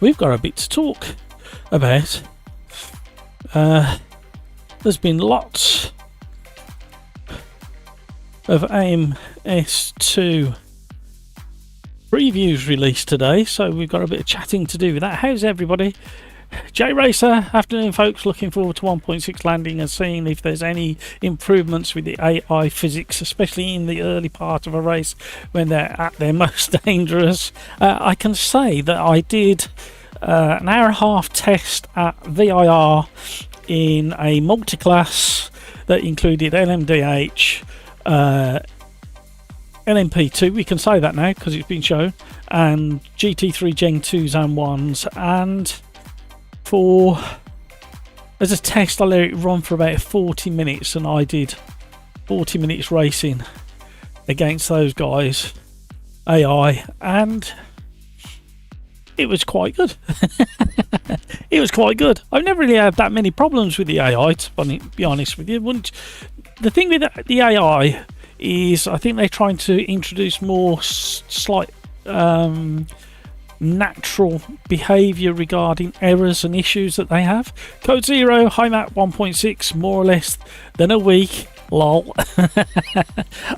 we've got a bit to talk about. There's been lots of AMS2 previews released today, so we've got a bit of chatting to do with that. How's everybody? J Racer, afternoon folks, looking forward to 1.6 landing and seeing if there's any improvements with the AI physics, especially in the early part of a race when they're at their most dangerous. I can say that I did an hour and a half test at VIR in a multi-class that included LMDH, LMP2, we can say that now because it's been shown, and GT3 Gen 2s and 1s, and as a test I let it run for about 40 minutes, and I did 40 minutes racing against those guys, AI, and it was quite good. It was quite good. I've never really had that many problems with the AI, to be honest with you. The thing with the AI is I think they're trying to introduce more slight natural behaviour regarding errors and issues that they have. Code Zero, I'm at 1.6 more or less than a week. Lol.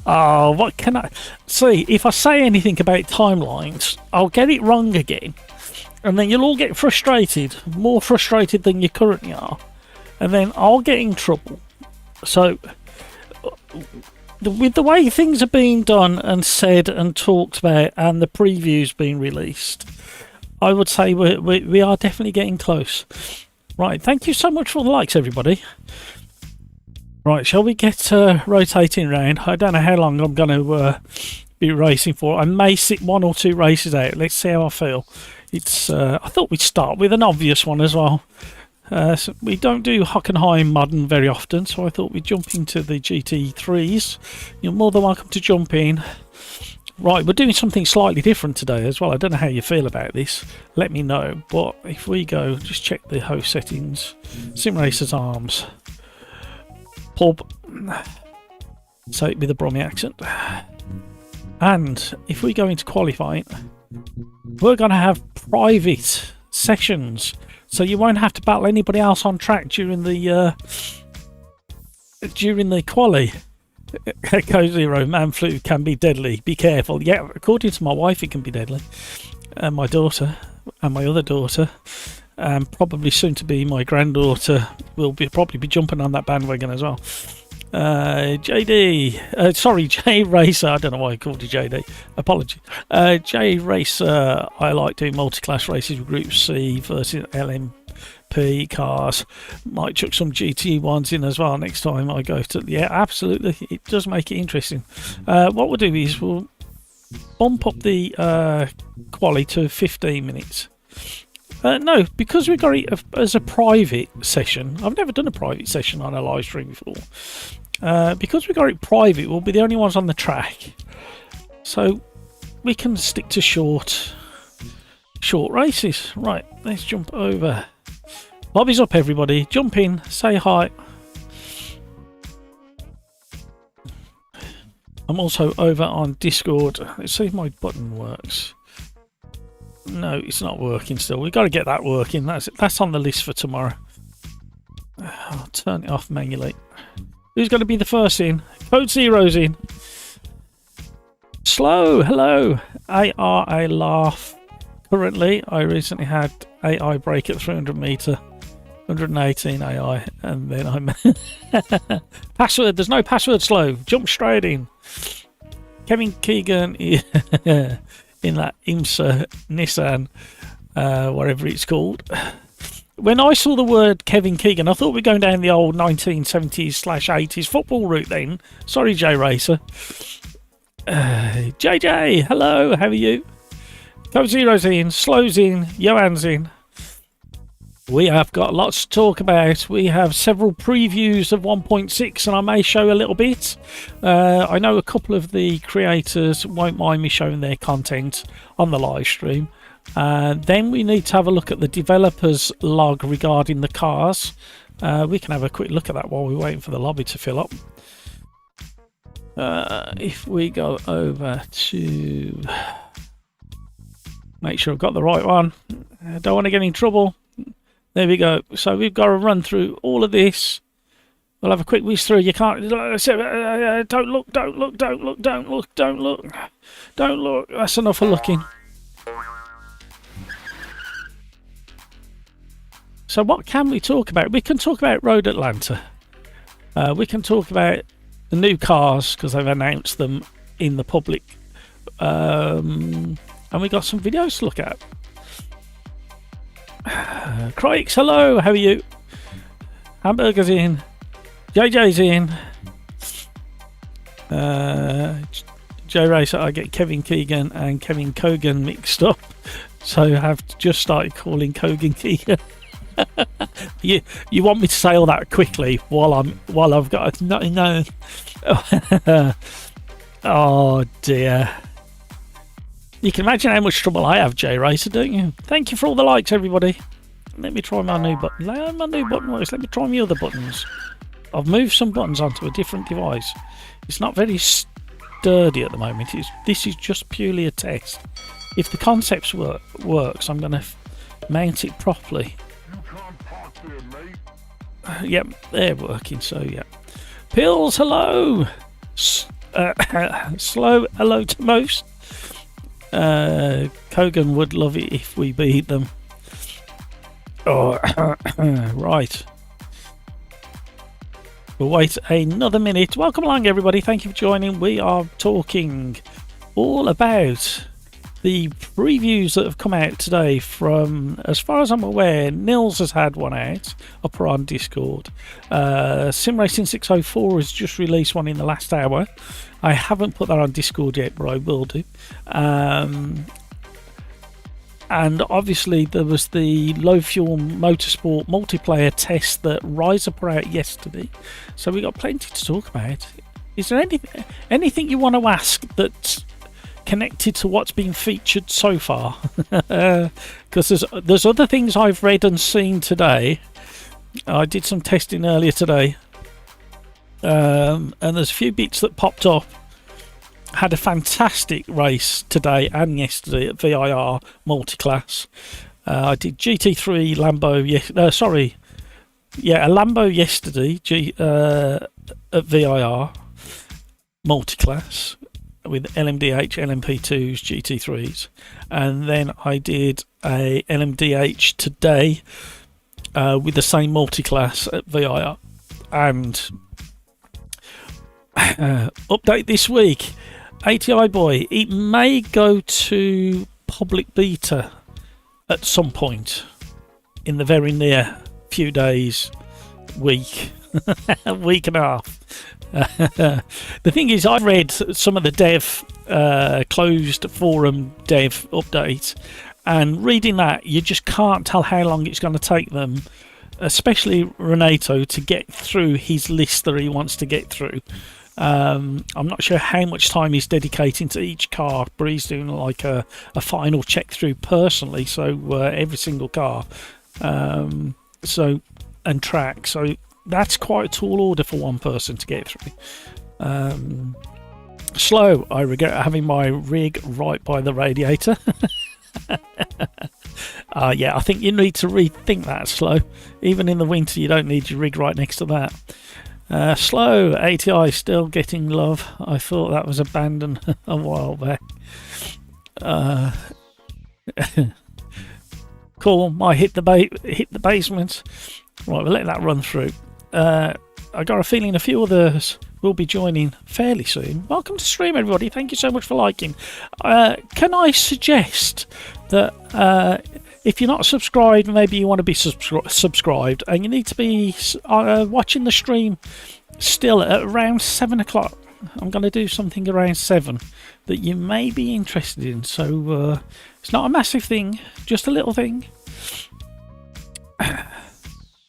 Oh, what can I see? If I say anything about timelines, I'll get it wrong again, and then you'll all get frustrated, more frustrated than you currently are, and then I'll get in trouble. So with the way things are being done and said and talked about, and the previews being released, I would say we are definitely getting close. Right, thank you so much for the likes, everybody. Right, shall we get rotating around? I don't know how long I'm going to be racing for. I may sit 1 or 2 races out. Let's see how I feel. It's I thought we'd start with an obvious one as well. So we don't do Hockenheim Modern very often, so I thought we'd jump into the GT3s. You're more than welcome to jump in. Right, we're doing something slightly different today as well. I don't know how you feel about this. Let me know. But if we go, just check the host settings. SimRacersArms. Pub. Say it with a Brummy accent. And if we go into qualifying, we're going to have private sessions. So you won't have to battle anybody else on track during the quali. Echo Zero, man flu can be deadly. Be careful. Yeah, according to my wife, it can be deadly. And my daughter, and my other daughter, and probably soon to be my granddaughter will probably be jumping on that bandwagon as well. JD, sorry, J Racer. I don't know why I called you JD. Apologies. J Racer. I like doing multi-class races with Group C versus LMP cars. Might chuck some GT ones in as well next time I go to. Yeah, absolutely. It does make it interesting. What we'll do is we'll bump up the quali to 15 minutes. No, because we got it as a private session. I've never done a private session on a live stream before. Because we got it private, we'll be the only ones on the track. So we can stick to short races. Right, let's jump over. Lobby's up, everybody. Jump in, say hi. I'm also over on Discord. Let's see if my button works. No, it's not working still. We've got to get that working. That's on the list for tomorrow. I'll turn it off manually. Who's going to be the first in? Code Zero's in. Slow, hello. ARA laugh. Currently, I recently had AI break at 300 metre. 118 AI. And then I'm... Password. There's no password, Slow. Jump straight in. Kevin Keegan... in that IMSA Nissan, whatever it's called. When I saw the word Kevin Keegan, I thought we were going down the old 1970s/80s football route then. Sorry, J Racer. JJ, hello, how are you? Code Zero's in, Slow's in, Johan's in. We have got lots to talk about. We have several previews of 1.6 and I may show a little bit. I know a couple of the creators won't mind me showing their content on the live stream. Then we need to have a look at the developers log regarding the cars. We can have a quick look at that while we're waiting for the lobby to fill up. If we go over to Make sure I've got the right one. I don't want to get in trouble. There we go. So we've got to run through all of this. We'll have a quick whiz through. You can't. Don't look. Don't look. Don't look. Don't look. Don't look. Don't look. That's enough of looking. So what can we talk about? We can talk about Road Atlanta. We can talk about the new cars because they've announced them in the public. And we got some videos to look at. Crikes, hello, how are you? Hamburger's in. JJ's in. J Racer, I get Kevin Keegan and Kevin Cogan mixed up. So I have just started calling Cogan Keegan. You want me to say all that quickly while I've got no. Oh dear. You can imagine how much trouble I have, J Racer, don't you? Thank you for all the likes, everybody. Let me try my new button. My new button works. Let me try my other buttons. I've moved some buttons onto a different device. It's not very sturdy at the moment. This is just purely a test. If the concepts works, I'm going to mount it properly. Yep, they're working, so yeah. Pills, hello! Slow, hello to most. Kogan would love it if we beat them. Oh, right. We'll wait another minute. Welcome along, everybody. Thank you for joining. We are talking all about the previews that have come out today from, as far as I'm aware, Nils has had one out up on Discord. Sim Racing 604 has just released one in the last hour. I haven't put that on Discord yet, but I will do. And obviously there was the low fuel motorsport multiplayer test that Riser put out yesterday. So we got plenty to talk about. Is there anything you want to ask that's connected to what's been featured so far? Because there's other things I've read and seen today. I did some testing earlier today, and there's a few bits that popped up. Had a fantastic race today and yesterday at VIR multiclass. I did GT3 Lambo. A Lambo yesterday at VIR multiclass with LMDH, LMP2s, GT3s, and then I did a LMDH today with the same multiclass at VIR. And update this week, ATI boy, it may go to public beta at some point in the very near few days, week, a week and a half. The thing is, I've read some of the dev closed forum dev update, and reading that, you just can't tell how long it's going to take them, especially Renato, to get through his list that he wants to get through. I'm not sure how much time he's dedicating to each car, but he's doing like a final check through personally, so every single car, and track. So that's quite a tall order for one person to get through. Slow, I regret having my rig right by the radiator. Yeah, I think you need to rethink that, Slow. Even in the winter, you don't need your rig right next to that. Slow, ATI still getting love. I thought that was abandoned a while back. Cool, might hit the basement. Right, we'll let that run through. I got a feeling a few others will be joining fairly soon. Welcome to stream, everybody. Thank you so much for liking. Can I suggest that if you're not subscribed, maybe you want to be subscribed, and you need to be watching the stream still at around 7 o'clock. I'm going to do something around 7 that you may be interested in. So it's not a massive thing, just a little thing.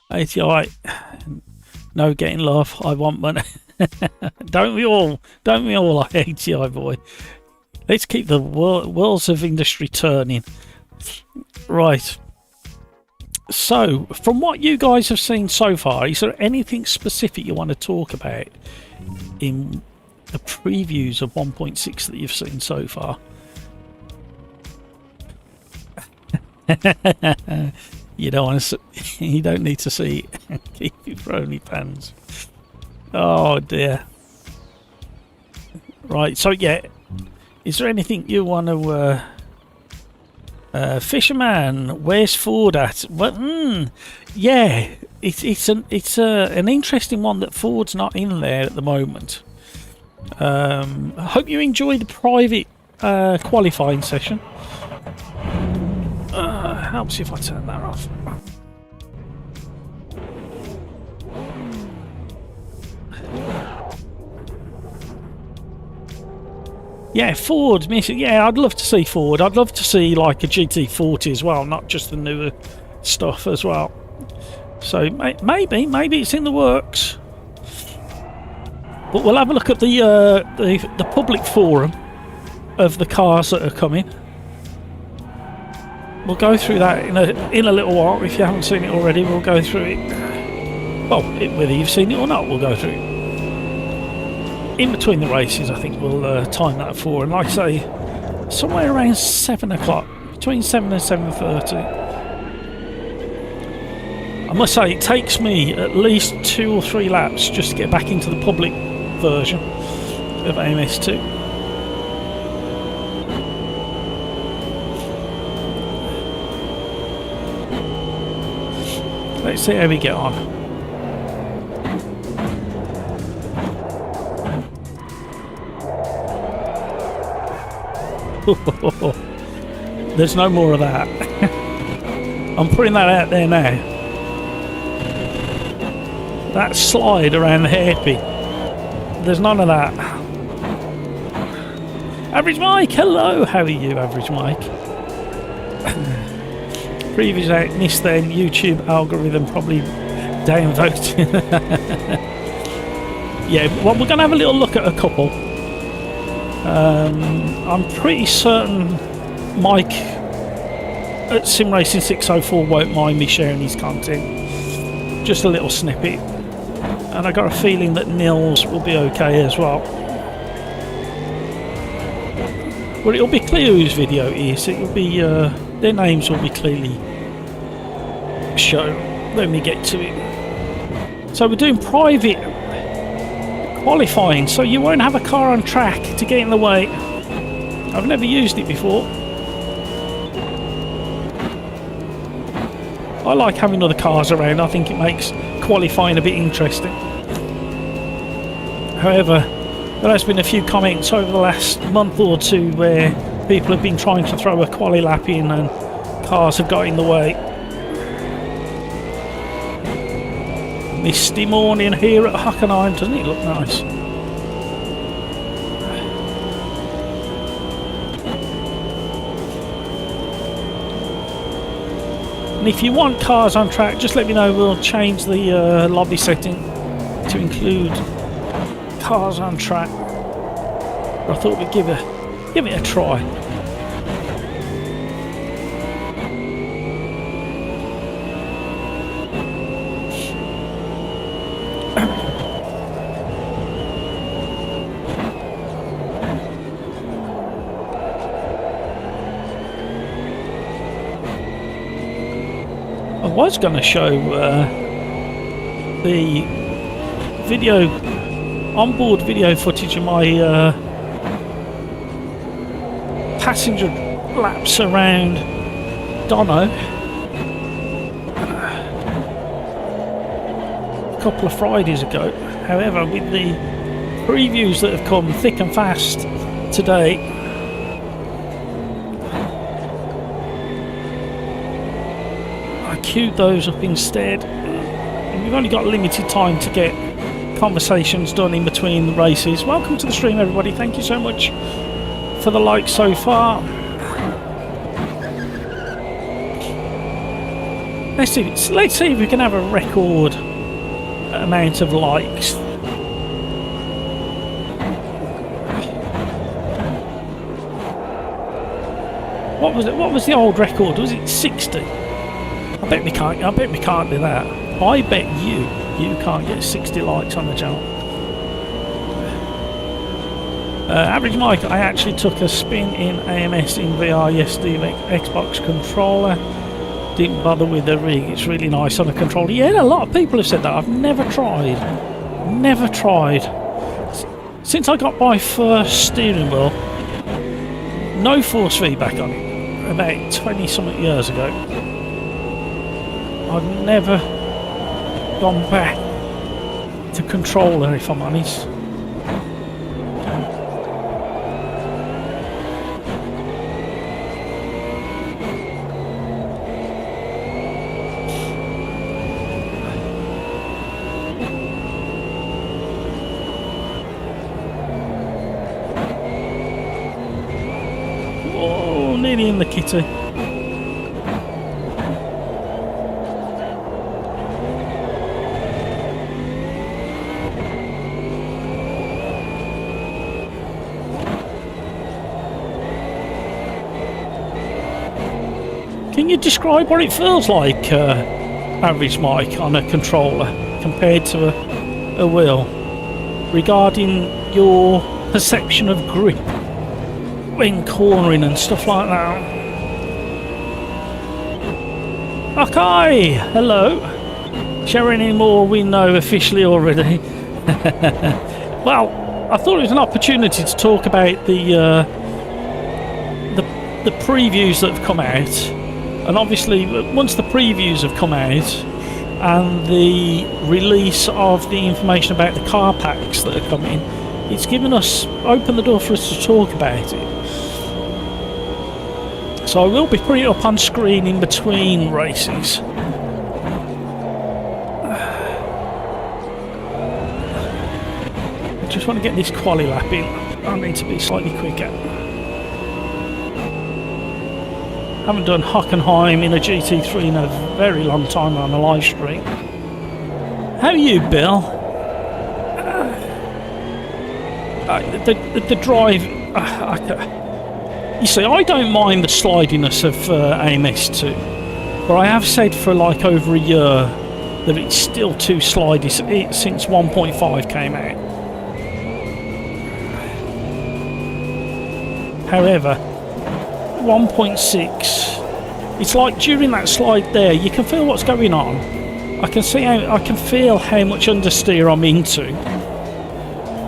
ATI, no getting love. I want money. Don't we all? Don't we all, like ATI boy? Let's keep the wheels of industry turning. Right. So, from what you guys have seen so far, is there anything specific you want to talk about in the previews of 1.6 that you've seen so far? You don't want to. You don't need to see. Keep it for OnlyFans. Oh dear. Right. So yeah, is there anything you want to? Fisherman, where's Ford at? Well, yeah, it's an interesting one that Ford's not in there at the moment. I hope you enjoyed the private qualifying session. Helps if I turn that off. Yeah, Ford, yeah, I'd love to see Ford. I'd love to see like a GT40 as well, not just the newer stuff as well. So maybe it's in the works. But we'll have a look at the public forum of the cars that are coming. We'll go through that in a little while. If you haven't seen it already, we'll go through it. Well, whether you've seen it or not, we'll go through it. In between the races, I think we'll time that for, and like I say, somewhere around 7 o'clock, between 7 and 7:30. I must say, it takes me at least 2 or 3 laps just to get back into the public version of AMS2. Let's see how we get on. There's no more of that. I'm putting that out there now. That slide around the hairpin, there's none of that. Average Mike, hello, how are you, Average Mike? Previous missed then, YouTube algorithm probably downvoted. Yeah, well, we're going to have a little look at a couple. I'm pretty certain Mike at Sim Racing 604 won't mind me sharing his content. Just a little snippet. And I got a feeling that Nils will be okay as well. Well, it'll be clear whose video it is. It'll be their names will be clearly shown when we get to it. So we're doing private qualifying, so you won't have a car on track to get in the way. I've never used it before. I like having other cars around. I think it makes qualifying a bit interesting. However, there has been a few comments over the last month or two where people have been trying to throw a quali lap in and cars have got in the way. Misty morning here at Hockenheim, doesn't it look nice? And if you want cars on track, just let me know. We'll change the lobby setting to include cars on track. I thought we'd give it a try. I was going to show the video, onboard video footage of my passenger laps around Dono a couple of Fridays ago. However, with the previews that have come thick and fast today, queued those up instead. And we've only got limited time to get conversations done in between the races. Welcome to the stream, everybody. Thank you so much for the likes so far. Let's see if we can have a record amount of likes. What was it? What was the old record? Was it 60? I bet we can't do that. I bet you can't get 60 likes on the channel. Average Mike, I actually took a spin in AMS in VR yesterday with Xbox controller. Didn't bother with the rig. It's really nice on a controller. Yeah, a lot of people have said that. I've never tried. Never tried. Since I got my first steering wheel, no force feedback on it, about 20 something years ago. I've never gone back to controller, if I'm honest. Oh, nearly in the kitty. Can you describe what it feels like, average Mike, on a controller compared to a wheel, regarding your perception of grip when cornering and stuff like that? Okay, hello. Sharing any more we know officially already. Well, I thought it was an opportunity to talk about the previews that have come out. And obviously, once the previews have come out and the release of the information about the car packs that are coming, it's opened the door for us to talk about it. So I will be putting it up on screen in between races. I just want to get this quali lap in. I need to be slightly quicker. Haven't done Hockenheim in a GT3 in a very long time on a live stream. How are you, Bill? The drive... you see, I don't mind the slidiness of AMS2, but I have said for like over a year that it's still too slidey since 1.5 came out. However, 1.6, it's like during that slide there, you can feel what's going on. I can feel how much understeer I'm into.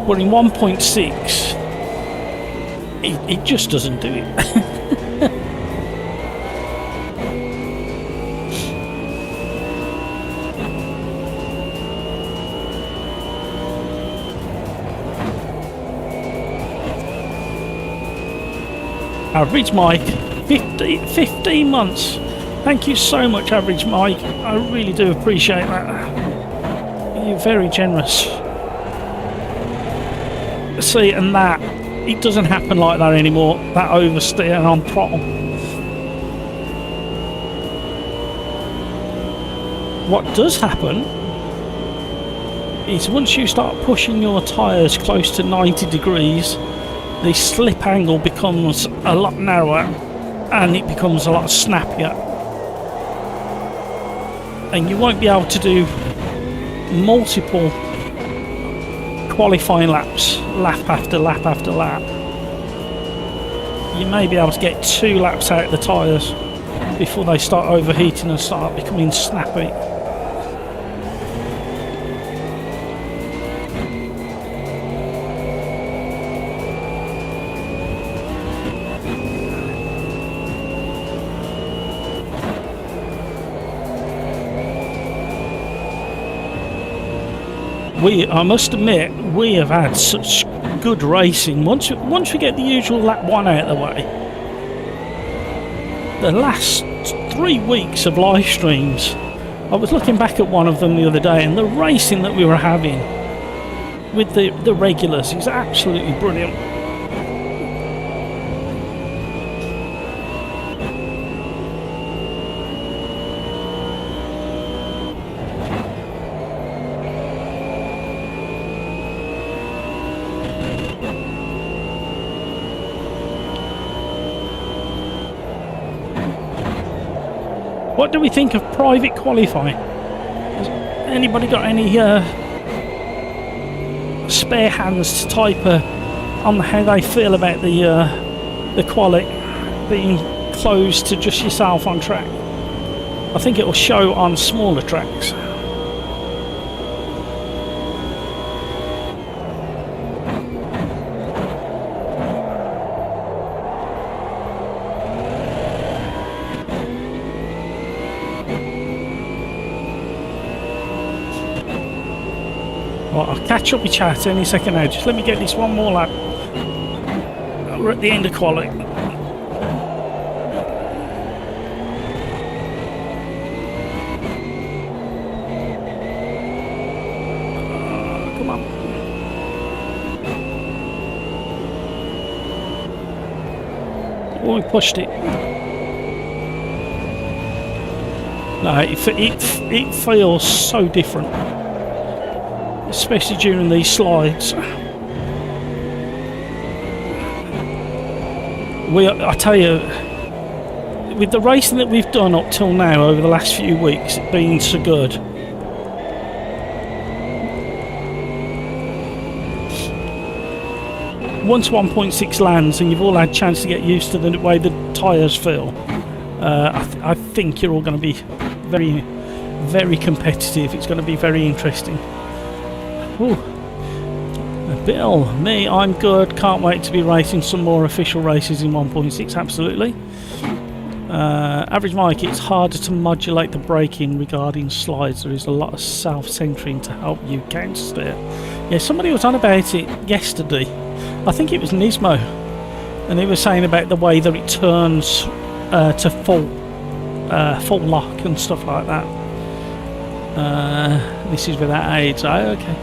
But in 1.6, it just doesn't do it. Average Mike, 15 months. Thank you so much, Average Mike. I really do appreciate that. You're very generous. See, and that, it doesn't happen like that anymore, that oversteer on throttle. What does happen is once you start pushing your tyres close to 90 degrees, the slip angle becomes a lot narrower and it becomes a lot snappier, and you won't be able to do multiple qualifying laps, lap after lap after lap. You may be able to get 2 laps out of the tyres before they start overheating and start becoming snappy. I must admit, we have had such good racing. Once we get the usual lap 1 out of the way, the last 3 weeks of live streams, I was looking back at one of them the other day, and the racing that we were having with the regulars is absolutely brilliant. What do we think of private qualifying? Has anybody got any spare hands to type on how they feel about the quali being closed to just yourself on track? I think it will show on smaller tracks. Right, I'll catch up with chat any second now. Just let me get this one more lap. We're at the end of Quali. Come on. Oh, we pushed it. No, it feels so different. Especially during these slides. I tell you, with the racing that we've done up till now over the last few weeks, it's been so good. Once 1.6 lands and you've all had a chance to get used to the way the tyres feel, I think you're all going to be very, very competitive. It's going to be very interesting. Ooh. Bill, me, I'm good. Can't wait to be racing some more official races in 1.6. Absolutely. Average Mike, it's harder to modulate the braking regarding slides. There is a lot of self-centering to help you counter steer. Yeah, somebody was on about it yesterday. I think it was Nismo, and he was saying about the way that it turns to full lock and stuff like that. This is without aids. Oh, okay.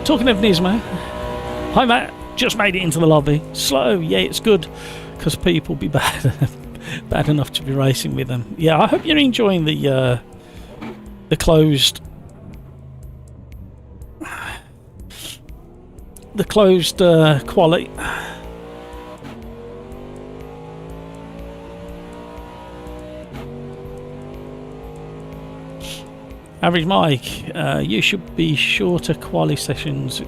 Talking of Nismo, hi Matt, just made it into the lobby. Slow, yeah, it's good because people be bad enough to be racing with them. Yeah, I hope you're enjoying the closed Quali. Average Mike, you should be shorter Quali sessions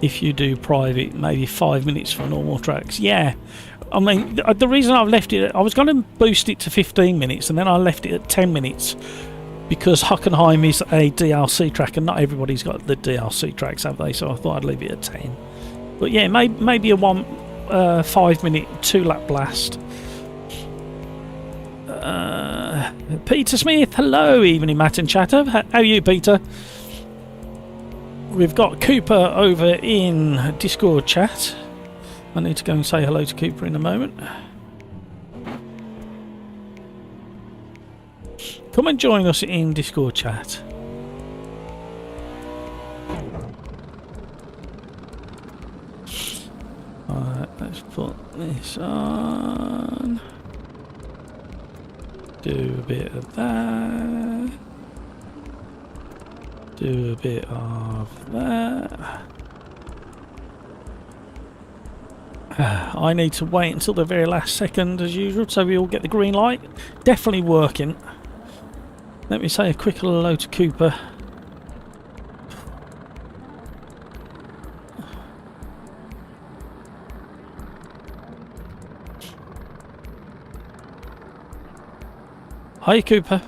if you do private, maybe 5 minutes for normal tracks. Yeah, I mean, the reason I've left it, I was going to boost it to 15 minutes and then I left it at 10 minutes because Hockenheim is a DLC track and not everybody's got the DLC tracks, have they? So I thought I'd leave it at 10. But yeah, maybe a 5 minute 2-lap blast. Peter Smith, hello, evening Matt and Chatter. How are you, Peter? We've got Cooper over in Discord chat. I need to go and say hello to Cooper in a moment. Come and join us in Discord chat. Alright, let's put this on. Do a bit of that. Do a bit of that. I need to wait until the very last second as usual so we all get the green light. Definitely working. Let me say a quick hello to Cooper. Hi Cooper.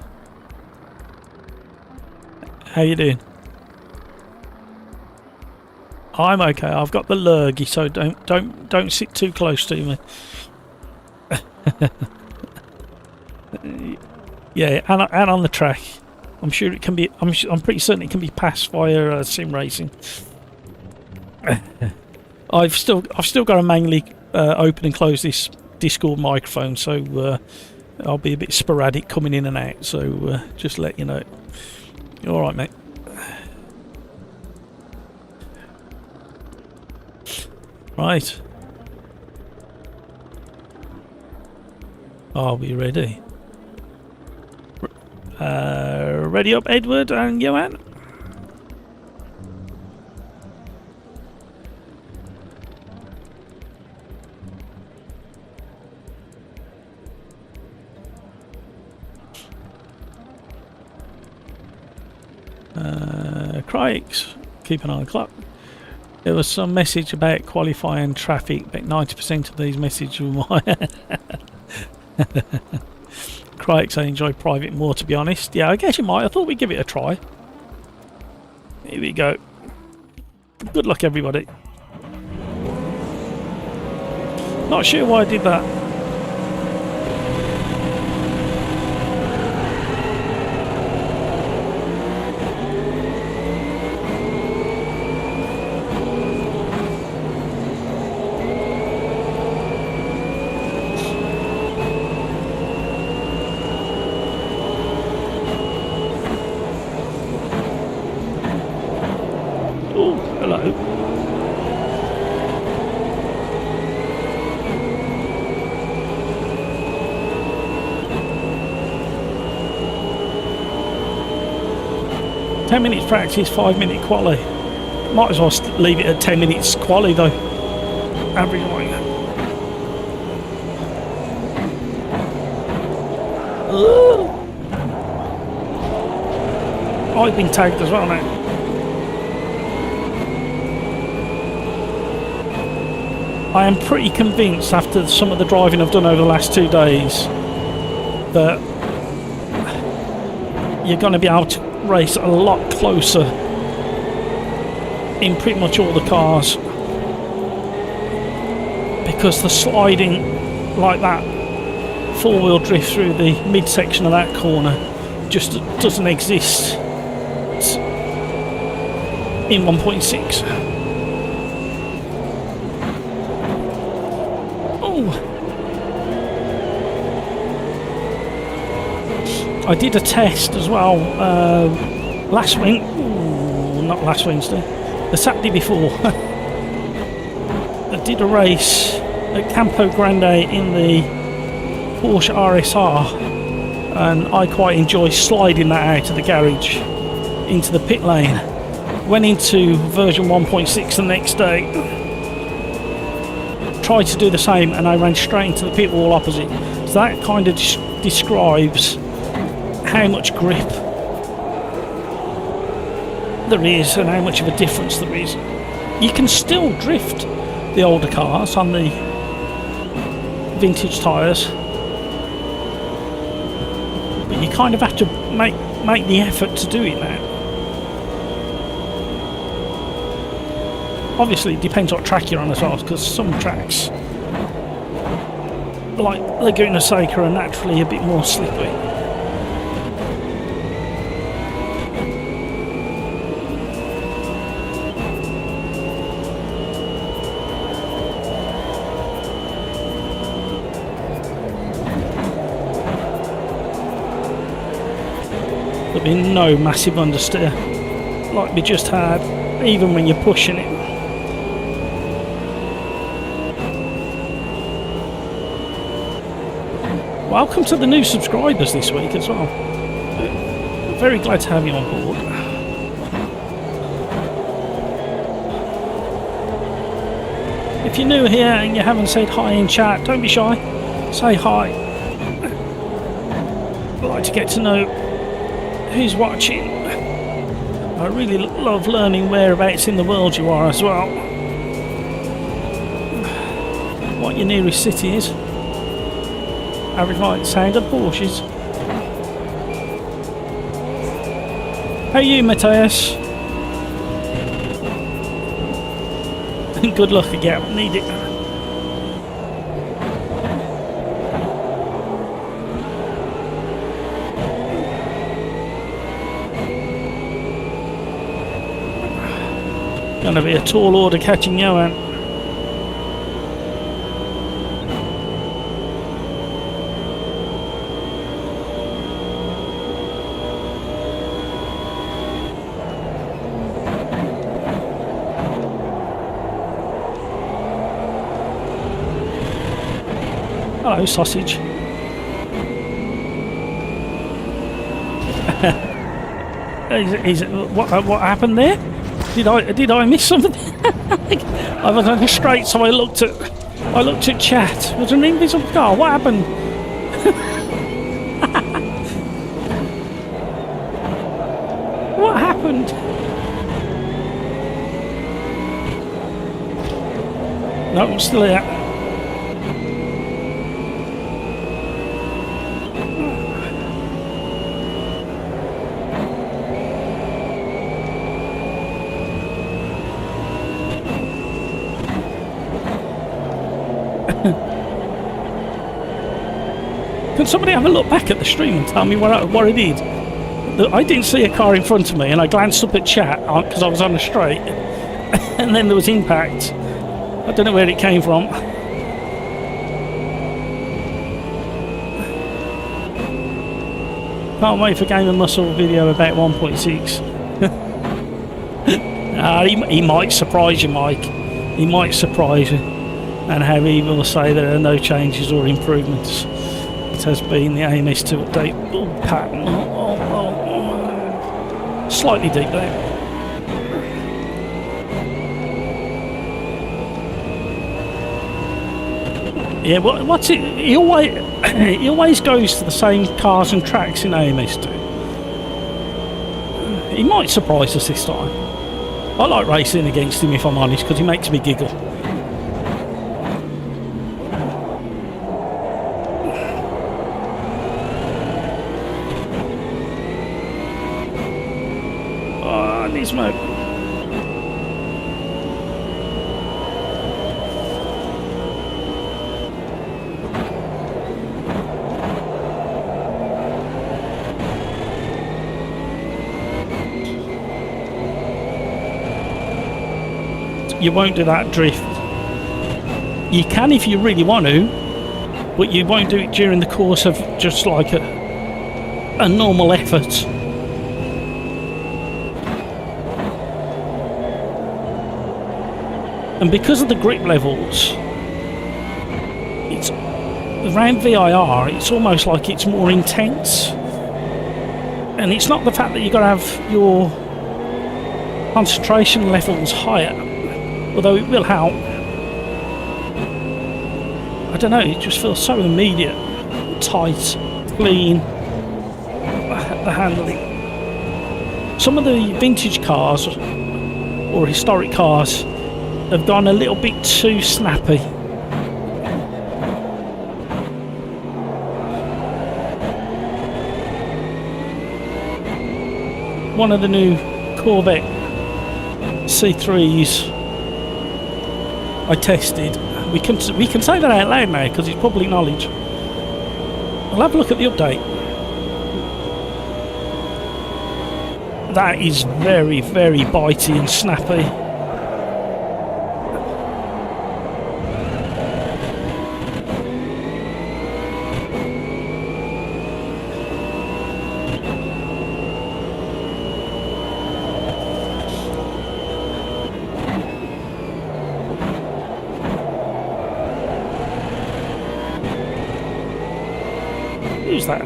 How you doing? I'm okay. I've got the lurgy, so don't sit too close to me. Yeah, and on the track, I'm sure it can be. I'm pretty certain it can be passed via sim racing. I've still got to manually open and close this Discord microphone, so I'll be a bit sporadic coming in and out. So just let you know. All right, mate. Right. Are we ready? Ready up, Edward and Joanne? Crikes, keep an eye on the clock. There was some message about qualifying traffic, but 90% of these messages were Craig say enjoy private more, to be honest. Yeah, I guess you might. I thought we'd give it a try. Here we go. Good luck, everybody. Not sure why I did that. Oh, hello. Minutes practice, 5-minute quali. Might as well leave it at 10 minutes quali though. Average weight. I've been tagged as well now. I am pretty convinced after some of the driving I've done over the last 2 days that you're going to be able to race a lot closer in pretty much all the cars, because the sliding like that four-wheel drift through the midsection of that corner just doesn't exist in 1.6. I did a test as well last week. Not last Wednesday, the Saturday before. I did a race at Campo Grande in the Porsche RSR, and I quite enjoy sliding that out of the garage into the pit lane. Went into version 1.6 the next day, tried to do the same, and I ran straight into the pit wall opposite. So that kind of describes how much grip there is and how much of a difference there is. You can still drift the older cars on the vintage tyres, but you kind of have to make the effort to do it now. Obviously it depends what track you're on as well, because some tracks like Laguna Seca are naturally a bit more slippery. There'll be no massive understeer like we just had, even when you're pushing it. Welcome to the new subscribers this week as well. Very glad to have you on board. If you're new here and you haven't said hi in chat, don't be shy. Say hi. I'd like to get to know who's watching. I really love learning whereabouts in the world you are as well. What your nearest city is. Average light sound of Porsches. How are you, Matthias? Good luck again, need it. Gonna be a tall order catching Johan. Hello, sausage. What happened there? Did I miss something? I was on straight, so I looked at chat. Was an invisible car? What happened? What happened? No, I'm still here. Can somebody have a look back at the stream and tell me what I did? I didn't see a car in front of me, and I glanced up at chat because I was on the straight, and then there was impact. I don't know where it came from. Can't wait for Game of Muscle video about 1.6. He might surprise you, Mike. He might surprise you, and how he will say there are no changes or improvements. It has been the AMS2 update pattern. Slightly deep there. Yeah, what's it? He always goes to the same cars and tracks in AMS2. He might surprise us this time. I like racing against him, if I'm honest, because he makes me giggle. Oh, I need smoke. You won't do that drift. You can if you really want to, but you won't do it during the course of just like a normal effort. And because of the grip levels, it's around VIR, it's almost like it's more intense. And it's not the fact that you've got to have your concentration levels higher, although it will help. I don't know, it just feels so immediate, tight, clean, the handling. Some of the vintage cars or historic cars have gone a little bit too snappy. One of the new Corvette C3s I tested. We can say that out loud now because it's public knowledge. I'll have a look at the update. That is very, very bitey and snappy. Who's that?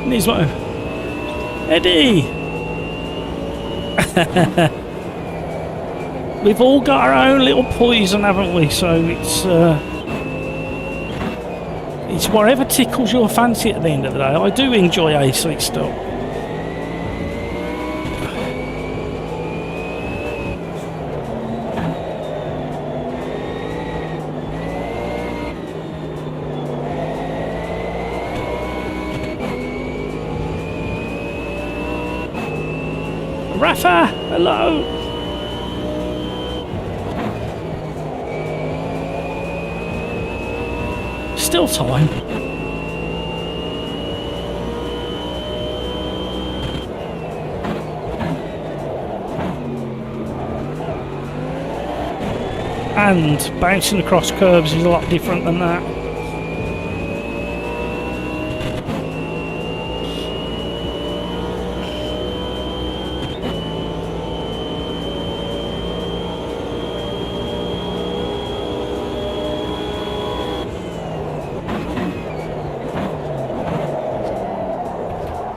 Nismo. Eddie! We've all got our own little poison, haven't we? So it's whatever tickles your fancy at the end of the day. I do enjoy AC stuff. Rafa, hello. Still time. And bouncing across curves is a lot different than that.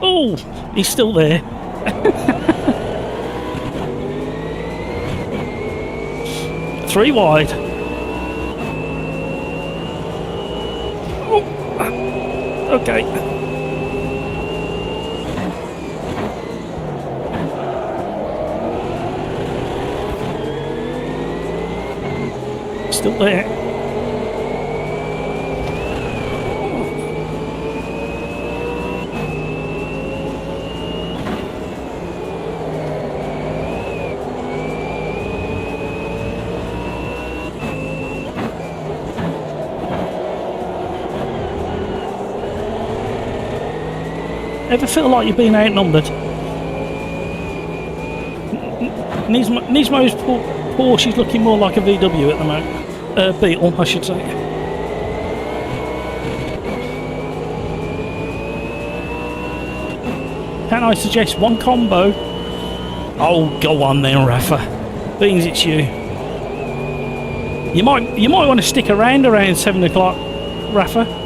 Oh, he's still there. Three wide. Oh, okay. Still there. Ever feel like you're being outnumbered? Nismo's Porsche is looking more like a VW at the moment. Beetle, I should say. Can I suggest one combo? Oh, go on then, Rafa. Beans, it's you. You might want to stick around 7 o'clock, Rafa.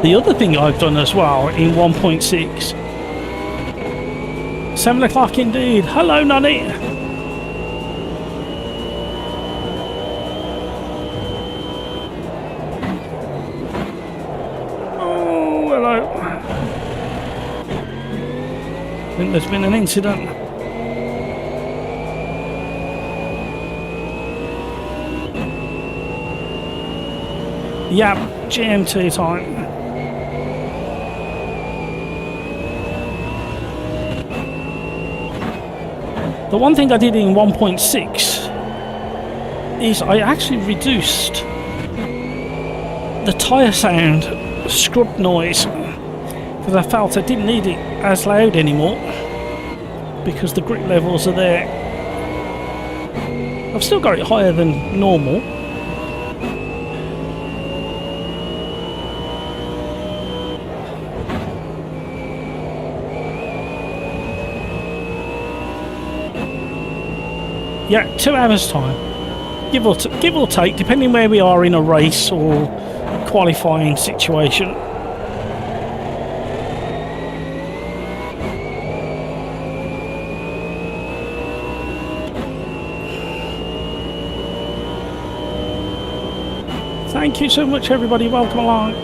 The other thing I've done as well in 1.6. 7 o'clock indeed. Hello, Nunny. Oh, hello. I think there's been an incident. Yep, GMT time. The one thing I did in 1.6 is I actually reduced the tyre sound scrub noise because I felt I didn't need it as loud anymore because the grip levels are there. I've still got it higher than normal. Yeah, 2 hours time, give or take, depending where we are in a race or qualifying situation. Thank you so much, everybody. Welcome along.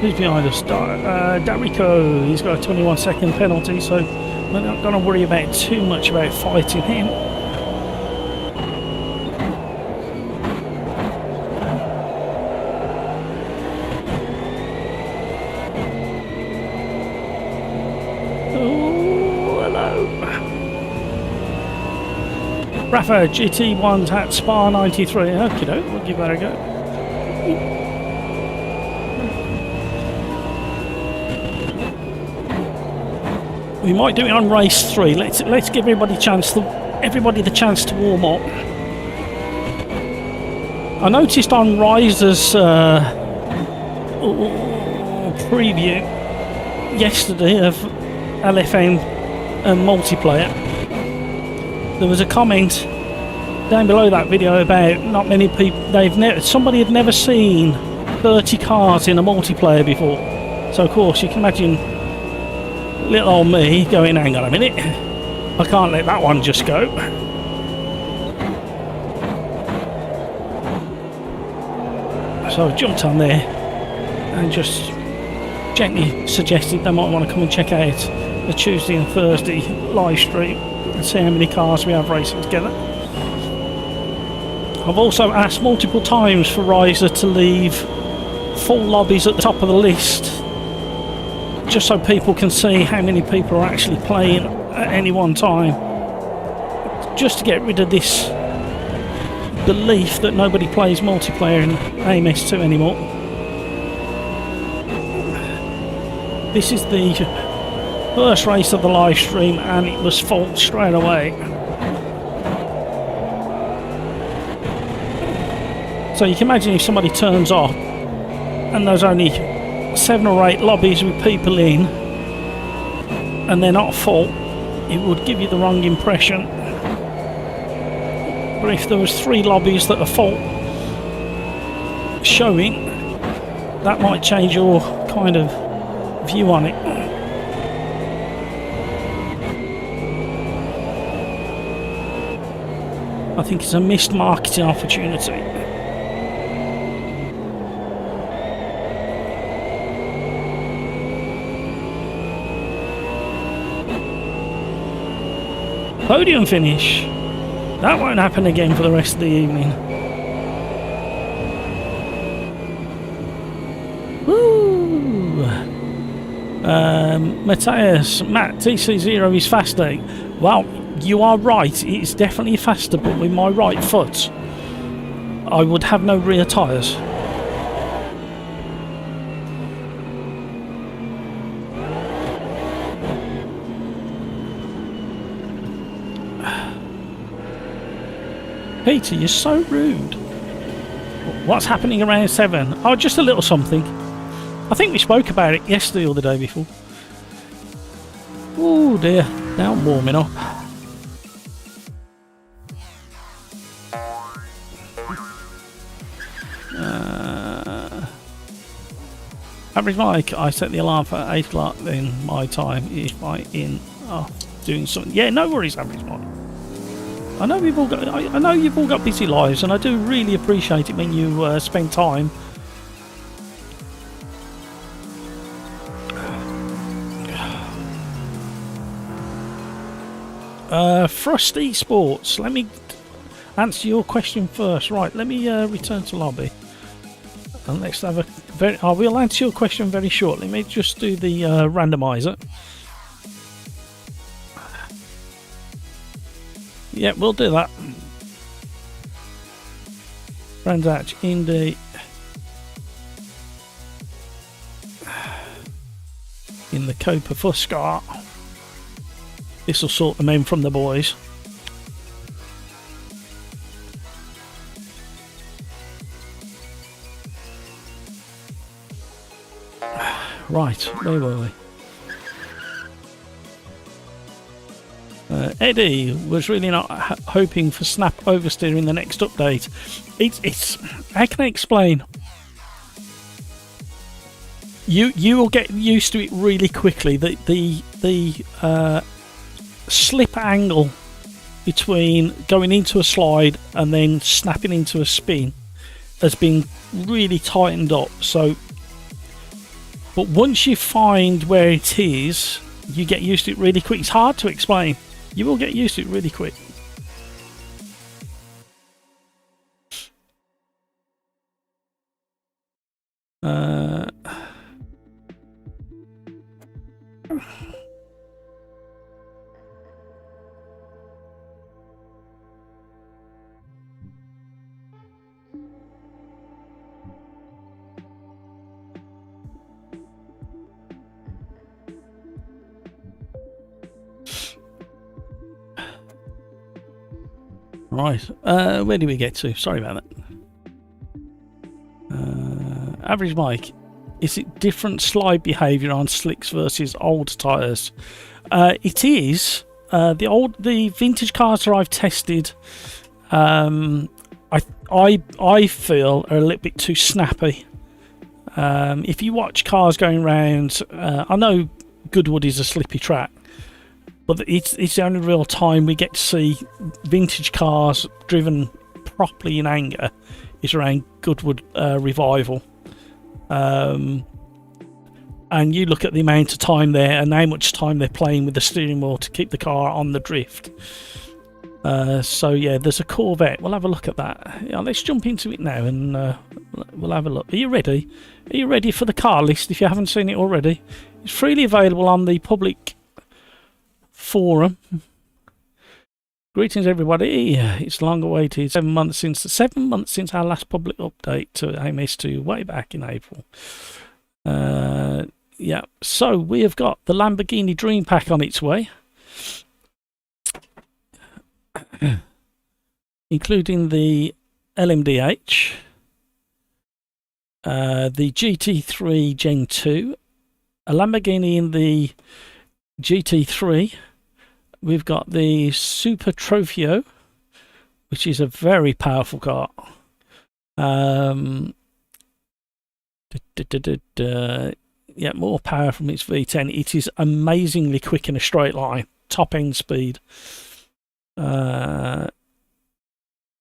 Who's behind us? Darico. He's got a 21-second penalty, so we're not going to worry about too much about fighting him. Oh, hello. Rafa, GT1's at Spa 93. Okie doke, we'll give that a go. We might do it on race 3. Let's give everybody the chance to warm up. I noticed on Riser's preview yesterday of LFM and multiplayer, there was a comment down below that video about not many people. Somebody had never seen 30 cars in a multiplayer before. So of course you can imagine little old me going, hang on a minute, I can't let that one just go. So I jumped on there and just gently suggested they might want to come and check out the Tuesday and Thursday live stream and see how many cars we have racing together. I've also asked multiple times for Riser to leave full lobbies at the top of the list, just so people can see how many people are actually playing at any one time, just to get rid of this belief that nobody plays multiplayer in AMS2 anymore. This is the first race of the live stream and it was full straight away. So you can imagine if somebody turns off and there's only 7 or 8 lobbies with people in and they're not full, it would give you the wrong impression. But if there was 3 lobbies that are full showing, that might change your kind of view on it. I think it's a missed marketing opportunity. Podium finish. That won't happen again for the rest of the evening. Woo! Matthias, Matt, TC0 is faster. Well, you are right. It's definitely faster, but with my right foot, I would have no rear tyres. Peter, you're so rude. What's happening around 7? Oh, just a little something. I think we spoke about it yesterday or the day before. Oh dear, now I'm warming up. Average Mike, I set the alarm for 8 o'clock, then my time if I in doing something. Yeah, no worries, Average Mike. I know we've all got. I know you've all got busy lives, and I do really appreciate it when you spend time. Frost Esports. Let me answer your question first. Right, let me return to lobby, and let's have a very. I will answer your question very shortly. Let me just do the randomizer. Yeah, we'll do that. Transact Indy. In the Copa Fuscar. This will sort the men from the boys. Right, where were we? Eddie was really not hoping for snap oversteer in the next update. It's how can I explain? You will get used to it really quickly. The slip angle between going into a slide and then snapping into a spin has been really tightened up. So, but once you find where it is, you get used to it really quick. It's hard to explain. You will get used to it really quick. Right, where do we get to? Sorry about that. Average Mike, is it different slide behaviour on slicks versus old tyres? It is. The vintage cars that I've tested, I feel are a little bit too snappy. If you watch cars going round, I know Goodwood is a slippy track, but it's the only real time we get to see vintage cars driven properly in anger is around Goodwood Revival. And you look at the amount of time there and how much time they're playing with the steering wheel to keep the car on the drift. So yeah, there's a Corvette. We'll have a look at that. Yeah, let's jump into it now and we'll have a look. Are you ready? Are you ready for the car list if you haven't seen it already? It's freely available on the public forum. Greetings everybody. It's long awaited. 7 months since our last public update to AMS2 way back in April. Yeah, so we have got the Lamborghini Dream Pack on its way, including the LMDH, the GT3 Gen 2, a Lamborghini in the GT3. We've got the Super Trofeo, which is a very powerful car. Yeah, more power from its V10. It is amazingly quick in a straight line, top end speed.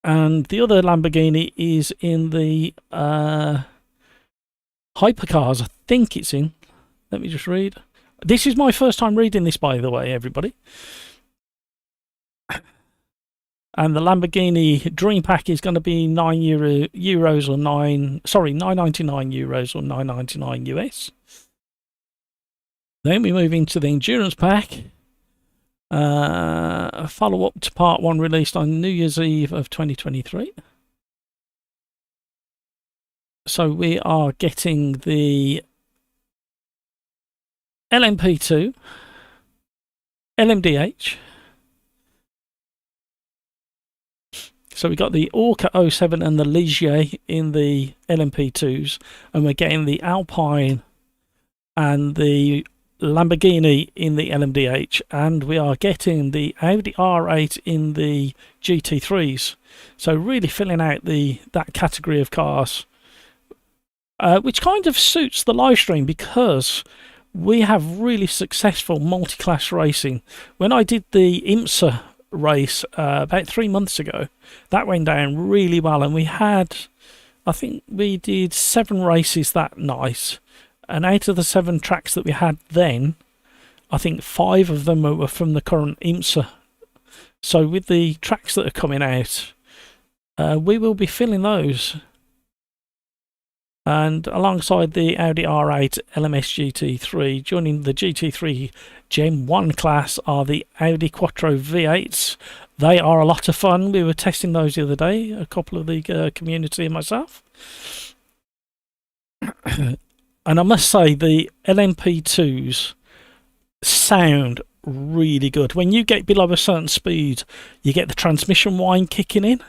And the other Lamborghini is in the hypercars. I think it's in. Let me just read. This is my first time reading this, by the way, everybody. And the Lamborghini Dream Pack is going to be €9 or 9.99 euros or 9.99 US. Then we move into the Endurance Pack. A follow-up to Part 1 released on New Year's Eve of 2023. So we are getting the LMP2, LMDH. So we got the Orca 07 and the Ligier in the LMP2s, and we're getting the Alpine and the Lamborghini in the LMDH, and we are getting the Audi R8 in the GT3s. So really filling out that category of cars, which kind of suits the live stream because we have really successful multi-class racing. When I did the IMSA race about 3 months ago, that went down really well, and we had, I think we did 7 races that night, and out of the 7 tracks that we had then, I think 5 of them were from the current IMSA. So with the tracks that are coming out, we will be filling those. And alongside the Audi R8 LMS GT3, joining the GT3 Gen 1 class are the Audi Quattro V8s. They are a lot of fun. We were testing those the other day, a couple of the community and myself. And I must say, the LMP2s sound really good. When you get below a certain speed, you get the transmission whine kicking in.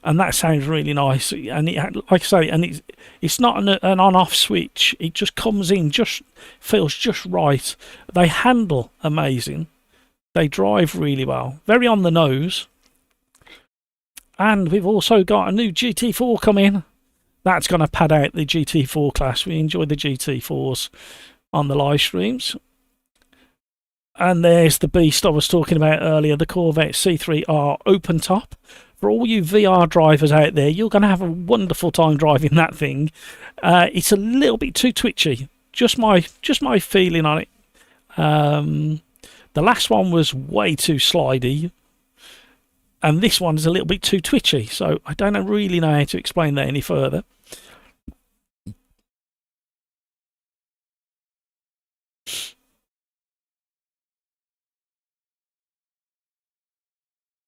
And that sounds really nice, and like I say, and it's not an on-off switch. It just comes in, just feels just right. They handle amazing. They drive really well, very on the nose. And we've also got a new GT4 coming. That's going to pad out the GT4 class. We enjoy the GT4s on the live streams. And there's the beast I was talking about earlier, the Corvette C3R open top. For all you VR drivers out there, you're going to have a wonderful time driving that thing. It's a little bit too twitchy. Just my feeling on it. The last one was way too slidey, and this one is a little bit too twitchy. So I don't really know how to explain that any further.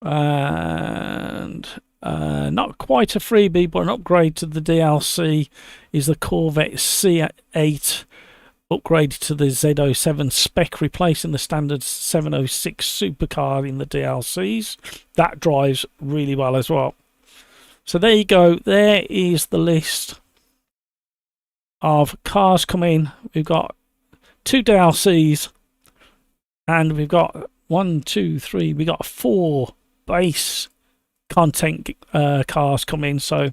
And not quite a freebie, but an upgrade to the DLC is the Corvette C8 upgraded to the Z07 spec, replacing the standard 706 supercar in the DLCs. That drives really well as well. So there you go. There is the list of cars coming. We've got 2 DLCs, and we've got 1, 2, 3. We got 4 base content cars coming. So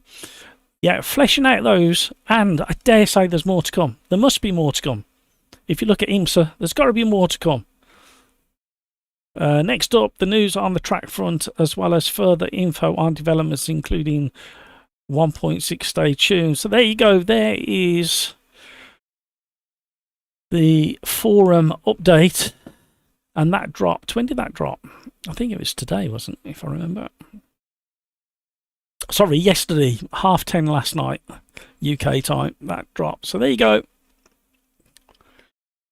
yeah, fleshing out those, and I dare say there's more to come. There must be more to come. If you look at IMSA, there's got to be more to come. Next up, the news on the track front, as well as further info on developments, including 1.6. Stay tuned. So there you go. There is the forum update, and that dropped. When did that drop? I think it was today, wasn't it, if I remember? Sorry, yesterday, 10:30 last night, UK time, that dropped. So there you go.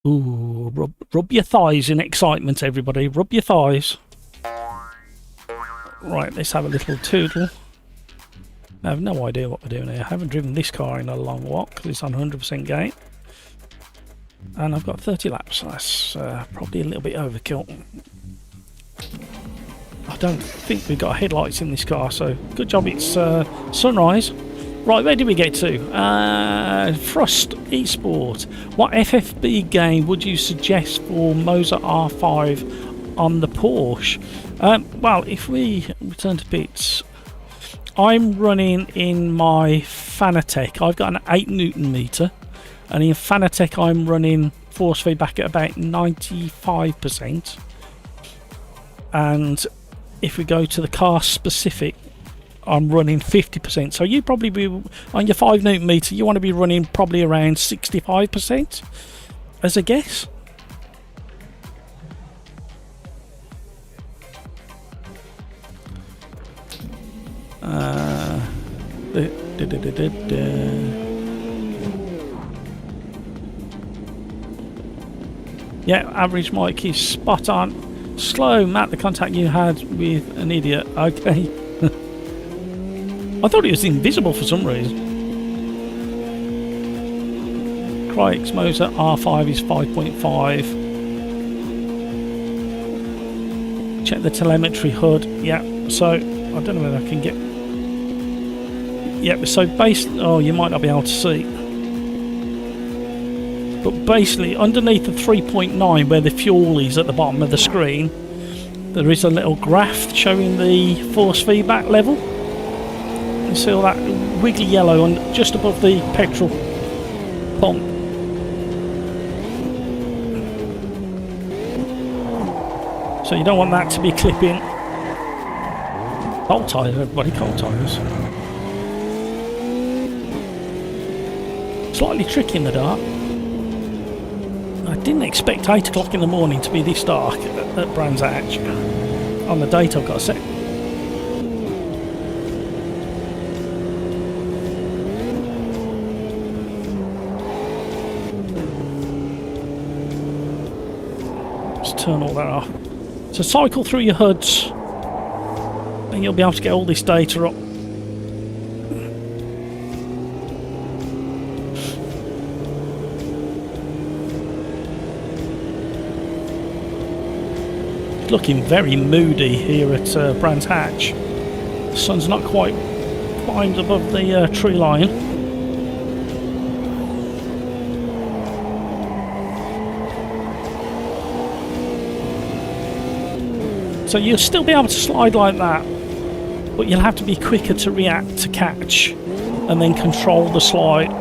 Ooh, rub your thighs in excitement, everybody. Rub your thighs. Right, let's have a little toodle. I have no idea what we're doing here. I haven't driven this car in a long while because it's on 100% gain. And I've got 30 laps. That's probably a little bit overkill. I don't think we've got headlights in this car, so good job it's sunrise. Right, where did we get to? Frost Esport. What FFB game would you suggest for Moza R5 on the Porsche? Well, if we return to bits, I'm running in my Fanatec. I've got an 8 Newton meter, and in Fanatec I'm running force feedback at about 95%. And if we go to the car specific, I'm running 50%. So you probably be on your 5 Newton meter, you want to be running probably around 65% as a guess. Yeah, average mic is spot on. Slow, Matt, the contact you had with an idiot. Okay. I thought it was invisible for some reason. Crix motor R5 is 5.5. Check the telemetry HUD. Yeah, so I don't know whether I can get. Yeah, so basically, oh, you might not be able to see. But basically, underneath the 3.9, where the fuel is at the bottom of the screen, there is a little graph showing the force feedback level. You see all that wiggly yellow on just above the petrol pump. So you don't want that to be clipping. Cold tyres, everybody, cold tyres. Slightly tricky in the dark. I didn't expect 8 o'clock in the morning to be this dark at Brands Hatch. On the date I've got set. Let's turn all that off. So cycle through your HUDs and you'll be able to get all this data up. Looking very moody here at Brands Hatch. The sun's not quite climbed above the tree line. So you'll still be able to slide like that, but you'll have to be quicker to react to catch and then control the slide.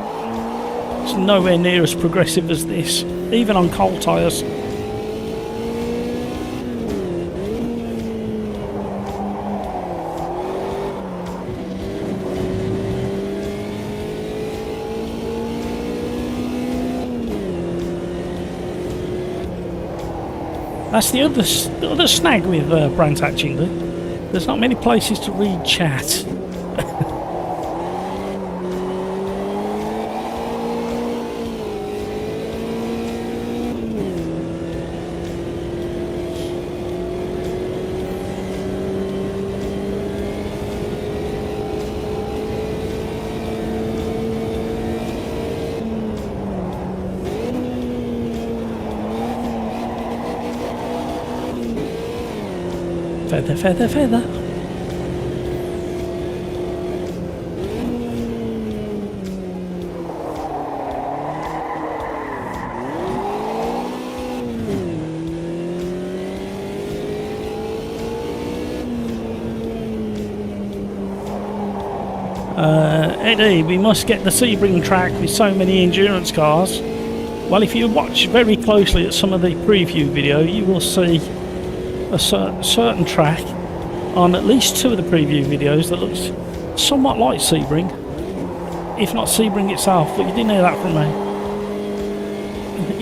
It's nowhere near as progressive as this, even on cold tyres. That's the other snag with Brands Hatch England. There's not many places to read chat. Feather, feather, feather. Eddie, we must get the Stig Bring track with so many endurance cars. Well, if you watch very closely at some of the preview video, you will see a certain track on at least 2 of the preview videos that looks somewhat like Stig Bring, if not Stig Bring itself. But you didn't hear that from me.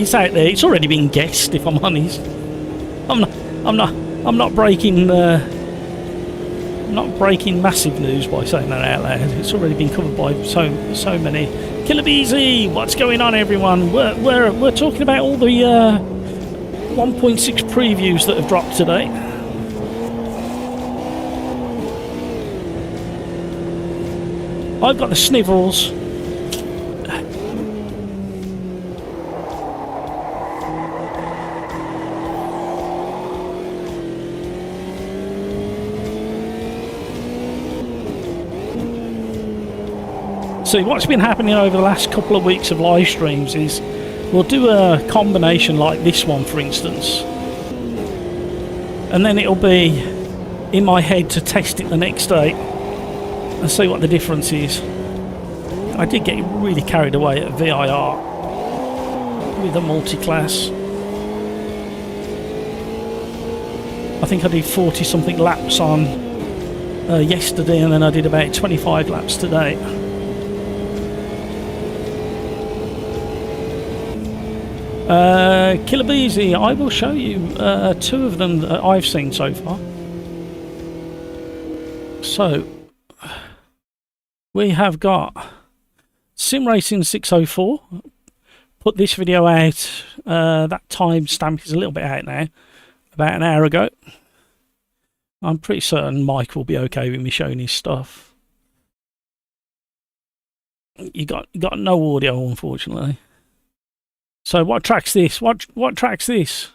It's out there. It's already been guessed. If I'm honest, I'm not breaking massive news by saying that out loud. It's already been covered by so many. Killer BZ, what's going on, everyone? We're talking about all the 1.6 previews that have dropped today. I've got the snivels. So what's been happening over the last couple of weeks of live streams is we'll do a combination like this one, for instance, and then it'll be in my head to test it the next day and see what the difference is. I did get really carried away at VIR with a multi-class. I think I did 40 something laps on yesterday, and then I did about 25 laps today. Killer Beezy, I will show you 2 of them that I've seen so far. So, we have got Sim Racing 604. Put this video out, that timestamp is a little bit out now, about an hour ago. I'm pretty certain Mike will be okay with me showing his stuff. You got no audio, unfortunately. So what track's this? What track's this?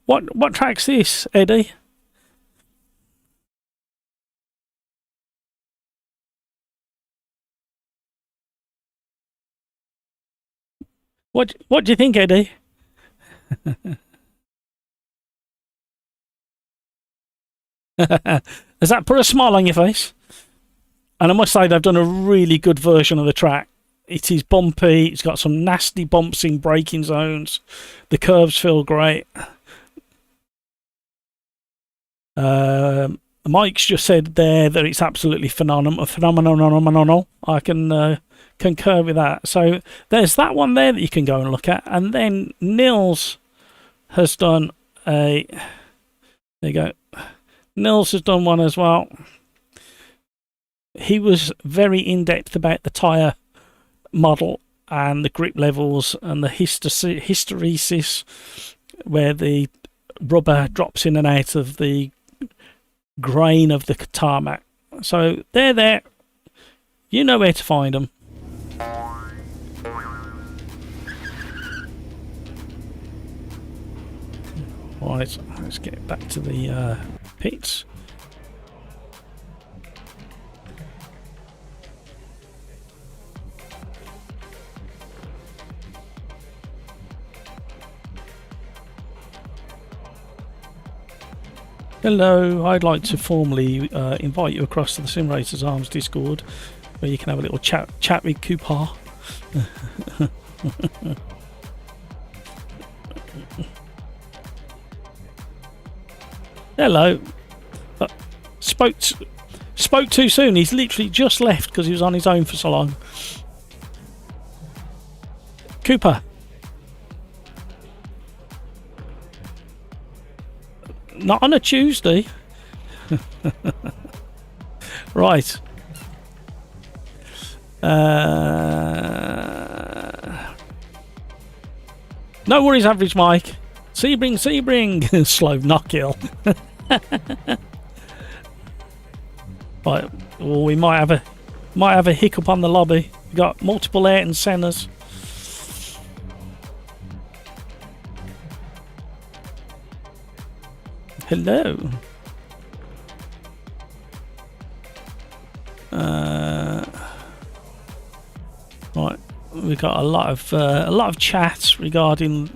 What track's this, Eddie? What do you think, Eddie? Has that put a smile on your face? And I must say they've done a really good version of the track. It is bumpy, it's got some nasty bumps in braking zones. The curves feel great. Mike's just said there that it's absolutely phenomenal. I can concur with that. So there's that one there that you can go and look at. And then Nils has done a... There you go. Nils has done one as well. He was very in-depth about the tyre model and the grip levels and the hysteresis, where the rubber drops in and out of the grain of the tarmac. So they're there. You know where to find them. Right, let's get back to the pits. Hello, I'd like to formally invite you across to the SimRacersArms Discord, where you can have a little chat with Cooper. Hello. Spoke too soon. He's literally just left because he was on his own for so long. Cooper. Not on a Tuesday. Right. No worries, average Mike. Sebring. Slow knockhill. Right. Well, we might have a hiccup on the lobby. We got multiple Ayrton Sennas. Hello. Right, we got a lot of chat regarding.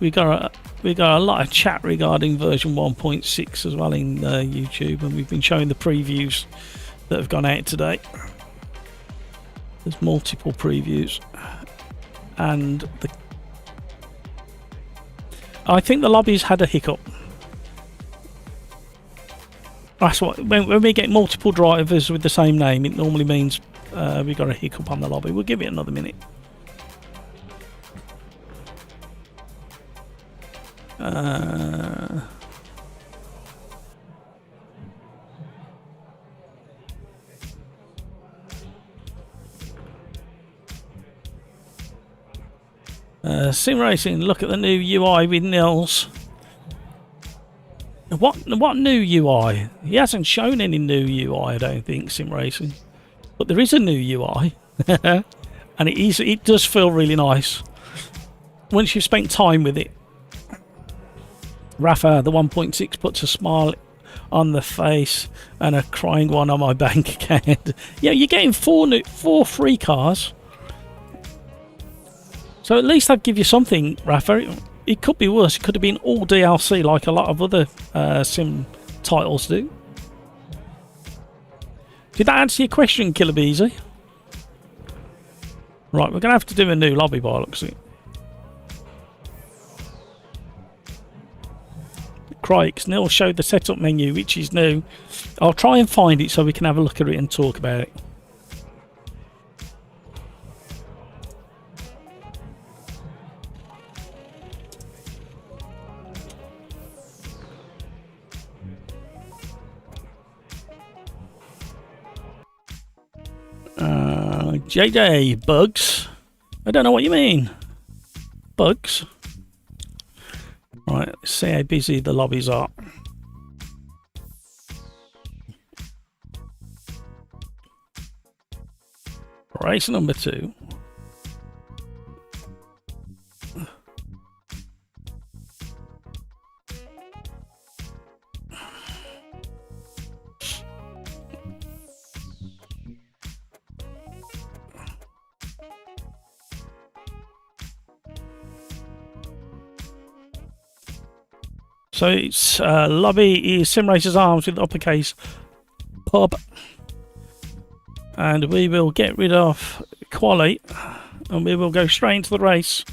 We got a lot of chat regarding version 1.6 as well in YouTube, and we've been showing the previews that have gone out today. There's multiple previews. And I think the lobby's had a hiccup. That's what when we get multiple drivers with the same name, it normally means we got a hiccup on the lobby. We'll give it another minute. Sim Racing, look at the new UI with Nils. What new UI? He hasn't shown any new UI, I don't think, Sim Racing. But there is a new UI. And it does feel really nice once you've spent time with it. Rafa, the 1.6 puts a smile on the face and a crying one on my bank account. Yeah, you're getting four free cars. So at least I'd give you something, Rafa. It could be worse. It could have been all DLC like a lot of other sim titles do. Did that answer your question, Killer Beezy? Right, we're going to have to do a new lobby by looks of it. Crikes, Neil showed the setup menu, which is new. I'll try and find it so we can have a look at it and talk about it. JJ, bugs? I don't know what you mean. Bugs? Right, let's see how busy the lobbies are. Race number 2. So it's lobby is SimRacersArms with uppercase pub, and we will get rid of Quali, and we will go straight into the race,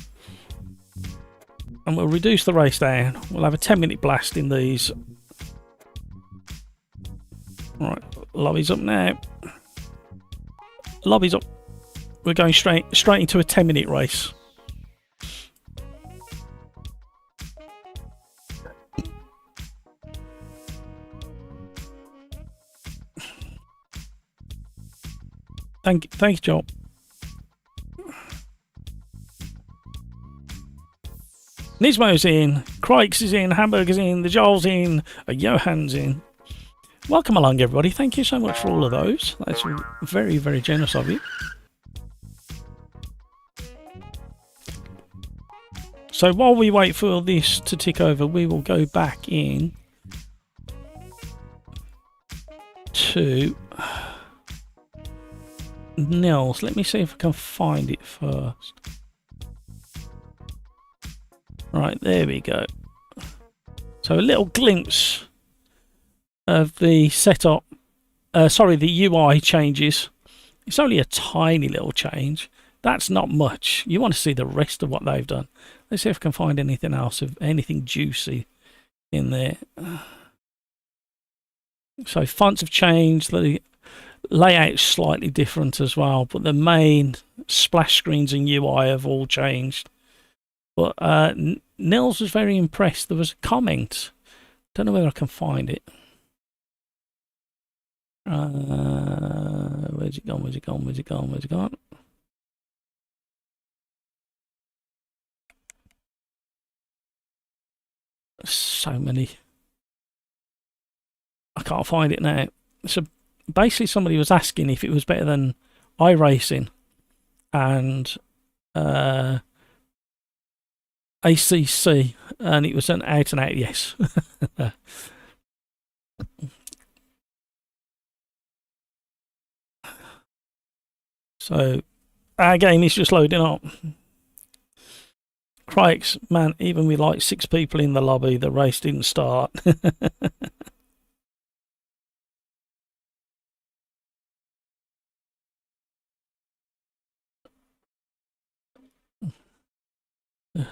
and we'll reduce the race down. We'll have a 10-minute blast in these. Right, lobby's up now. Lobby's up. We're going straight into a 10-minute race. Thank you, Joel. Nismo's in, Crikes is in, Hamburger's in, the Joel's in, Johan's in. Welcome along, everybody. Thank you so much for all of those. That's very, very generous of you. So while we wait for this to tick over, we will go back in to Nils. Let me see if I can find it first. Right, there we go. So a little glimpse of the setup, the UI changes. It's only a tiny little change. That's not much. You want to see the rest of what they've done. Let's see if I can find anything else, of anything juicy in there. So fonts have changed. The layout's slightly different as well, but the main splash screens and UI have all changed. But Nils was very impressed. There was a comment. Don't know whether I can find it. Where's it gone? Where's it gone? Where's it gone? Where's it gone? So many. I can't find it now. So basically somebody was asking if it was better than iRacing and ACC, and it was an out and out yes. So our game is just loading up. Crikes, man, even with like 6 people in the lobby, the race didn't start.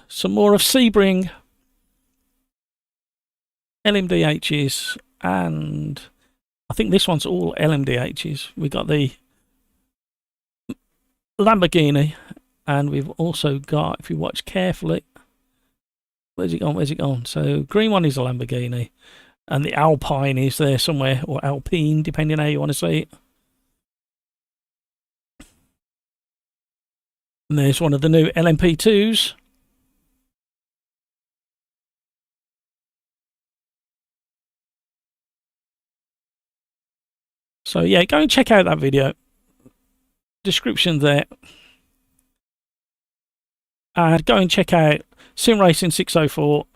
Some more of Stig Bring, LMDHs, and I think this one's all LMDHs. We got the Lamborghini, and we've also got, if you watch carefully, where's it gone? Where's it gone? So green one is a Lamborghini, and the Alpine is there somewhere, or Alpine, depending on how you want to say it. And there's one of the new LMP2s. So yeah, go and check out that video. Description there. And go and check out Sim Racing 604.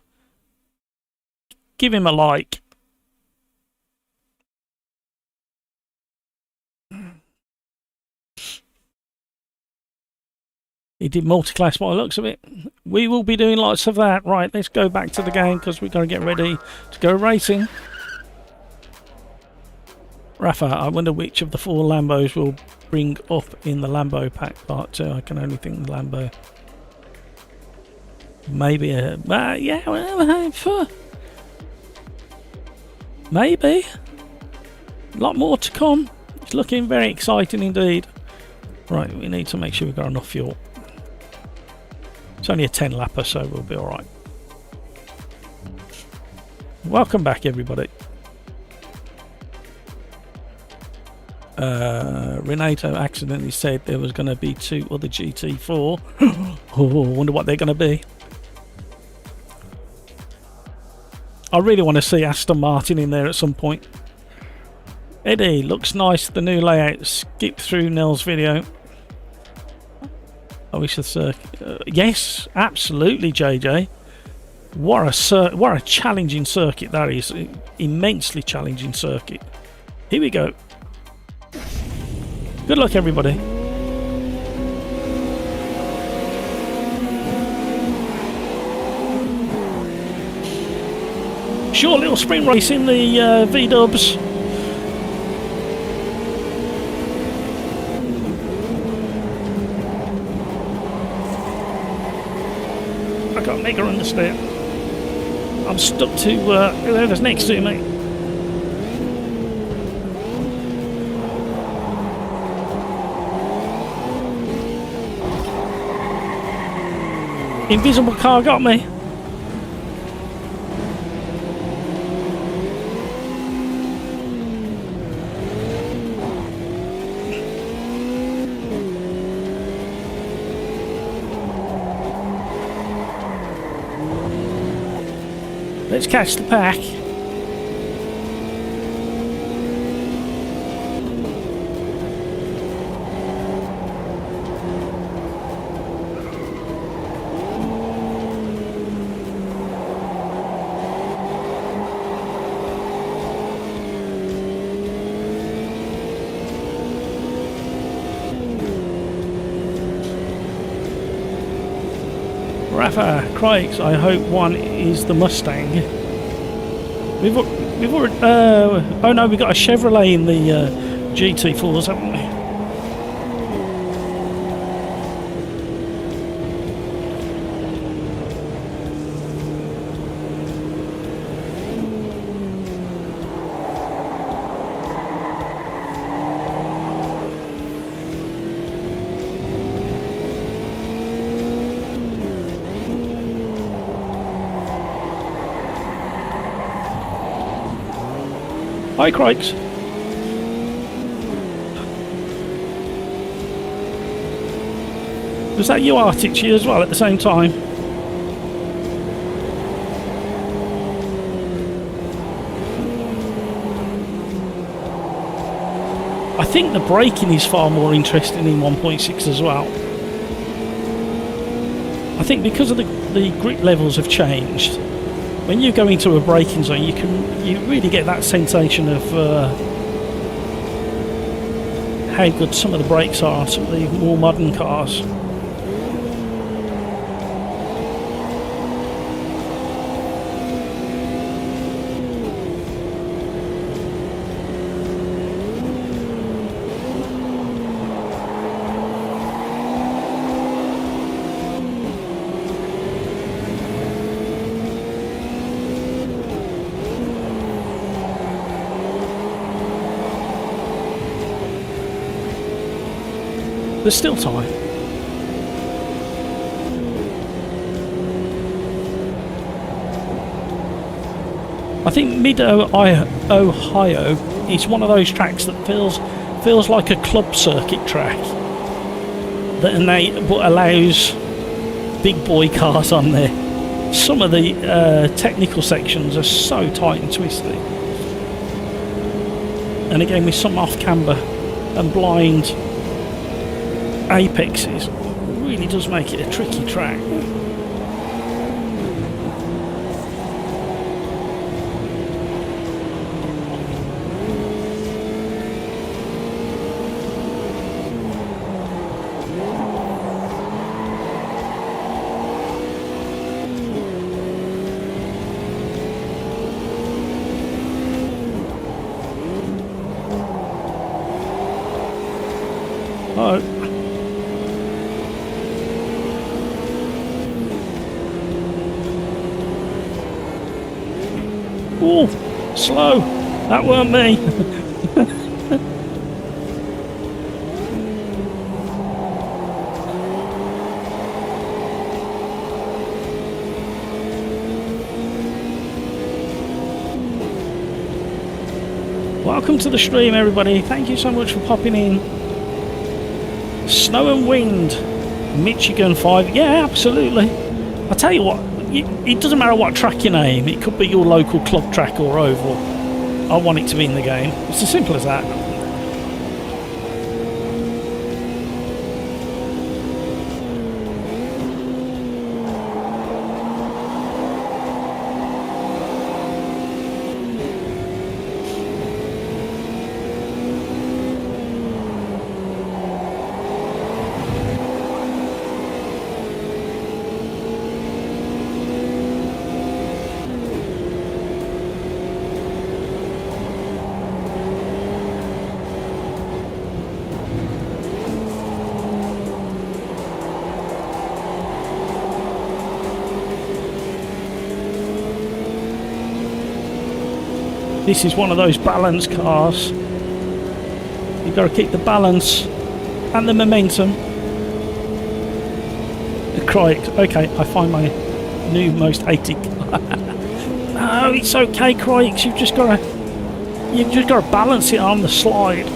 Give him a like. He did multi-class by the looks of it. We will be doing lots of that. Right, let's go back to the game because we've got to get ready to go racing. Rafa, I wonder which of the 4 Lambos will bring up in the Lambo pack part 2. I can only think the Lambo. Maybe a... yeah, Maybe. A lot more to come. It's looking very exciting indeed. Right, we need to make sure we've got enough fuel. It's only a 10 lapper, so we'll be alright. Welcome back, everybody. Renato accidentally said there was going to be 2 other GT4. Oh, wonder what they're going to be. I really want to see Aston Martin in there at some point. Eddie, looks nice, the new layout. Skip through Nell's video. I wish the circuit... yes, absolutely, JJ. What a challenging circuit that is. Immensely challenging circuit. Here we go. Good luck, everybody. Short little sprint race in the V-dubs. I can't make her understand. I'm stuck to whoever's next to me. Invisible car got me. Let's catch the pack. Rafa Craigs, I hope one is the Mustang. We've already, oh no, we've got a Chevrolet in the GT4s, haven't we? Hi, Crikes. Was that you, Artici, as well at the same time? I think the braking is far more interesting in 1.6 as well. I think because of the grip levels have changed. When you go into a braking zone, you really get that sensation of how good some of the brakes are on some of the more modern cars. There's still time. I think Mid-Ohio is one of those tracks that feels like a club circuit track but allows big boy cars on there. Some of the technical sections are so tight and twisty. And again, with some off-camber and blind apexes, really does make it a tricky track. Oh. Ooh, slow. That weren't me. Welcome to the stream, everybody. Thank you so much for popping in. Snow and wind, Michigan 5. Yeah, absolutely. I tell you what, it doesn't matter what track you name. It could be your local club track or oval. I want it to be in the game. It's as simple as that. This is one of those balance cars. You've got to keep the balance and the momentum. Crikey, okay, I find my new most hated. No, it's okay, crikey. You've just got to balance it on the slide.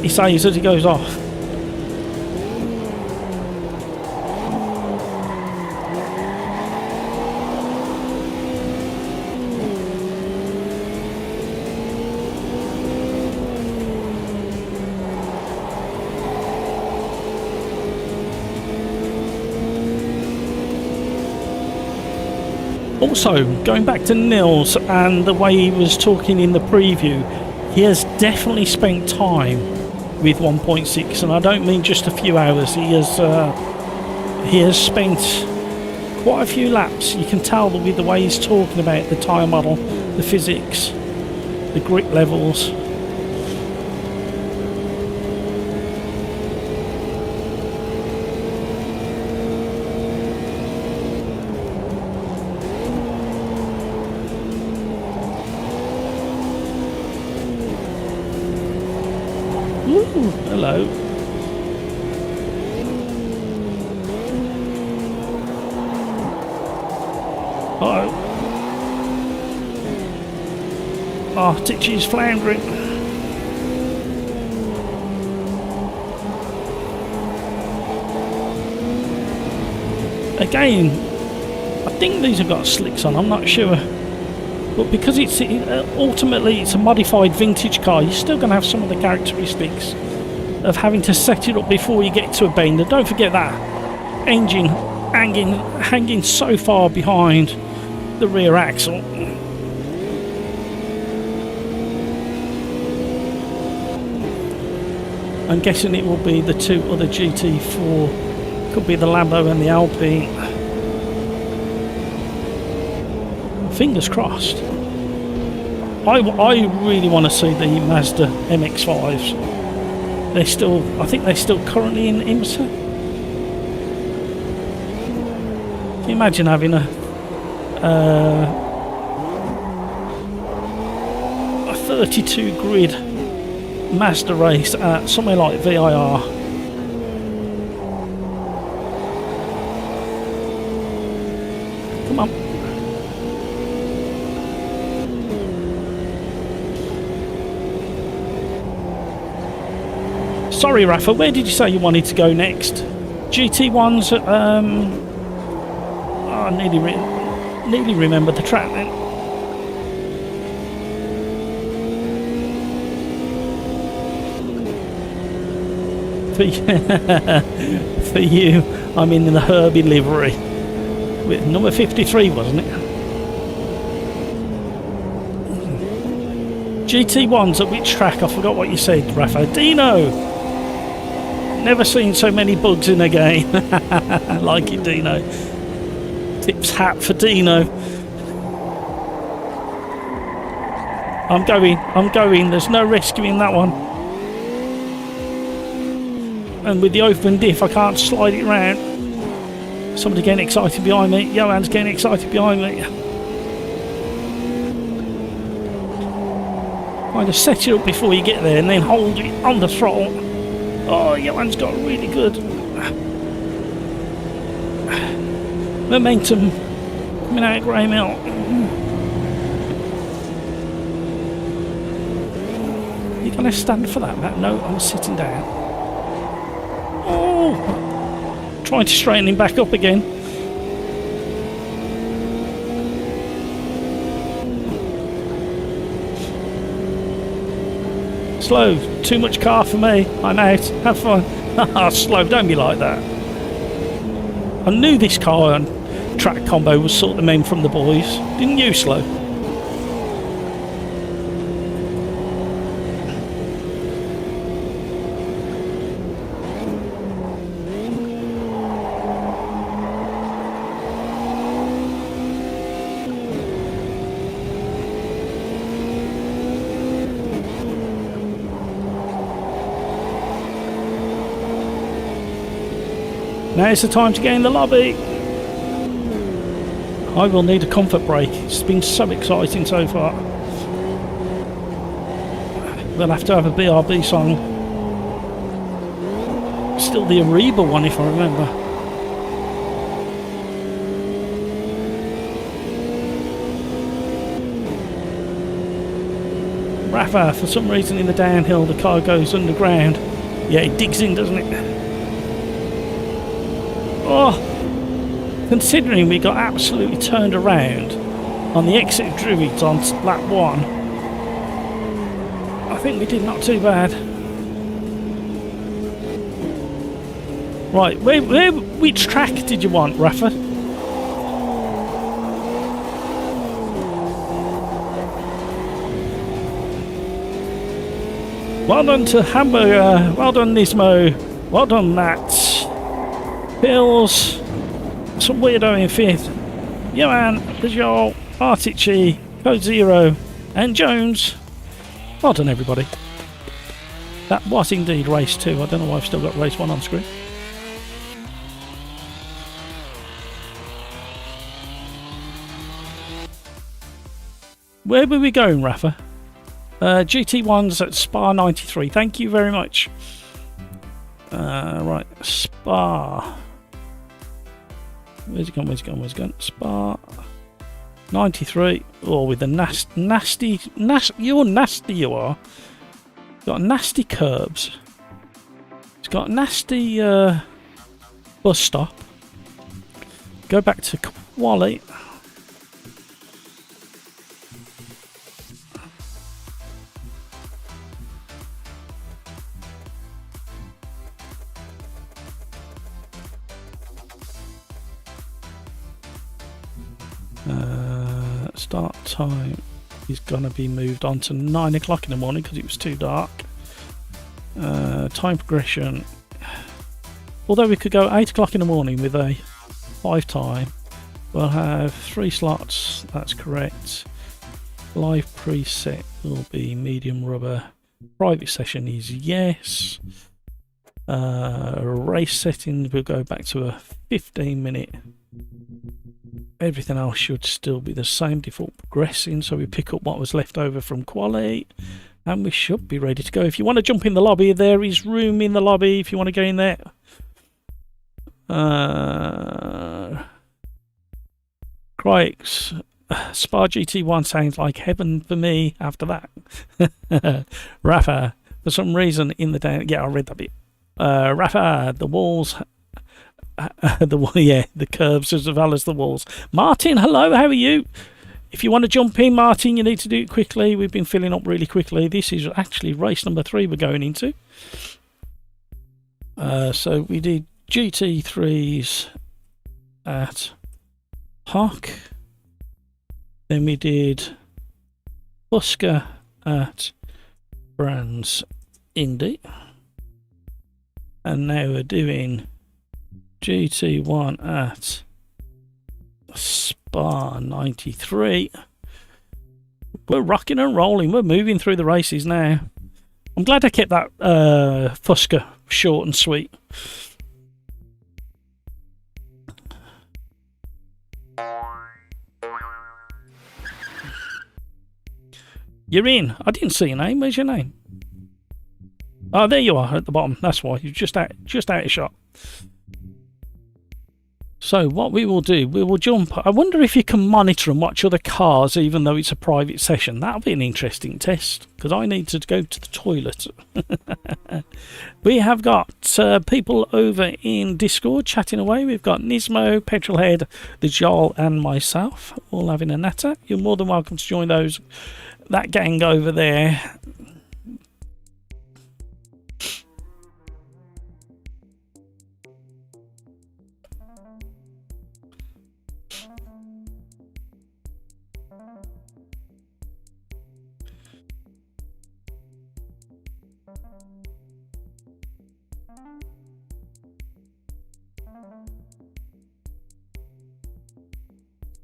He says as he goes off. Also, going back to Nils and the way he was talking in the preview, he has definitely spent time with 1.6, and I don't mean just a few hours. He has spent quite a few laps. You can tell with the way he's talking about the tyre model, the physics, the grip levels. Hello. Uh-oh. Oh, Titchy's floundering. Again, I think these have got slicks on, I'm not sure. But because ultimately it's a modified vintage car, you're still going to have some of the characteristics of having to set it up before you get to a bend. And don't forget that engine hanging so far behind the rear axle. I'm guessing it will be the two other GT4, could be the Lambo and the Alpine. Fingers crossed. I really want to see the Mazda MX-5s. I think they're still currently in IMSA. Can you imagine having a 32 grid Mazda race at somewhere like VIR? Come on. Sorry, Rafa, where did you say you wanted to go next? GT1s, I nearly remember the track then. For you, I'm in the Herbie livery. With number 53, wasn't it? GT1s at which track? I forgot what you said, Rafa. Dino! Never seen so many bugs in a game. I like it, Dino. Tips hat for Dino. I'm going. There's no rescuing that one. And with the open diff, I can't slide it round. Somebody getting excited behind me. Johan's getting excited behind me. Kind of set it up before you get there and then hold it on the throttle. Oh, Johan's got really good momentum coming out of Grey Mill. You're going to stand for that, Matt? No, I'm sitting down. Oh! Trying to straighten him back up again. Slow. Too much car for me. I'm out. Have fun. Slow. Don't be like that. I knew this car and track combo was sort the men from the boys. Didn't you, Slow? Now's the time to get in the lobby. I will need a comfort break. It's been so exciting so far. We'll have to have a BRB song. Still the Ariba one if I remember. Rafa, for some reason in the downhill the car goes underground. Yeah, it digs in, doesn't it? Oh, considering we got absolutely turned around on the exit of Druids on lap 1, I think we did not too bad. Right, which track did you want, Rafa? Well done to Hamburger, well done Nismo, well done Matt. Bills, some weirdo in 5th, Johan, Peugeot, Artici, Code Zero, and Jones. Well done, everybody. That was indeed race 2. I don't know why I've still got race 1 on screen. Where were we going, Rafa? GT1's at Spa 93. Thank you very much. Right, Spa. Where's it gone? Where's it gone? Where's it gone? Spa 93. Oh, with the nasty. You're nasty, you are. Got nasty curbs. It's got nasty bus stop. Go back to Quali. Start time is going to be moved on to 9 o'clock in the morning because it was too dark. Time progression, although we could go 8 o'clock in the morning with a 5 time, we'll have 3 slots, that's correct. Live preset will be medium rubber. Private session is yes. Race settings will go back to a 15-minute. Everything else should still be the same, default progressing, so we pick up what was left over from Quali and we should be ready to go. If you want to jump in the lobby, there is room in the lobby if you want to go in there. Crikes, Spa GT1 sounds like heaven for me after that. Rafa, for some reason in the down, yeah, I read that bit. Rafa, the walls, the curves as well as the walls. Martin, hello, how are you? If you want to jump in, Martin, you need to do it quickly. We've been filling up really quickly. This is actually race number 3 we're going into. So we did GT3s at Hock. Then we did Busker at Brands Indy. And now we're doing GT1 at Spa 93. We're rocking and rolling. We're moving through the races now. I'm glad I kept that Fusker short and sweet. You're in. I didn't see your name. Where's your name? Oh, there you are at the bottom. That's why. You're just out of shot. So what we will do, we will jump. I wonder if you can monitor and watch other cars even though it's a private session. That'll be an interesting test because I need to go to the toilet. We have got people over in Discord chatting away. We've got Nismo, Petrolhead, the Joel and myself all having a natter. You're more than welcome to join that gang over there.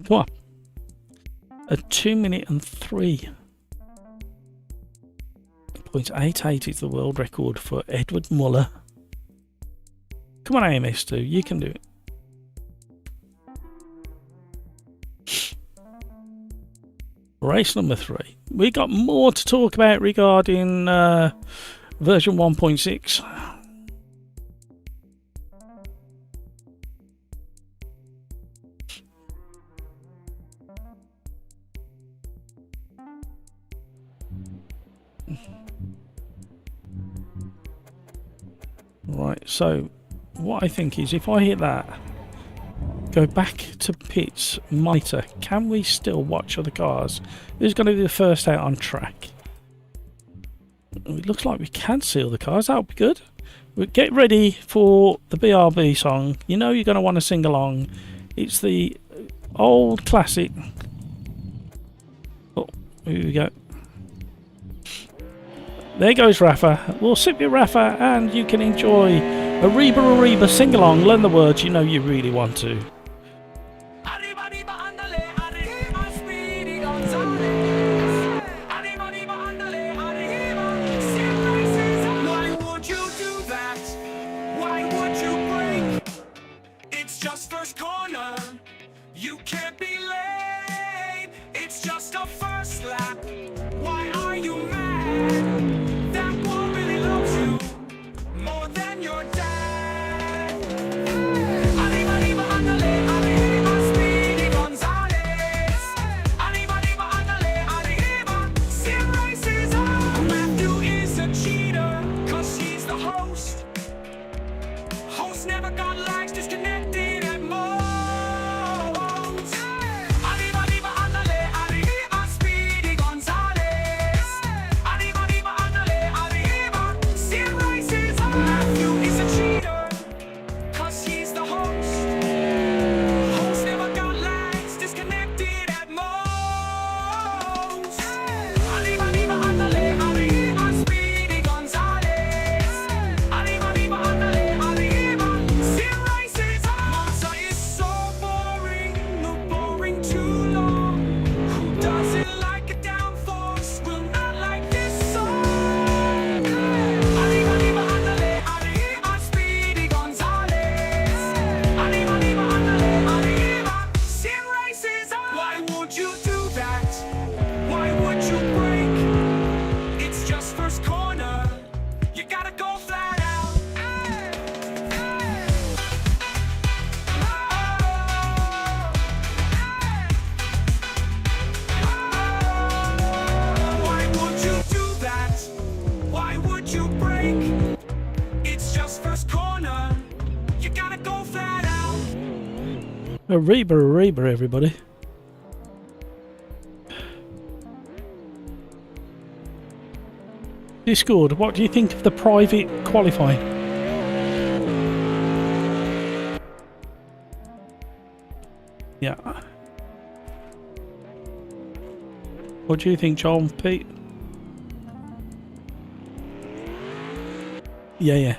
Come on. A 2-minute and 3.88 is the world record for Edward Muller. Come on, AMS2, you can do it. Race number 3. We got more to talk about regarding version 1.6. Right, so what I think is if I hit that, go back to pits, monitor, can we still watch other cars? Who's going to be the first out on track? It looks like we can see other cars, that'll be good. We get ready for the BRB song. You know you're going to want to sing along. It's the old classic. Oh, here we go. There goes Rafa. We'll sip your Rafa and you can enjoy a Reba sing along, learn the words you know you really want to. Why would you do that? Why would you break? It's just first corner. You can't be late. It's just a first lap. Why are you mad? More than your dad. Arriba, arriba, andale, arriba, Speedy Gonzales. Arriba, arriba, andale, arriba, Sim Racers Arms. Matthew is a cheater, cause he's the host. Host never got lags, disconnected at most. Arriba, arriba, andale, arriba, Speedy Gonzales. Arriba, arriba, andale, arriba, Sim Racers Arms. Matthew is a cheater, cause he's the host. Host never got lags, disconnected at most. Arriba, arriba, andale, arriba, Speedy Gonzales. Arriba, arriba, andale, arriba, Sim Racers Arms. Monza is so boring, no boring too long. Who doesn't like a downforce will not like this song. Arriba, arriba, andale, arriba, Speedy Gonzales. Arriba, arriba, andale, arriba, Sim Racers Arms. Why would you do that? Why would you break? It's just first corner. You gotta go flat out. Why would you do that? Why would you break? It's just first corner. You gotta go flat out. A Reba, everybody. Discord, what do you think of the private qualifying? Yeah. What do you think, Joel, Pete? Yeah.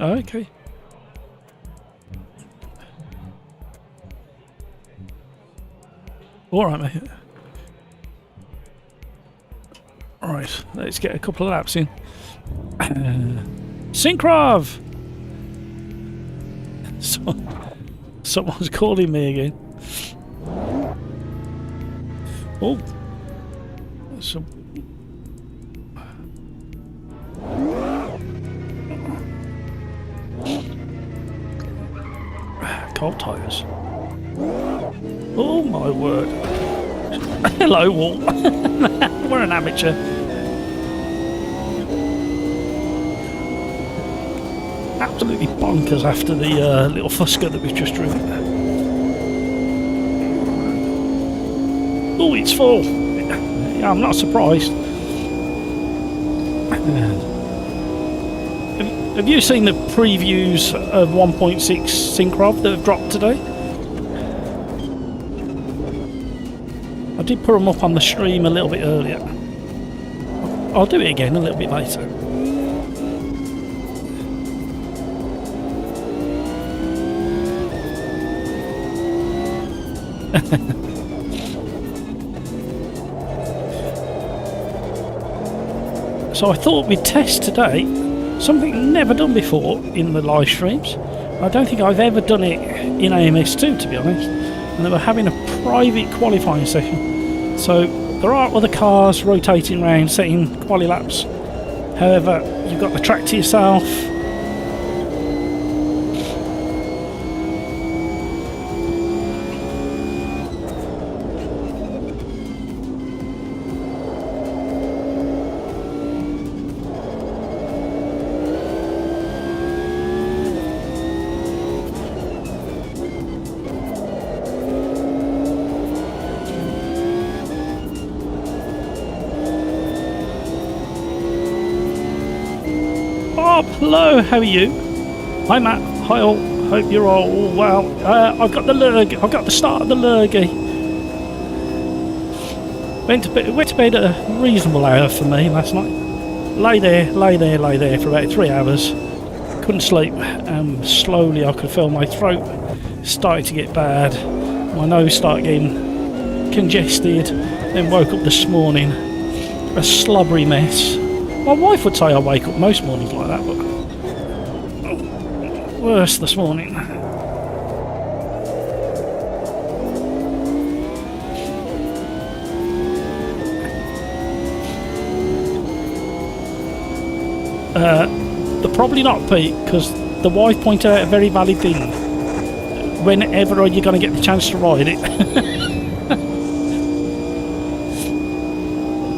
Okay. All right, mate. All right, let's get a couple of laps in. Synchrav! Someone's calling me again. Oh. Some... Cold tyres. Oh my word. Hello, Walt. We're an amateur. Absolutely bonkers after the little Fusca that we've just driven. Oh, it's full. Yeah, I'm not surprised. Have you seen the previews of 1.6 Synchrav that have dropped today? I did put them up on the stream a little bit earlier. I'll do it again a little bit later. So I thought we'd test today something never done before in the live streams. I don't think I've ever done it in AMS2, to be honest. And they were having a private qualifying session. So there are other cars rotating around, setting quali laps. However, you've got the track to yourself. Hello, how are you? Hi Matt, hi all, hope you're all well. I've got the lurgy, I've got the start of the lurgy. Went to bed at a reasonable hour for me last night. Lay there for about 3 hours. Couldn't sleep, and slowly I could feel my throat starting to get bad. My nose started getting congested, then woke up this morning, a slobbery mess. My wife would say I wake up most mornings like that, but worse this morning. They're probably not, Pete, because the wife pointed out a very valid thing. Whenever are you going to get the chance to ride it?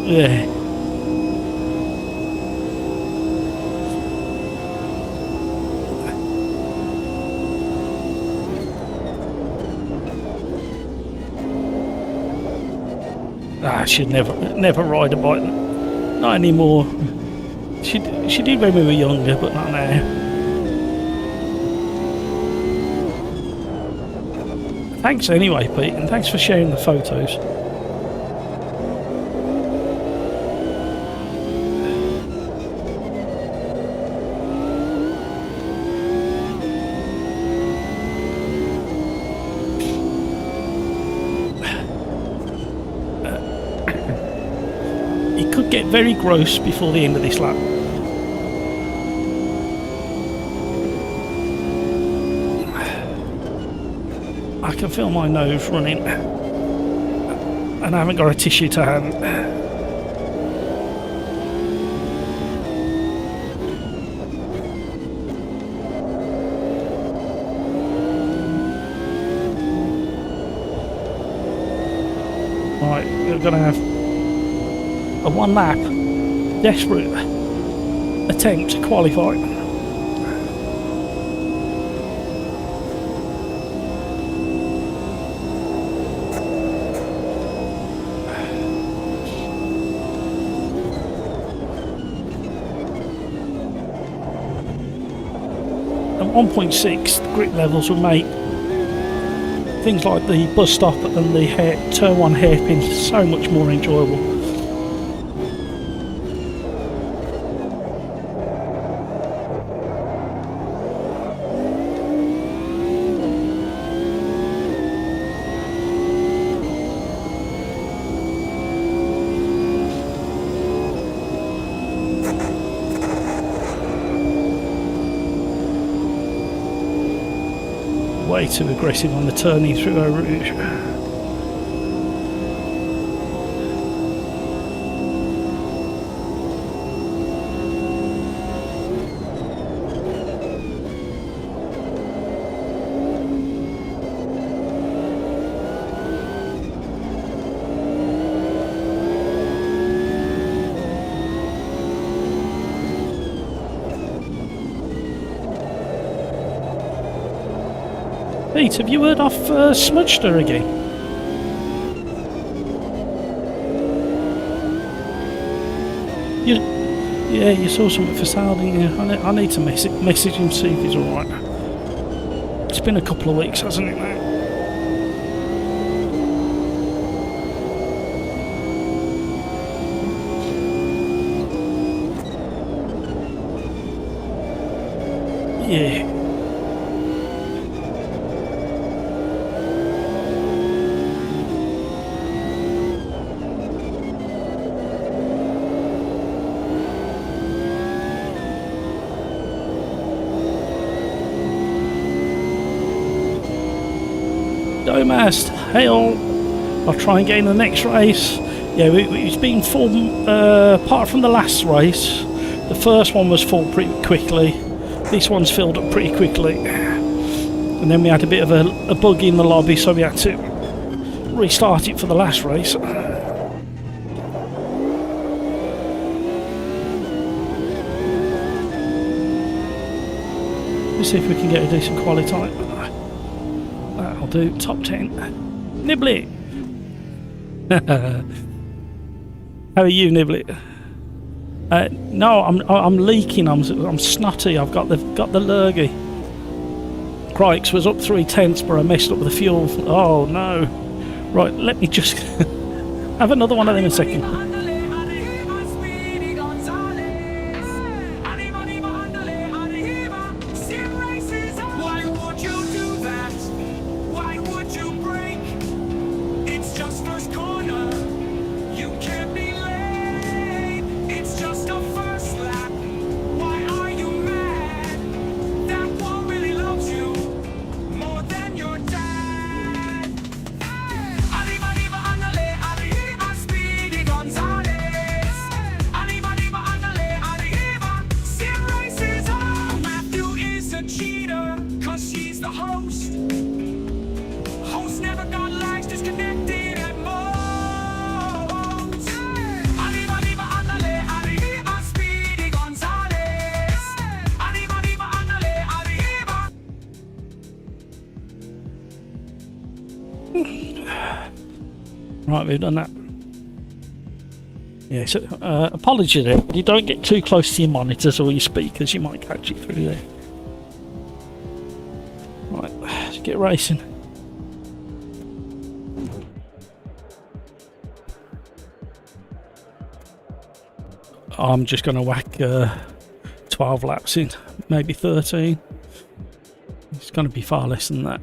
Yeah. She'd never ride a bike. Not anymore. She did when we were younger, but not now. Thanks anyway, Pete, and thanks for sharing the photos. Get very gross before the end of this lap. I can feel my nose running and I haven't got a tissue to hand. Right, we're going to have a one lap, desperate attempt to qualify. At 1.6, the grip levels will make things like the bus stop and the turn one hairpin so much more enjoyable. way too aggressive on the turning through our route. Pete, have you heard off Smudgster again? Yeah, you saw something for sale, didn't you? I need to message him, see if he's alright. It's been a couple of weeks, hasn't it, mate? Yeah. Domast, hey all. I'll try and get in the next race. Yeah, it's been full, apart from the last race. The first one was full pretty quickly. This one's filled up pretty quickly. And then we had a bit of a bug in the lobby, so we had to restart it for the last race. Let's see if we can get a decent quality time. That'll do, top 10. Nibbly! How are you, Nibbly? No, I'm leaking. I'm snotty. I've got the lurgy. Crikes was up 3/10, but I messed up with the fuel. Oh no! Right, let me just have another one of them in a second. Why would you do that? Why would you break? It's just first corner. You can't be late. It's just a first lap. Why are you mad? That one really loves you more than your dad. Arriba, arriba, andale, arriba, Speedy Gonzales. Arriba, arriba, andale, arriba, Sim Racers Arms. Matthew is a cheater, cause she's the host. Host never got lags, disconnected at most. Arriba, arriba, andale, arriba, Speedy Gonzales. Arriba, arriba, andale, arriba. Right, we've done that. Yeah, so apologies there. You don't get too close to your monitors or your speakers, you might catch it through there. Right, let's get racing. I'm just going to whack 12 laps in, maybe 13. It's going to be far less than that.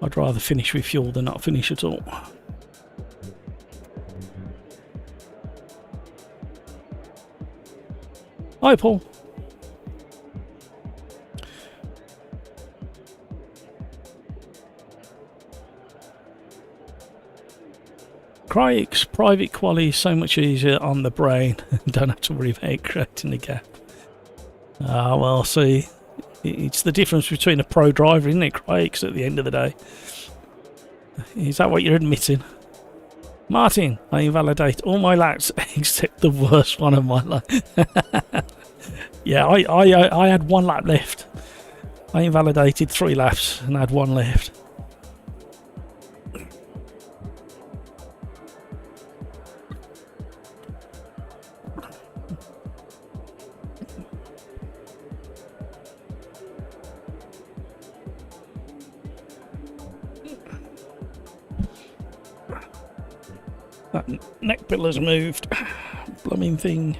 I'd rather finish with fuel than not finish at all. Hi, Paul. Crikes, private quali is so much easier on the brain. Don't have to worry about creating the gap. Ah, well, see, it's the difference between a pro driver, isn't it, Crikes, at the end of the day? Is that what you're admitting? Martin, I invalidate all my laps except the worst one of my life. Yeah, I had one lap left. I invalidated 3 laps and had 1 left. That neck pillar's moved. Blooming thing.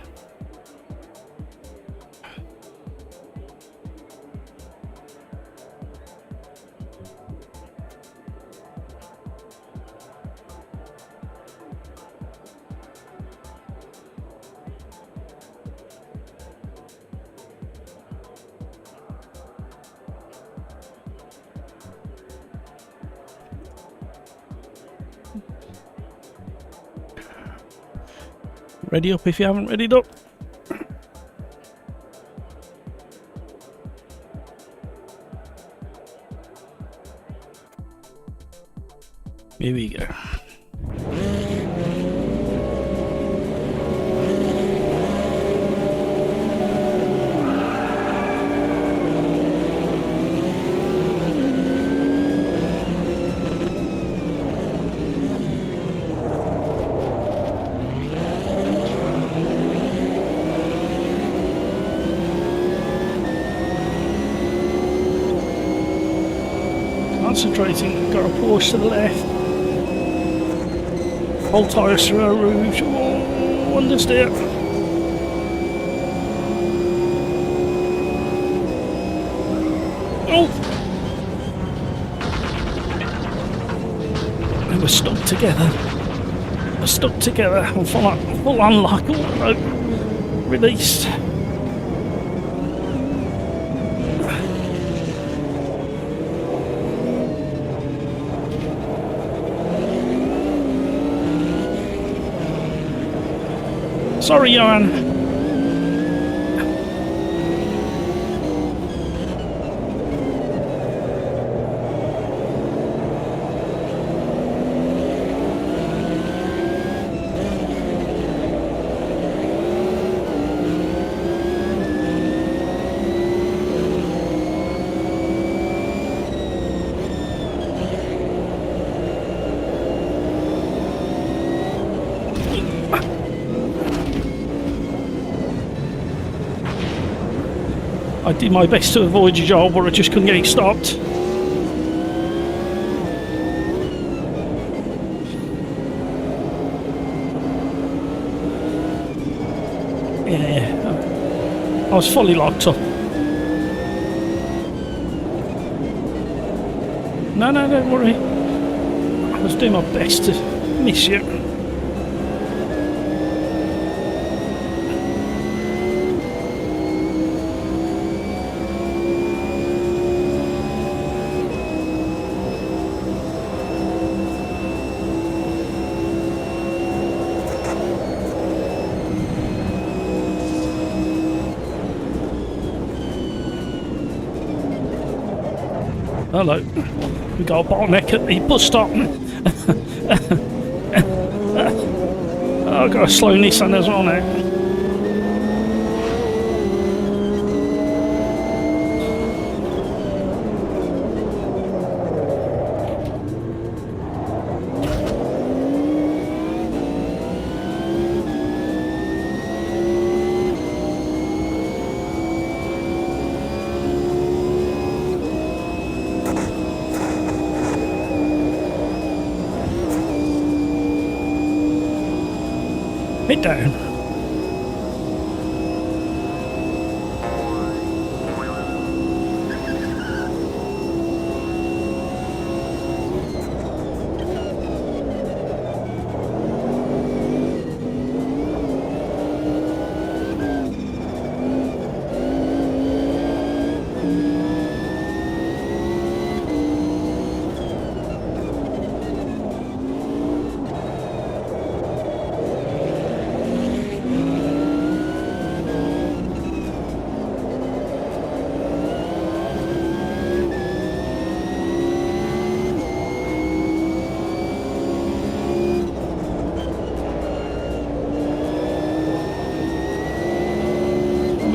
Ready up if you haven't readied up. Here we go. Concentrating, got a Porsche to the left. Whole TSRA rouge. Oh, understeer. Oh! And we're stuck together. We're stuck together. I'm full on like auto released. Sorry, Johan. I did my best to avoid your job, but I just couldn't get it stopped. Yeah, I was fully locked up. No, don't worry. I was doing my best to miss you. Hello. We got a bottleneck at the bus stop. Oh, I've got a slow Nissan as well now. Head down.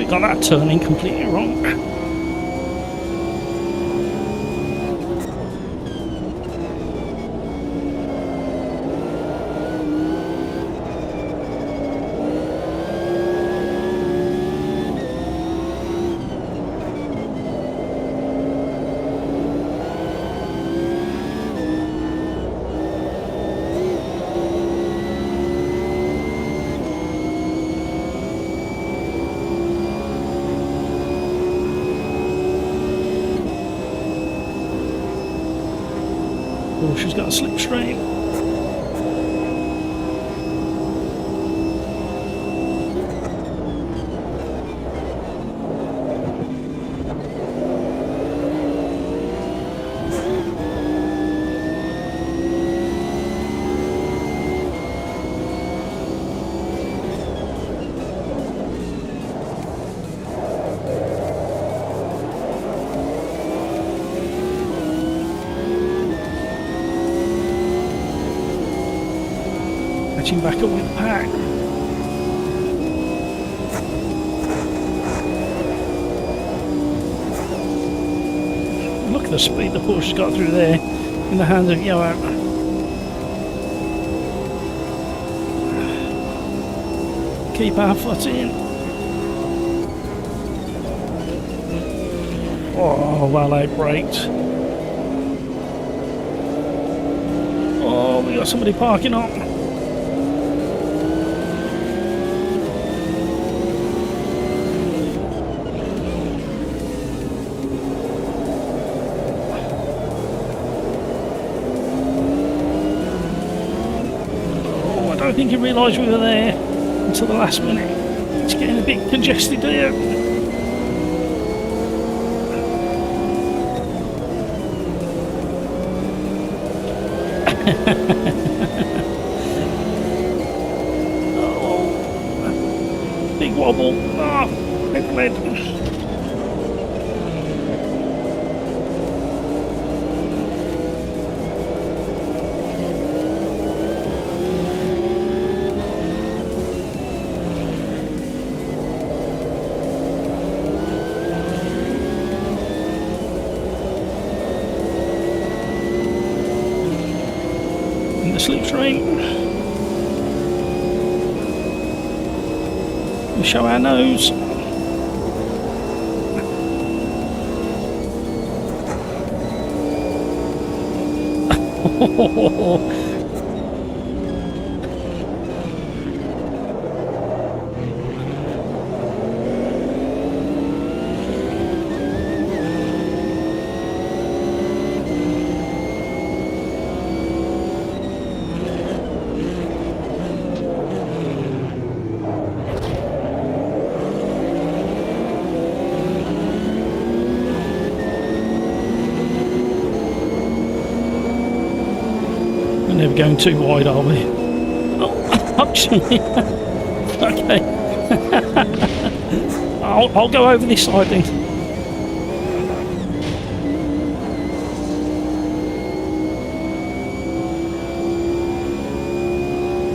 Got that turning completely wrong. Oh, she's got a slipstream. catching back up with the pack. Look at the speed the Porsche's got through there in the hands of Johan. Keep our foot in. Oh, well, they braked. Oh, we got somebody parking up. Oh, I don't think he realised we were there until the last minute. It's getting a bit congested here. Oh, big wobble. Ah, red. The slipstream. We show our nose. We're never going too wide, are we? Oh, actually. Okay. I'll go over this side then.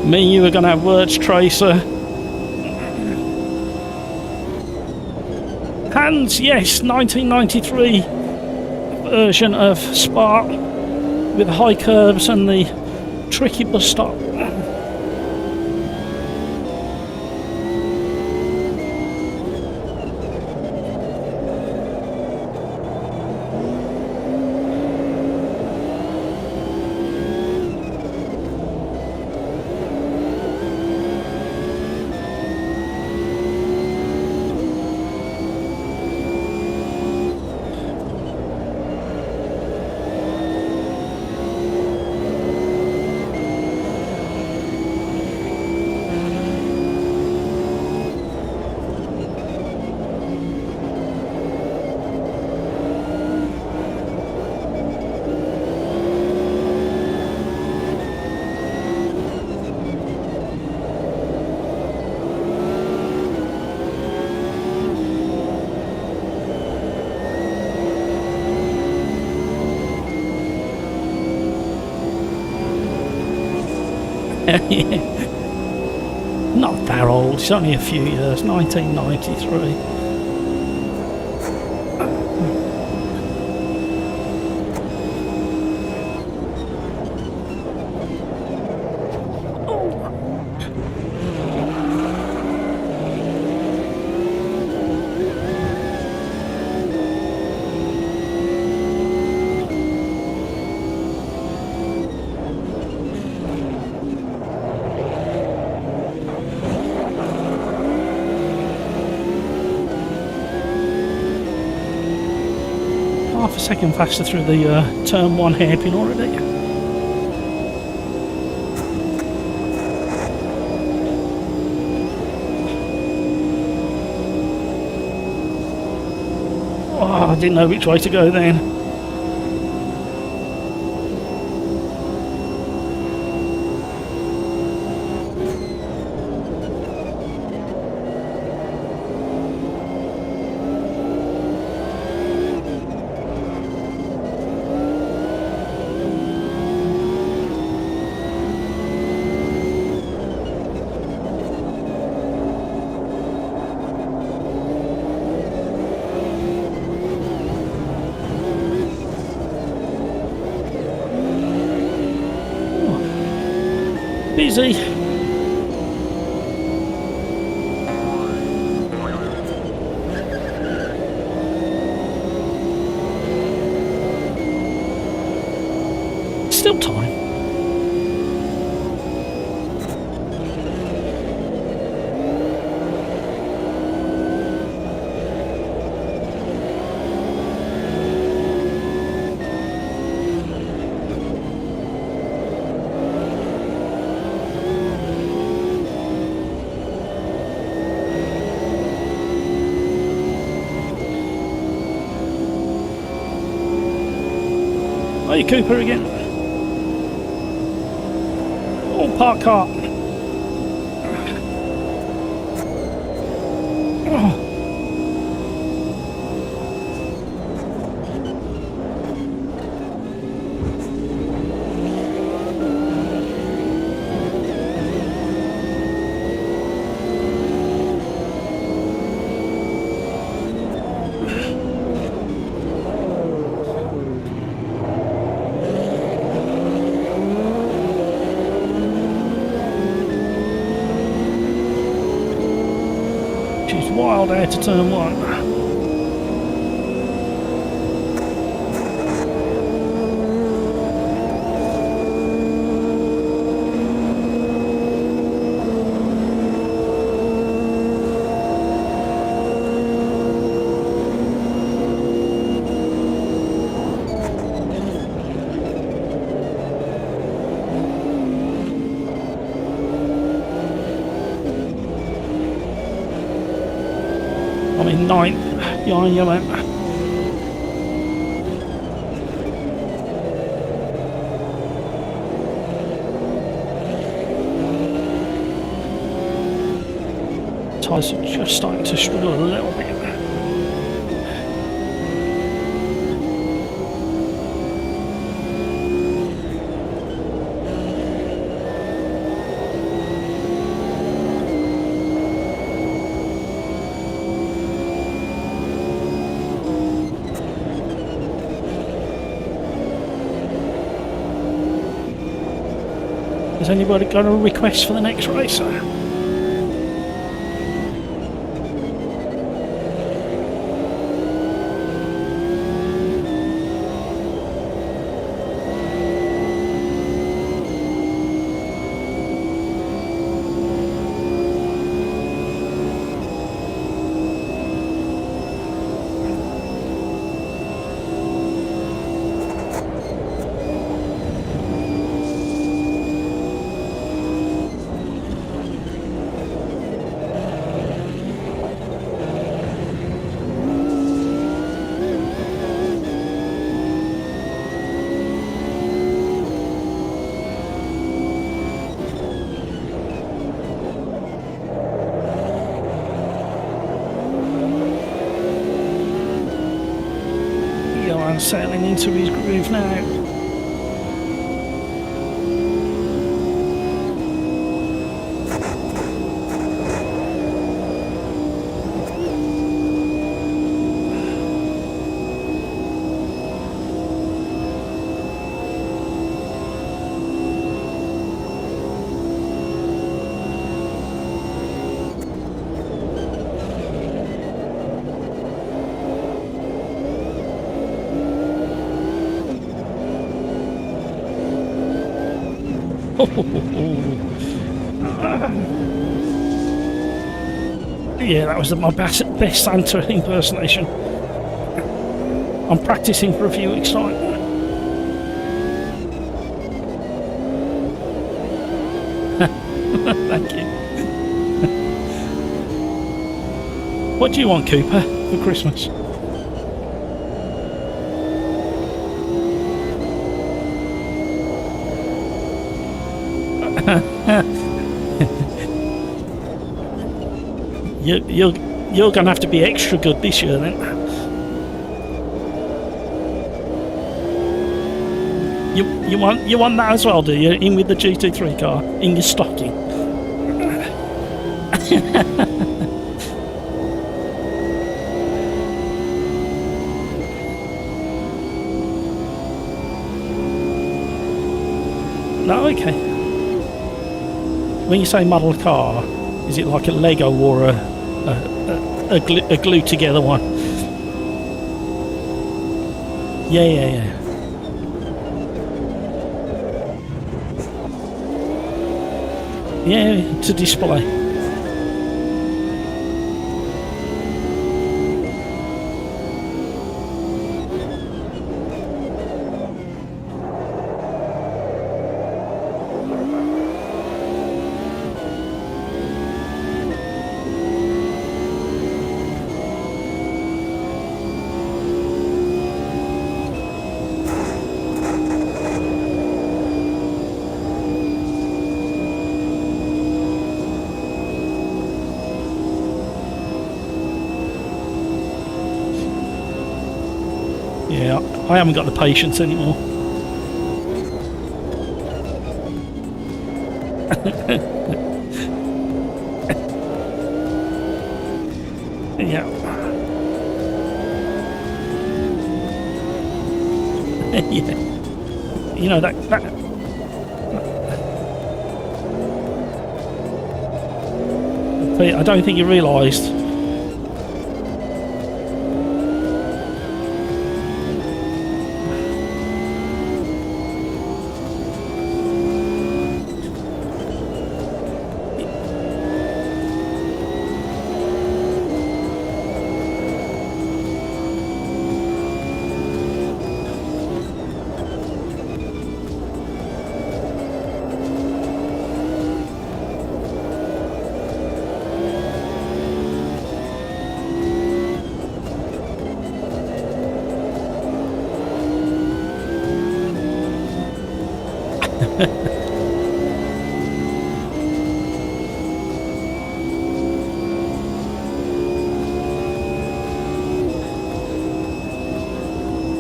Me and you are going to have words, Tracer. Hands, yes, 1993 version of Spark with the high curves and the tricky bus stop. Not that old, it's only a few years, 1993. Half a second faster through the turn one hairpin already. Oh, I didn't know which way to go then. Busy. Still time. Hey, Cooper again. Oh, park car. Oh. She's wild out to turn one. I'm in ninth behind you, mate. Tyres are just starting to struggle a little bit. Has anybody got a request for the next racer? Sailing into his groove now. Yeah, that was my best Santa impersonation. I'm practicing for a few weeks' time. Thank you. What do you want, Cooper, for Christmas? You're gonna have to be extra good this year then. You want that as well, do you? In with the GT3 car in your stocking. No, okay. when you say model car, is it like a Lego or a glue together one? Yeah. Yeah, to display. Yeah, I haven't got the patience anymore. Yeah. Yeah. You know that I don't think you realised.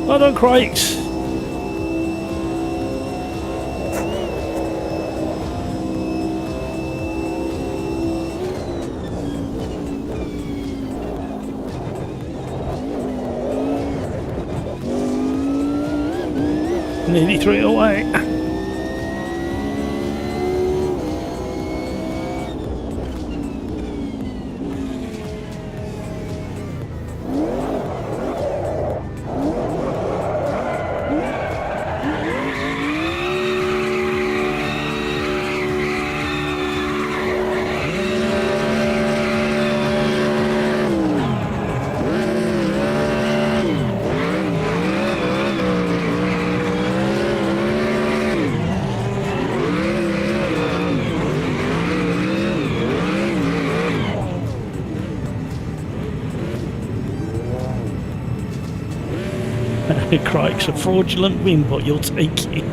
Well done, Crakes. Nearly 3 away. Crikes, a fraudulent win, but you'll take it.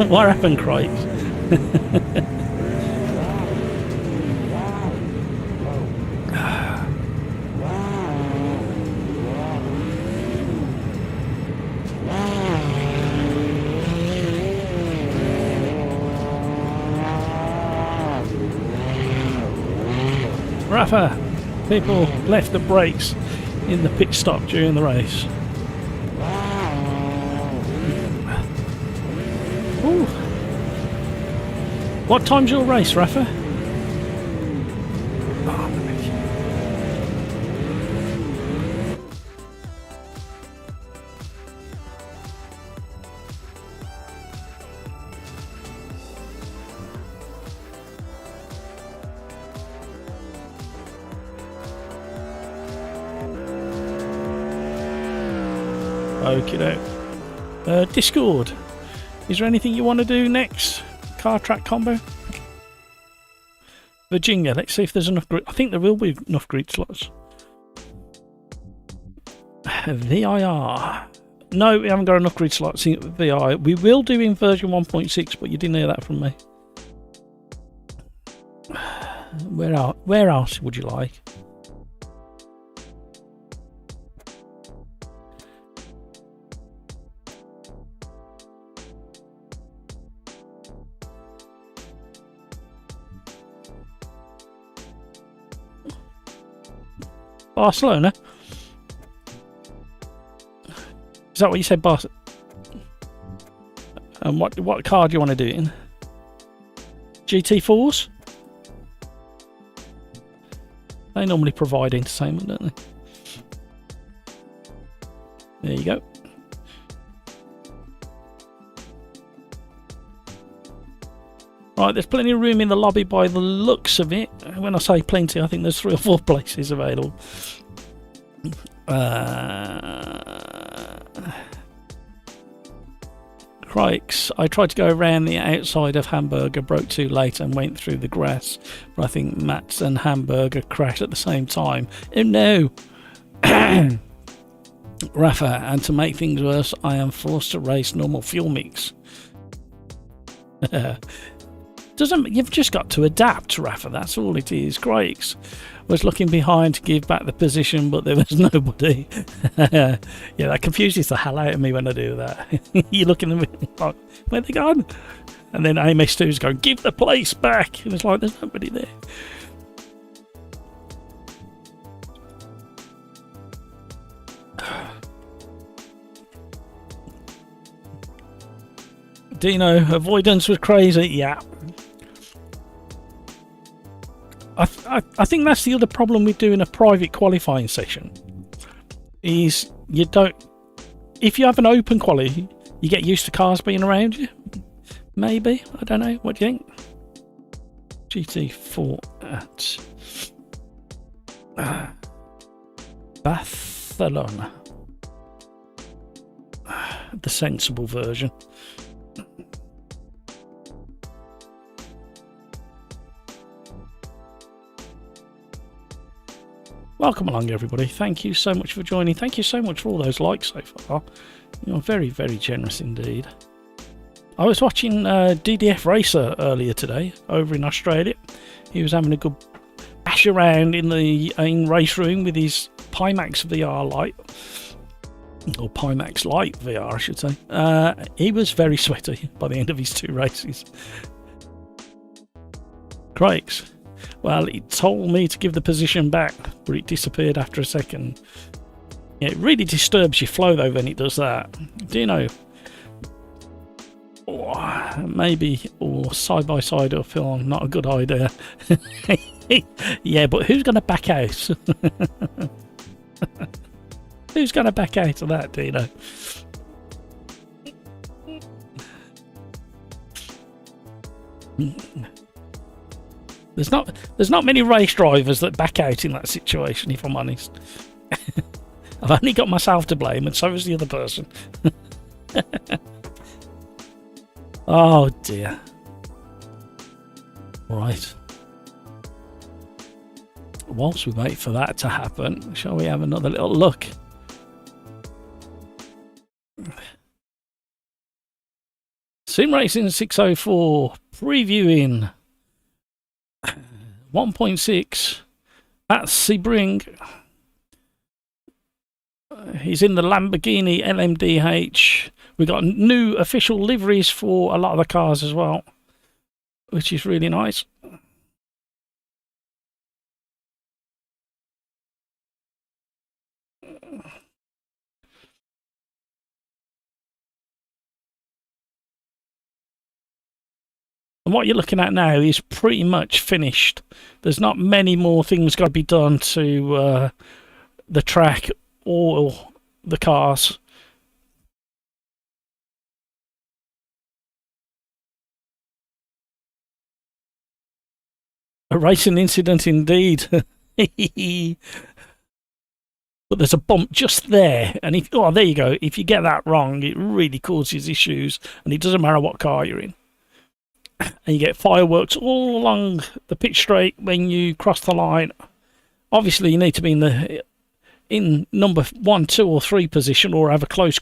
What happened, Crikes? Rafa, people left the brakes in the pit stop during the race. Ooh. What time's your race, Rafa? Okie doke. Discord. Is there anything you want to do next? Car track combo? Virginia, let's see if there's enough grid. I think there will be enough grid slots. VIR. No, we haven't got enough grid slots in VI. We will do in version 1.6, but you didn't hear that from me. Where else would you like? Barcelona? Is that what you said, Barcelona? And what car do you want to do it in? GT4s? They normally provide entertainment, don't they? There you go. Right, there's plenty of room in the lobby by the looks of it. When I say plenty, I think there's 3 or 4 places available. Crikes, I tried to go around the outside of Hamburger, broke too late and went through the grass. But I think Mats and Hamburger crashed at the same time. Oh no! Rafa, and to make things worse, I am forced to race normal fuel mix. You've just got to adapt, Rafa, that's all it is. Crikes was looking behind to give back the position, but there was nobody. Yeah, that confuses the hell out of me when I do that. You look in the middle, like, where they gone? And then AMS2 is going, give the place back. And it's like, there's nobody there. Dino, avoidance was crazy. Yeah. I think that's the other problem with doing a private qualifying session. Is you don't... If you have an open quali, you get used to cars being around you. Maybe. I don't know. What do you think? GT4 at... Barcelona. The sensible version. Welcome along, everybody. Thank you so much for joining. Thank you so much for all those likes so far. You're very, very generous indeed. I was watching DDF Racer earlier today over in Australia. He was having a good bash around in the race room with his Pimax VR Lite. Or Pimax Lite VR, I should say. He was very sweaty by the end of his 2 races. Crikes. Well, it told me to give the position back, but it disappeared after a second. Yeah, it really disturbs your flow though when it does that. Do you know? Oh, maybe side by side uphill, not a good idea. Yeah, but who's going to back out? Who's going to back out of that, do you know? There's not many race drivers that back out in that situation, if I'm honest. I've only got myself to blame, and so is the other person. Oh dear. Right. Whilst we wait for that to happen, shall we have another little look? Sim Racing 604 previewing 1.6 at Stig Bring. He's in the Lamborghini LMDH. We got new official liveries for a lot of the cars as well, which is really nice. And what you're looking at now is pretty much finished. There's not many more things got to be done to the track or the cars. A racing incident indeed. But there's a bump just there, and if there you go. If you get that wrong, it really causes issues, and it doesn't matter what car you're in. And you get fireworks all along the pitch straight when you cross the line. Obviously, you need to be in number 1, 2, or 3 position, or have a close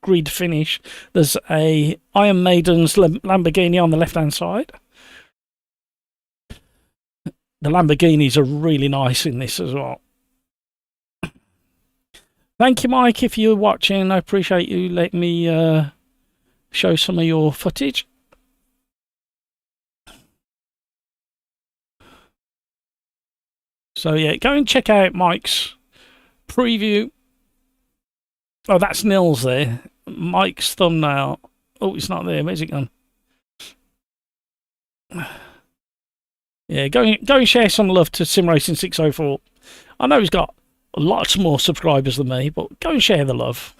grid finish. There's a Iron Maiden's Lamborghini on the left-hand side. The Lamborghinis are really nice in this as well. Thank you, Mike, if you're watching. I appreciate you letting me show some of your footage. So yeah, go and check out Mike's preview. Oh, that's Nils there. Mike's thumbnail. Oh, it's not there. Where's it gone? Yeah, go and share some love to Sim Racing 604. I know he's got lots more subscribers than me, but go and share the love.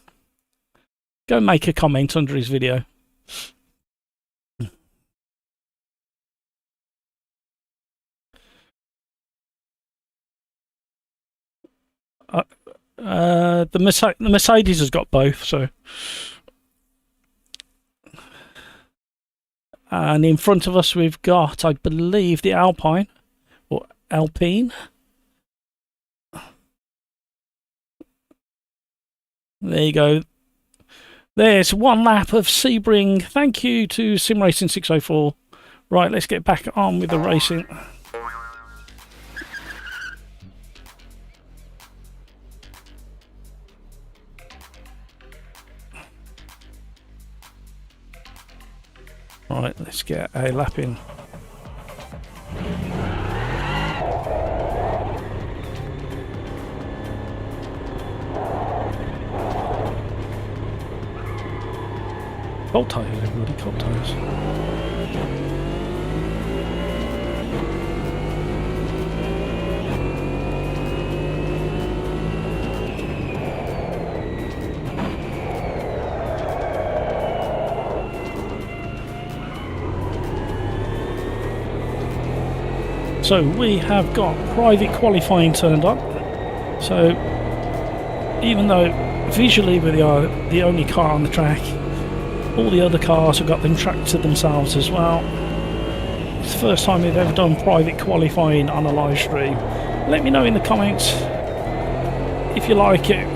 Go and make a comment under his video. The Mercedes has got both, so. And in front of us we've got, I believe, the Alpine, or Alpine. There you go. There's one lap of Stig Bring. Thank you to Sim Racing 604. Right, let's get back on with the racing. Right, let's get a lap in. Cold tyres, everybody, cold tyres. So we have got private qualifying turned on. So even though visually we are the only car on the track, all the other cars have got them tracked to themselves as well. It's the first time we've ever done private qualifying on a live stream. Let me know in the comments if you like it.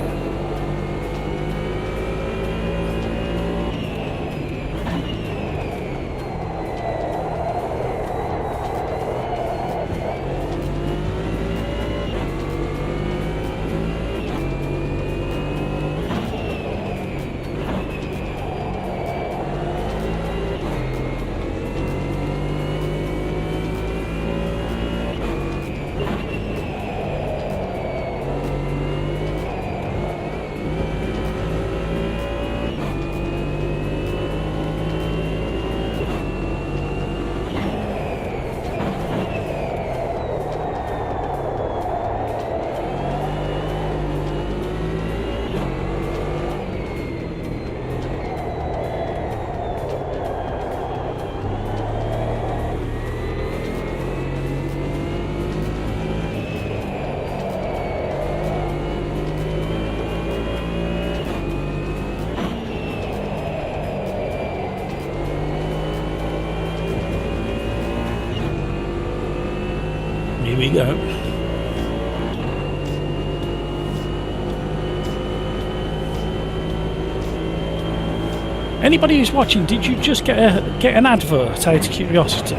Here we go. Anybody who's watching, did you just get an advert out of curiosity?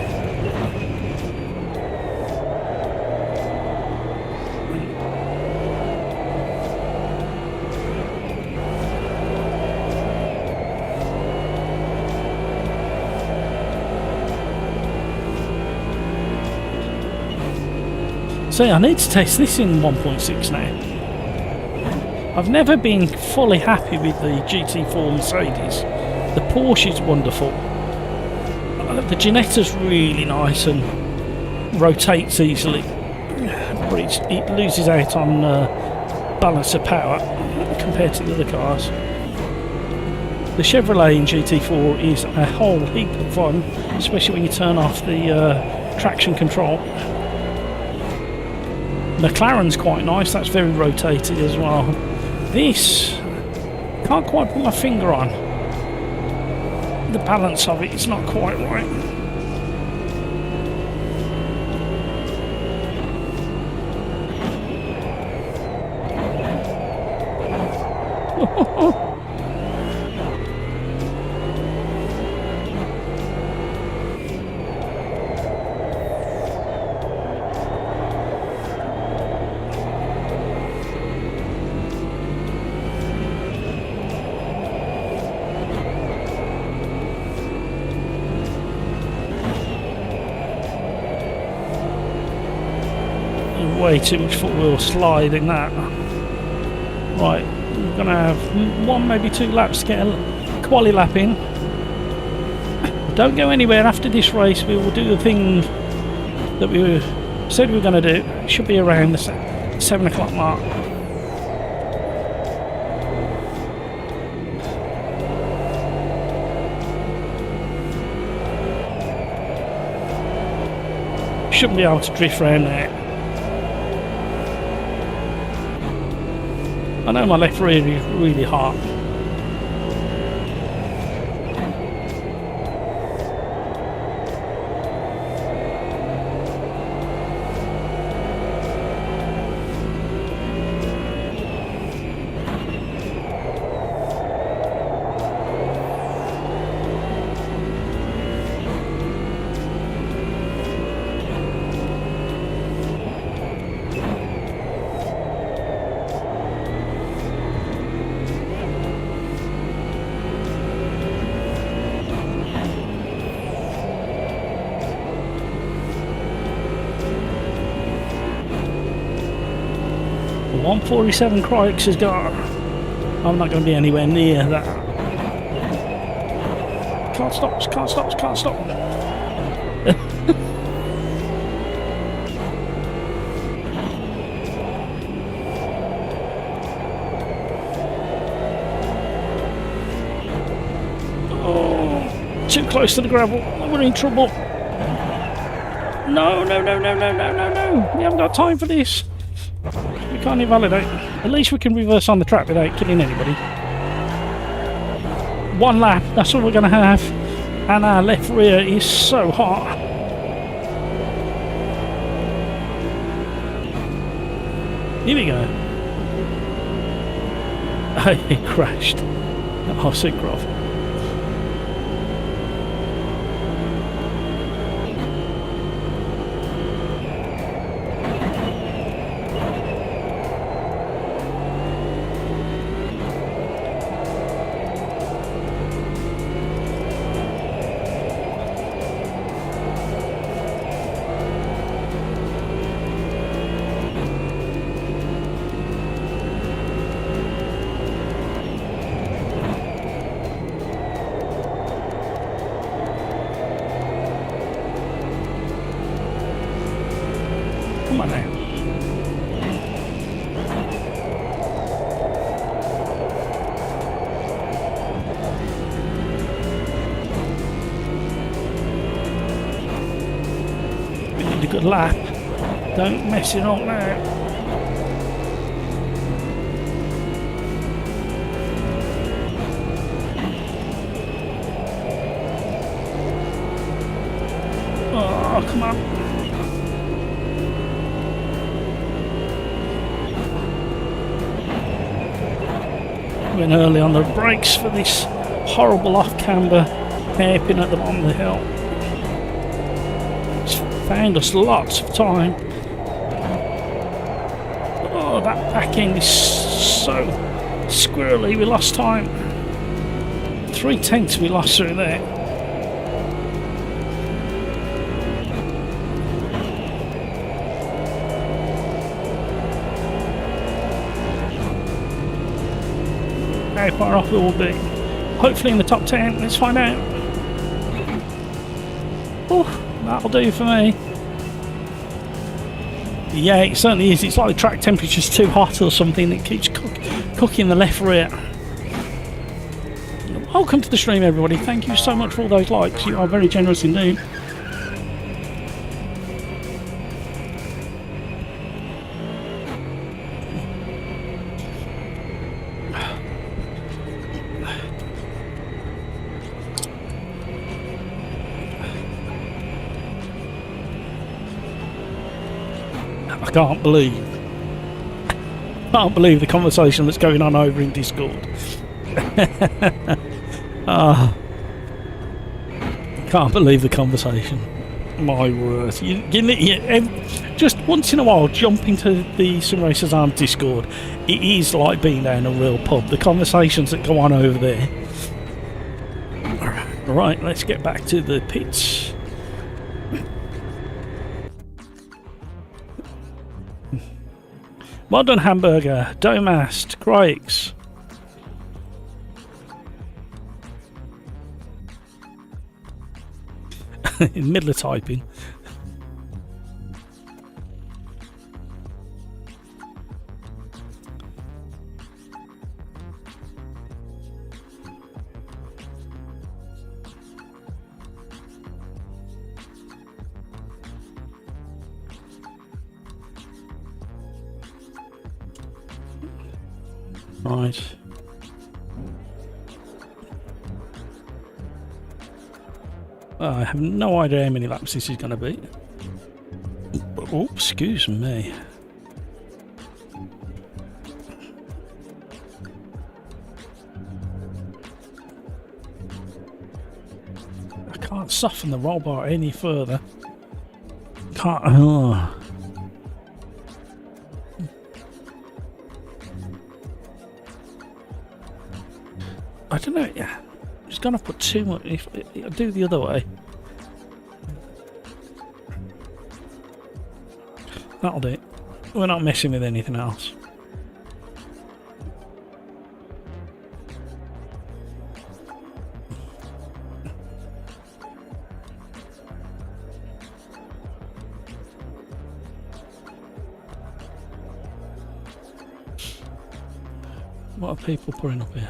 See, I need to test this in 1.6 now. I've never been fully happy with the GT4 Mercedes. The Porsche is wonderful. The Ginetta's really nice and rotates easily, but it loses out on balance of power compared to the other cars. The Chevrolet in GT4 is a whole heap of fun, especially when you turn off the traction control. McLaren's quite nice, that's very rotated as well. This, can't quite put my finger on. The balance of it is not quite right. Way too much footwheel slide in that. Right, we're going to have one, maybe two laps to get a quali lap in. Don't go anywhere after this race. We will do the thing that we said we were going to do should be around the 7 o'clock mark. Shouldn't be able to drift around there. I know my left rear is really hot. The 147 Crikes has got. I'm not going to be anywhere near that. Can't stop, can't stop, can't stop. Oh, too close to the gravel. We're in trouble. No, no, no, no, no, no, no, no. We haven't got time for this. We can't invalidate. At least we can reverse on the track without killing anybody. One lap, that's all we're going to have. And our left rear is so hot. Here we go. It crashed. Oh, synchro. Come on now. We need a good lap. Don't mess it up now. Oh, come on. Went early on the brakes for this horrible off-camber hairpin at the bottom of the hill. It's found us lots of time. Oh, that back end is so squirrely, we lost time. 3/10 we lost through there. How far off we will be? Hopefully in the top 10. Let's find out. Oh, that'll do for me. Yeah, it certainly is. It's like the track temperature's too hot or something. It keeps cooking the left rear. Welcome to the stream, everybody. Thank you so much for all those likes. You are very generous indeed. I can't believe the conversation that's going on over in Discord. Can't believe the conversation. My word. You just once in a while jump into the SimRacersArms Discord. It is like being down a real pub. The conversations that go on over there. Alright, let's get back to the pits. Well done, Hamburger, Domast, Crikes. In the middle of typing. Right. I have no idea how many laps this is going to be. Oh, excuse me. I can't soften the roll bar any further. Can't. Oh. I don't know. Yeah, just gonna put too much. If I do the other way, that'll do it. We're not messing with anything else. What are people putting up here?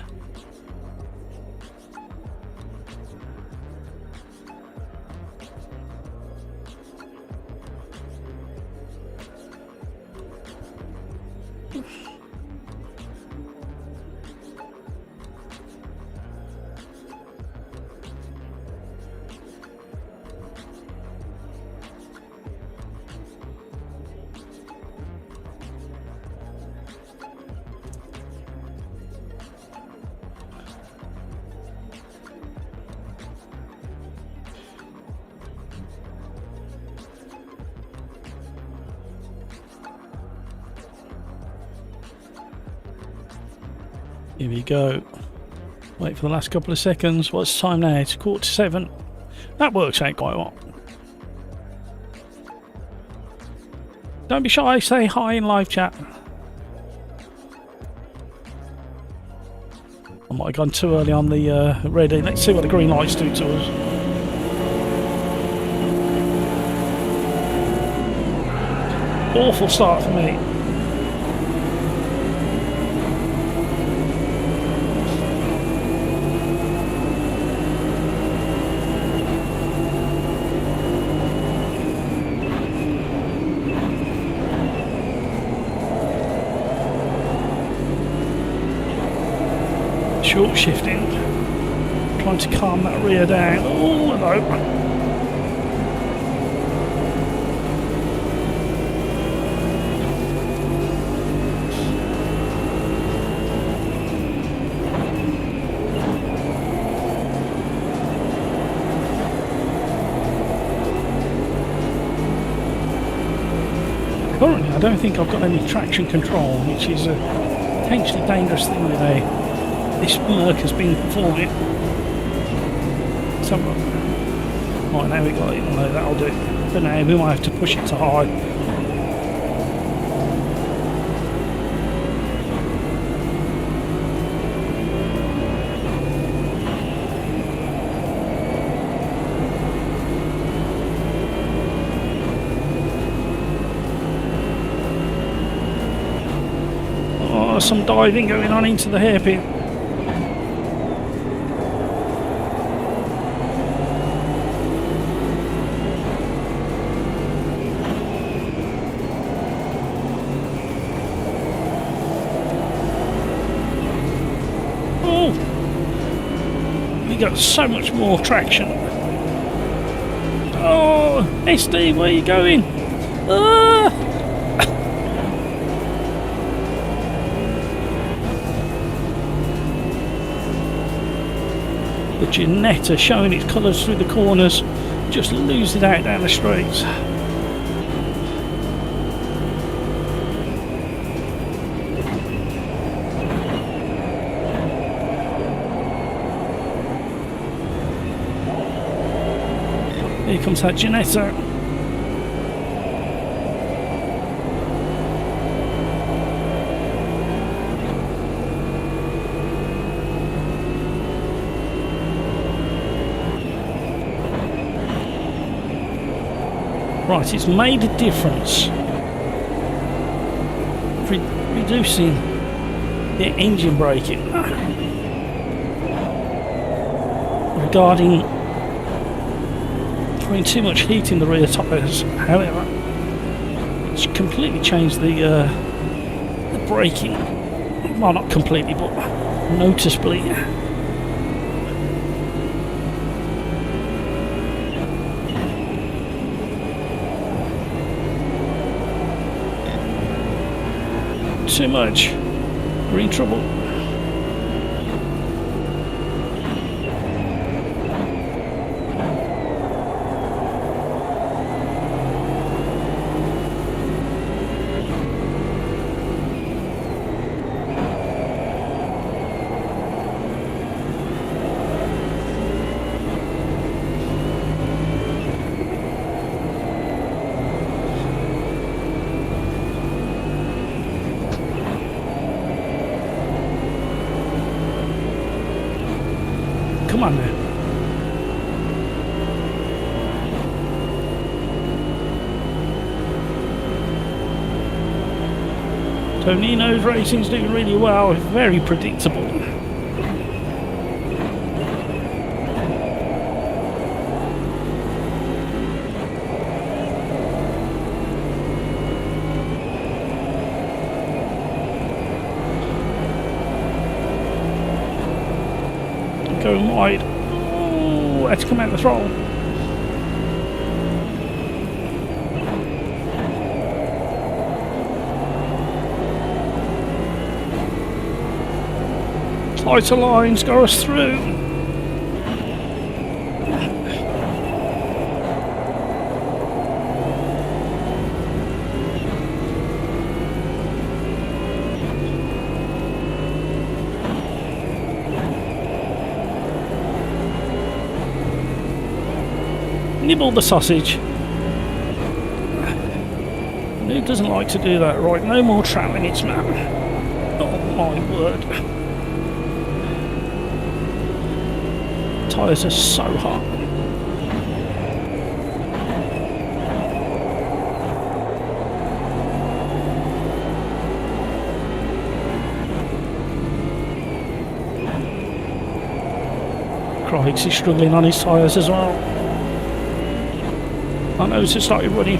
Here we go. Wait for the last couple of seconds. What's the time now? It's 6:45. That works out quite well. Don't be shy, say hi in live chat. I might have gone too early on the ready. Let's see what the green lights do to us. Awful start for me. Short shifting, trying to calm that rear down. Oh, hello. Currently, I don't think I've got any traction control, which is a potentially dangerous thing with this Merc has been performing. So, right, now we got it. No, that'll do. But now we might have to push it to high. Oh, some diving going on into the hairpin. Got so much more traction. Oh, SD, where are you going? Ah! The Ginetta showing its colours through the corners, just lose it out down the straights. Here comes that Ginetta. Right, it's made a difference. Reducing the engine braking. Regarding too much heat in the rear tyres, however, it's completely changed the braking Well, not completely, but noticeably. Too much. Green trouble. Come on now. Tonino's racing's doing really well, very predictable. Going wide. Oh, had to come out the throttle. Tighter lines go us through. Nibble the sausage. Who doesn't like to do that? Right, no more track limits, man. Oh my word. Tyres are so hot. Crikes, he's struggling on his tyres as well. I know it's started running.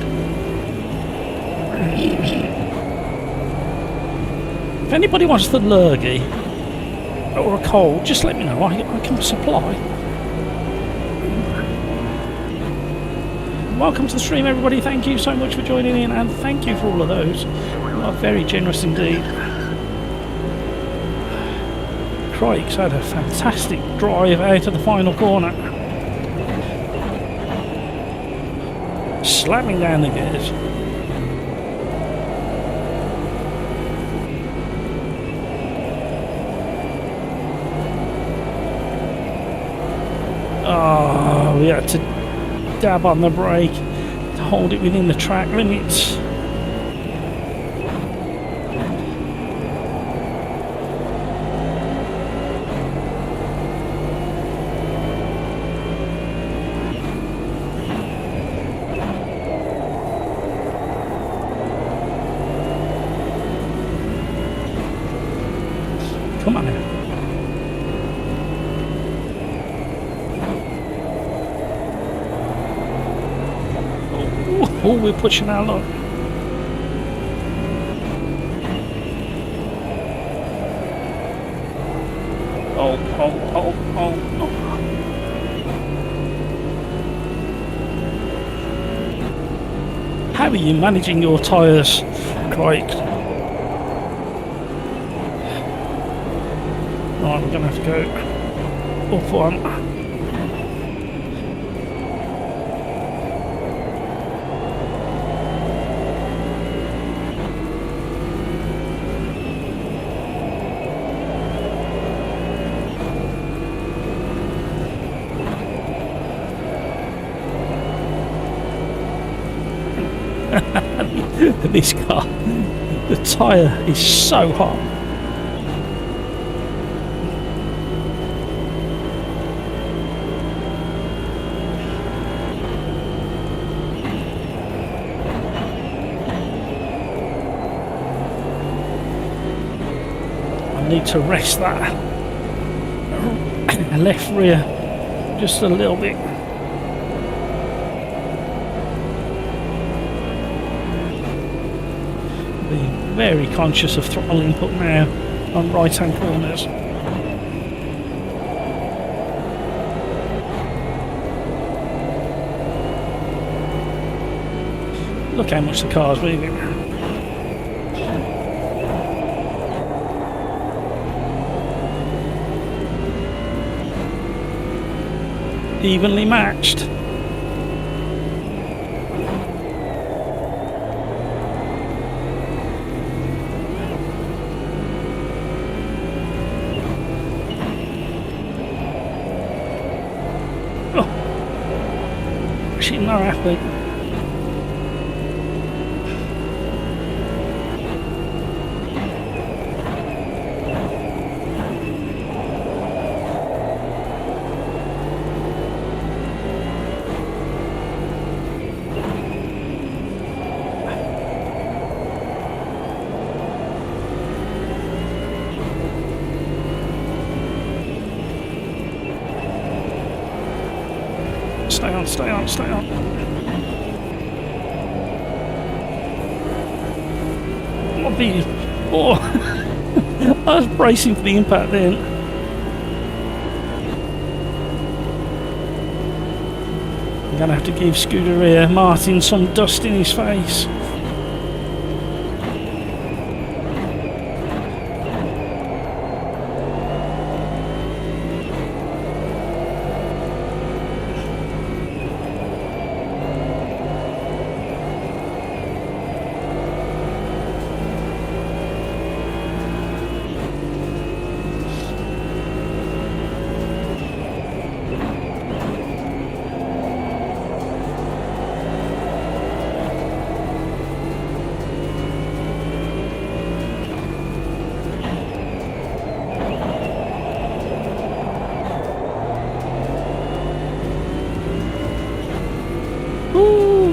If anybody wants the lurgy or a cold, just let me know. I can supply. Welcome to the stream, everybody. Thank you so much for joining in, and thank you for all of those. You are very generous indeed. Crikes had a fantastic drive out of the final corner. Slamming down the gears. Oh, we had to dab on the brake to hold it within the track limits. Come on now. Oh, we're pushing our luck. Oh. How are you managing your tyres, Craig? Right, we're going to have to go up one. This car, the tyre is so hot. I need to rest that left rear just a little bit. Very conscious of throttle input now. on right-hand corners. Look how much the car's moving. Evenly matched. Oh, she's not happy. Stay on, stay on, stay on. What the... Oh! I was bracing for the impact then. I'm going to have to give Scuderia Martin some dust in his face.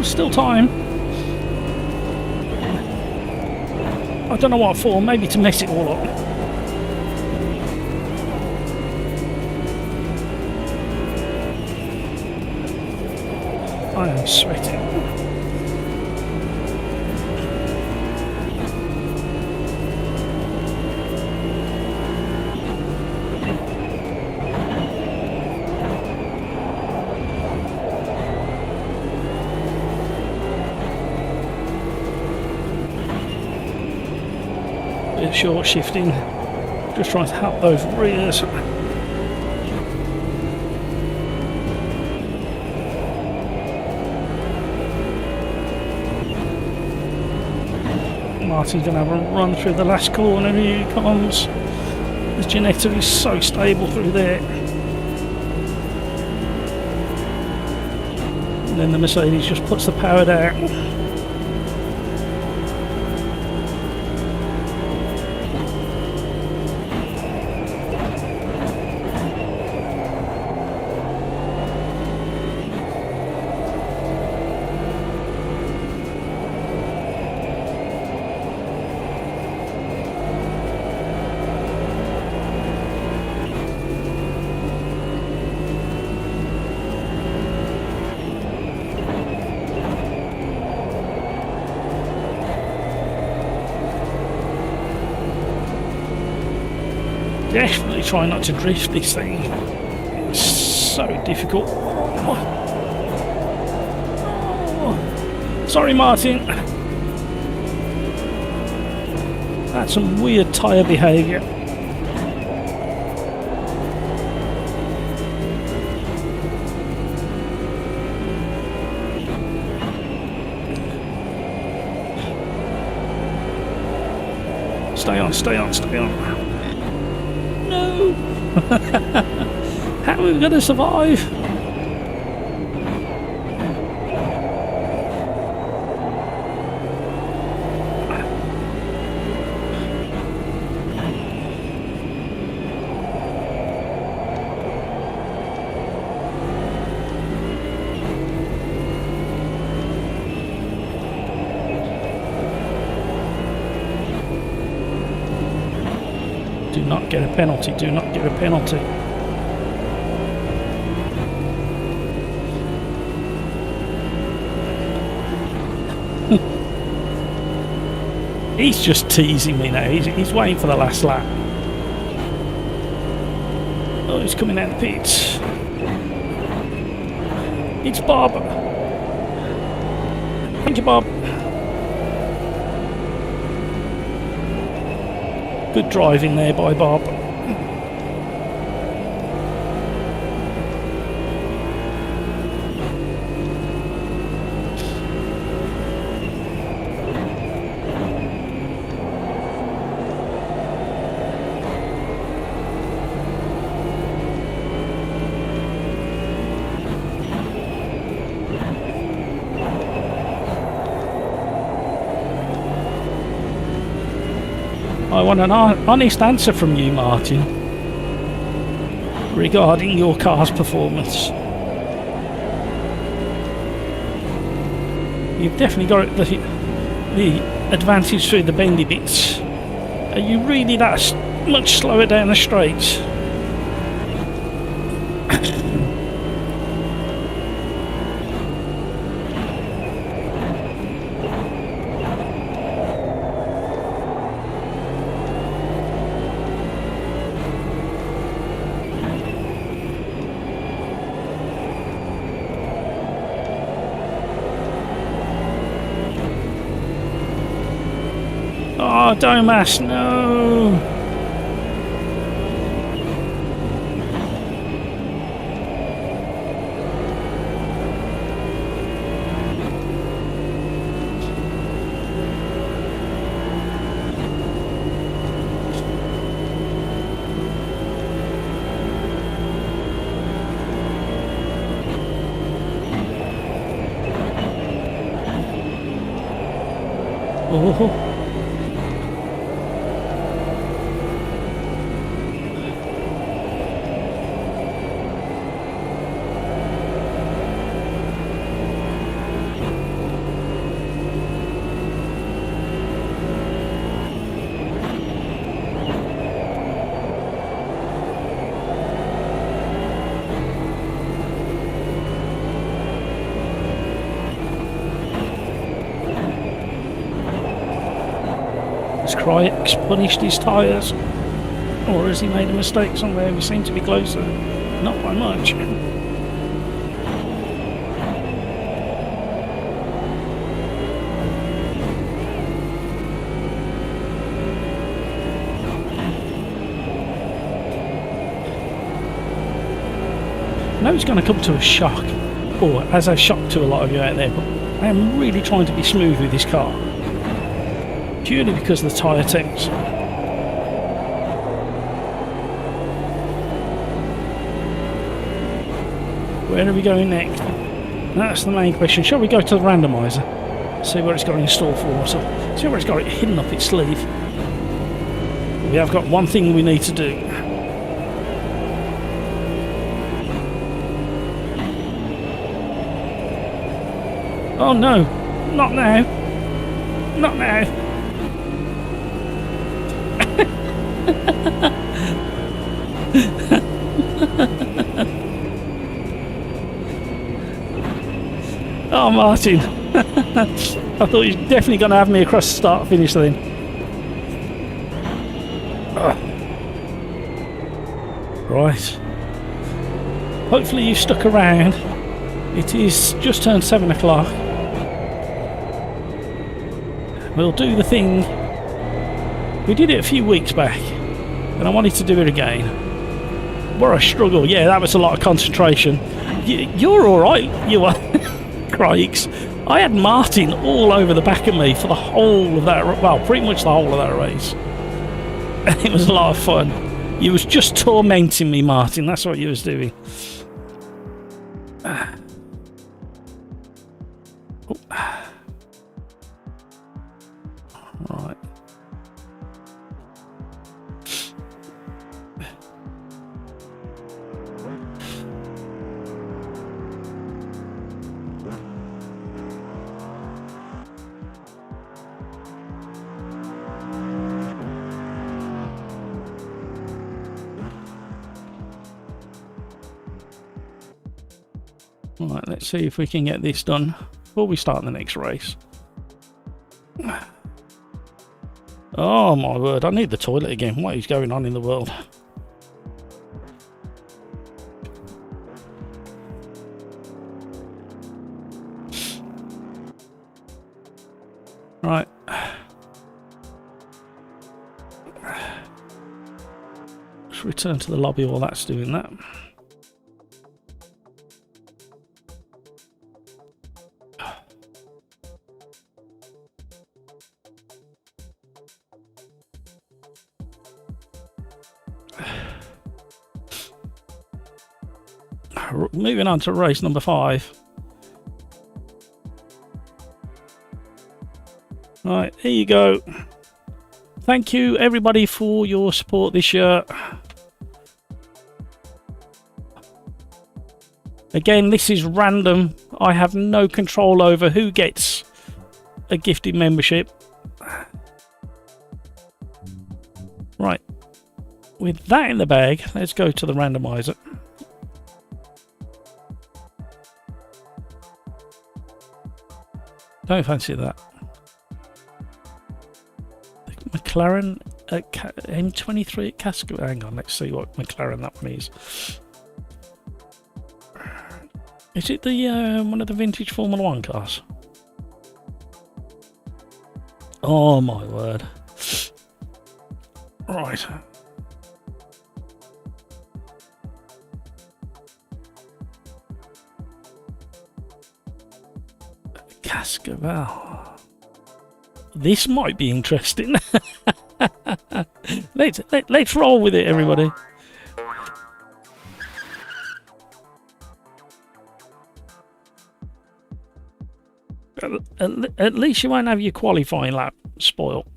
Still time. I don't know what for, maybe to mess it all up. I am sweating. Short shifting, just trying to help those rears. Martin's going to have a run through the last corner. Here he comes. The Ginetta is so stable through there. And then the Mercedes just puts the power down. Definitely try not to drift this thing. It's so difficult. Oh. Sorry, Martin. That's some weird tyre behaviour. Stay on, stay on, stay on. No! How are we going to survive? Do not get a penalty, do not get a penalty. He's just teasing me now, he's waiting for the last lap. Oh, he's coming out the pits. It's Bob. Thank you, Bob. Good driving there by Bob. I want an honest answer from you, Martin, regarding your car's performance. You've definitely got the advantage through the bendy bits. Are you really that much slower down the straights? Oh, Domas, no! Oh. Has Crix punished his tyres? Or has he made a mistake somewhere? We seem to be closer. Not by much. I know it's going to come to a shock, or as a shock to a lot of you out there, but I am really trying to be smooth with this car. Purely because of the tyre temps. Where are we going next? That's the main question. Shall we go to the randomizer? See what it's got in store for us. See what it's got hidden up its sleeve. We have got one thing we need to do. Oh no! Not now! Not now! Oh, Martin. I thought you were definitely going to have me across the start finish then. Right. Hopefully you stuck around. It is just turned 7 o'clock. We'll do the thing. We did it a few weeks back, and I wanted to do it again. What a struggle. Yeah, that was a lot of concentration. You're alright, you are. Crikes. I had Martin all over the back of me for the whole of that, well, pretty much the whole of that race. And it was a lot of fun. You was just tormenting me, Martin. That's what you was doing. Right. Right, let's see if we can get this done before we start the next race. Oh my word, I need the toilet again. What is going on in the world? Right. Let's return to the lobby while that's doing that. Moving on to race number 5. Right, here you go. Thank you everybody for your support this year. Again, this is random. I have no control over who gets a gifted membership. Right, with that in the bag, let's go to the randomizer. Don't fancy that. McLaren at M23 at Casco. Hang on, let's see what McLaren that one is. Is it the one of the vintage Formula 1 cars? Oh my word. Right. Cascavel. This might be interesting. Let's roll with it, everybody. At least you won't have your qualifying lap spoiled.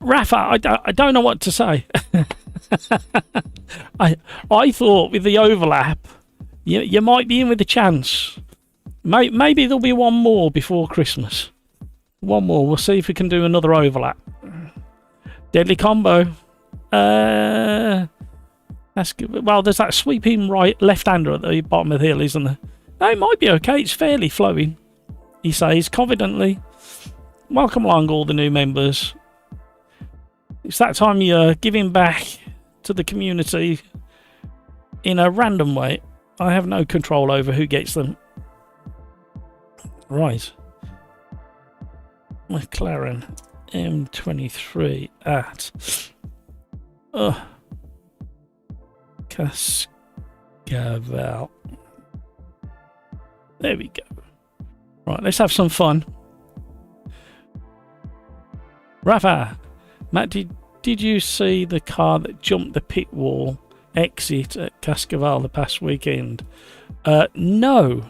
Rafa, I don't know what to say. I thought with the overlap, you might be in with a chance. Maybe there'll be one more before Christmas. One more. We'll see if we can do another overlap. Deadly combo. That's good. Well, there's that sweeping left-hander at the bottom of the hill, isn't there? No, it might be okay. It's fairly flowing, he says confidently. Welcome along, all the new members. It's that time you're giving back to the community in a random way. I have no control over who gets them. Right. McLaren M23 at Cascavel. There we go. Right, let's have some fun. Rafa, Matt, did you see the car that jumped the pit wall exit at Cascavel the past weekend? No.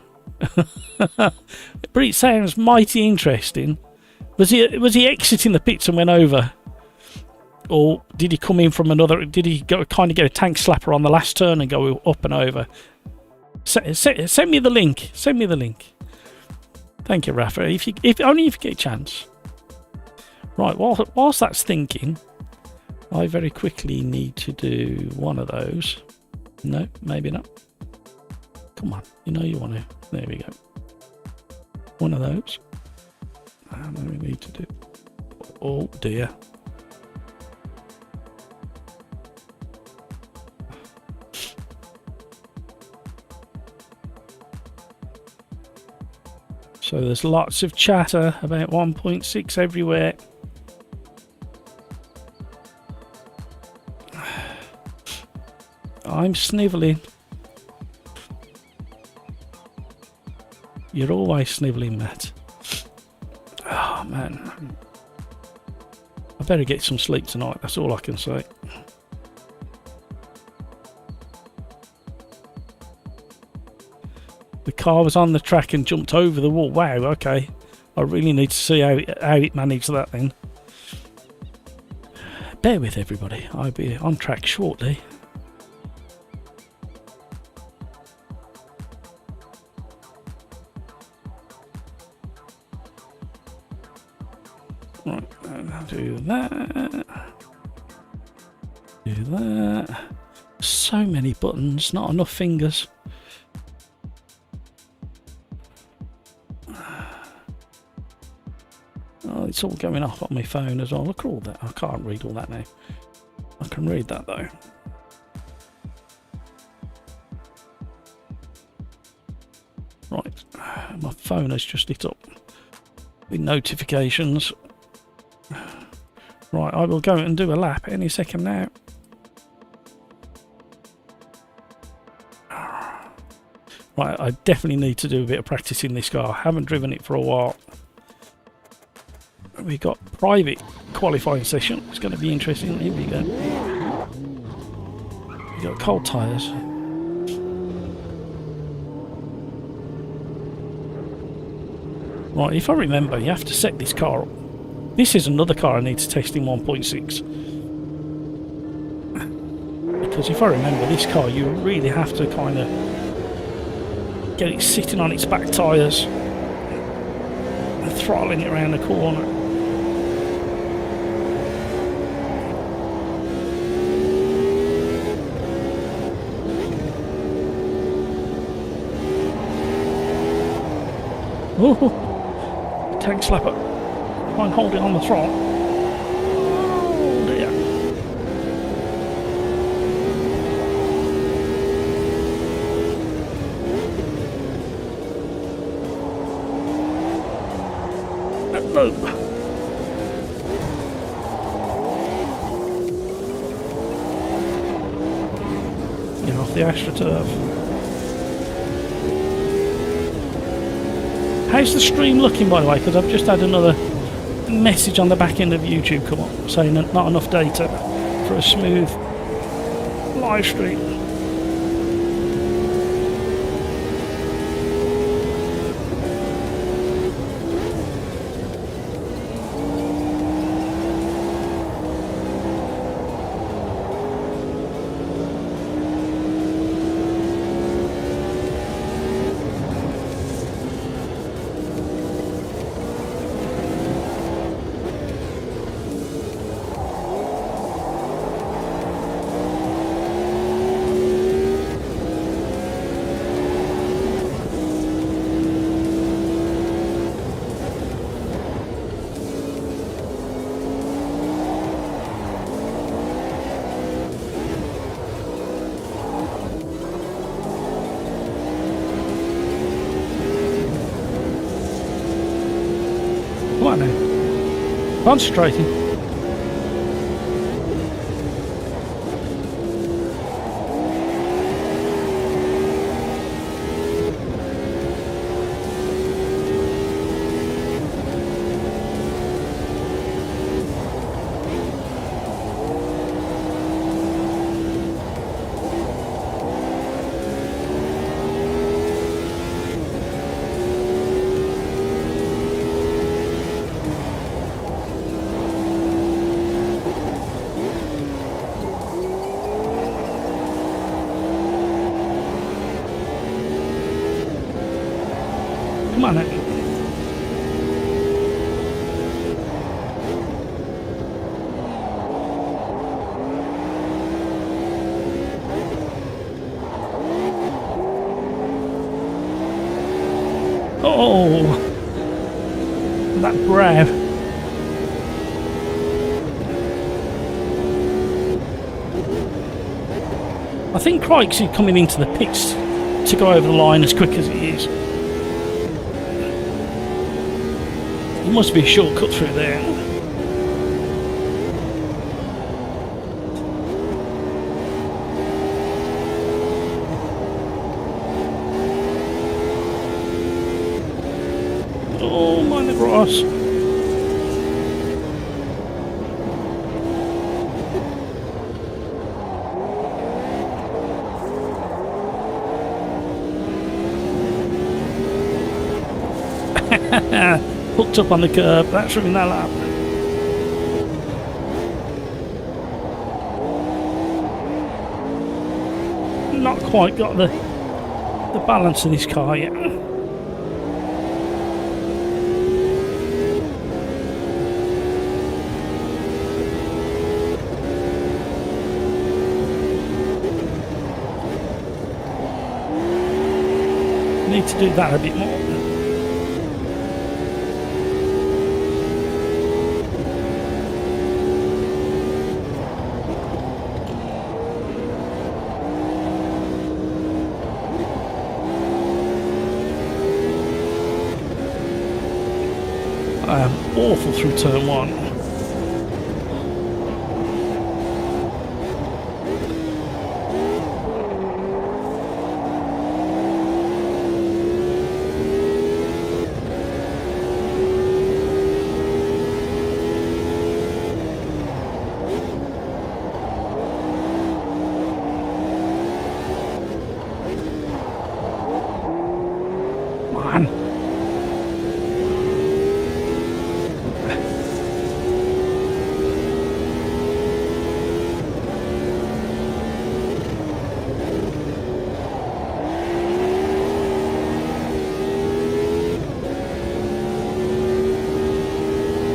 But it sounds mighty interesting. Was he exiting the pits and went over? Or did he come in from another? Did he kind of get a tank slapper on the last turn and go up and over? Send me the link. Send me the link. Thank you, Rafa. If only if you get a chance. Right. Whilst that's thinking, I very quickly need to do one of those. No, maybe not. Come on. You know you want to. There we go. One of those. And then we need to do. Oh dear. So there's lots of chatter about 1.6 everywhere. I'm snivelling. You're always snivelling, Matt. Oh man. I better get some sleep tonight, that's all I can say. The car was on the track and jumped over the wall. Wow, okay. I really need to see how it managed that then. Bear with everybody. I'll be on track shortly. Right, I'll do that. Do that. So many buttons, not enough fingers. Oh, it's all going off on my phone as well. Look at all that. I can't read all that now. I can read that though. Right. phone has just lit up with notifications. Right, I will go and do a lap any second now. Right, I definitely need to do a bit of practice in this car. I haven't driven it for a while. We've got private qualifying session. It's going to be interesting. Here we go. We've got cold tyres. Right, if I remember, you have to set this car up. This is another car I need to test in 1.6. Because if I remember, this car, you really have to kind of get it sitting on its back tyres and throttling it around the corner. Oh, tank slapper. Try and hold it on the throttle. Oh dear. No. Get off the AstroTurf. How's the stream looking, by the way? Because I've just had another message on the back end of YouTube come up saying that not enough data for a smooth live stream. Come on now. Concentrating. Come on now. Oh, that grab. I think Crike's coming into the pits to go over the line as quick as he is. There must be a shortcut through there. Oh, mind the grass. Hooked up on the curb, that's ruined that lap. Not quite got the balance of this car yet. Need to do that a bit more. awful through turn 1.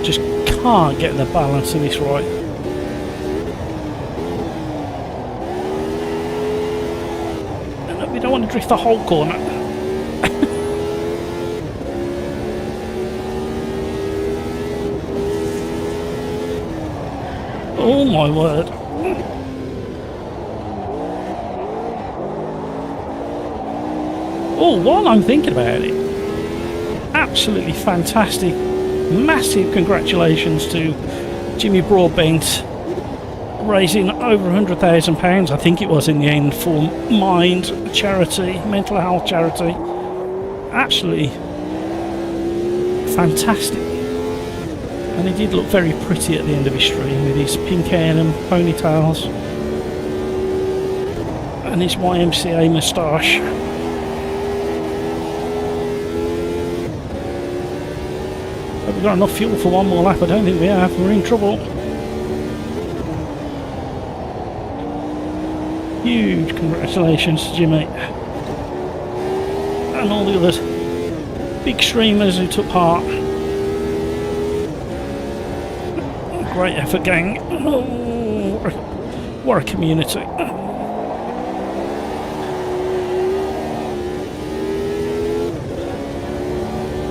Just can't get the balance of this right. And we don't want to drift the whole corner. Oh my word. Oh, while I'm thinking about it, absolutely fantastic. Massive congratulations to Jimmy Broadbent, raising over £100,000, I think it was in the end, for Mind charity, mental health charity. Absolutely fantastic. And he did look very pretty at the end of his stream with his pink hair and ponytails and his YMCA moustache. Have we got enough fuel for one more lap? I don't think we have. We're in trouble. Huge congratulations to Jimmy and all the other big streamers who took part. Great effort, gang. Oh, what a community.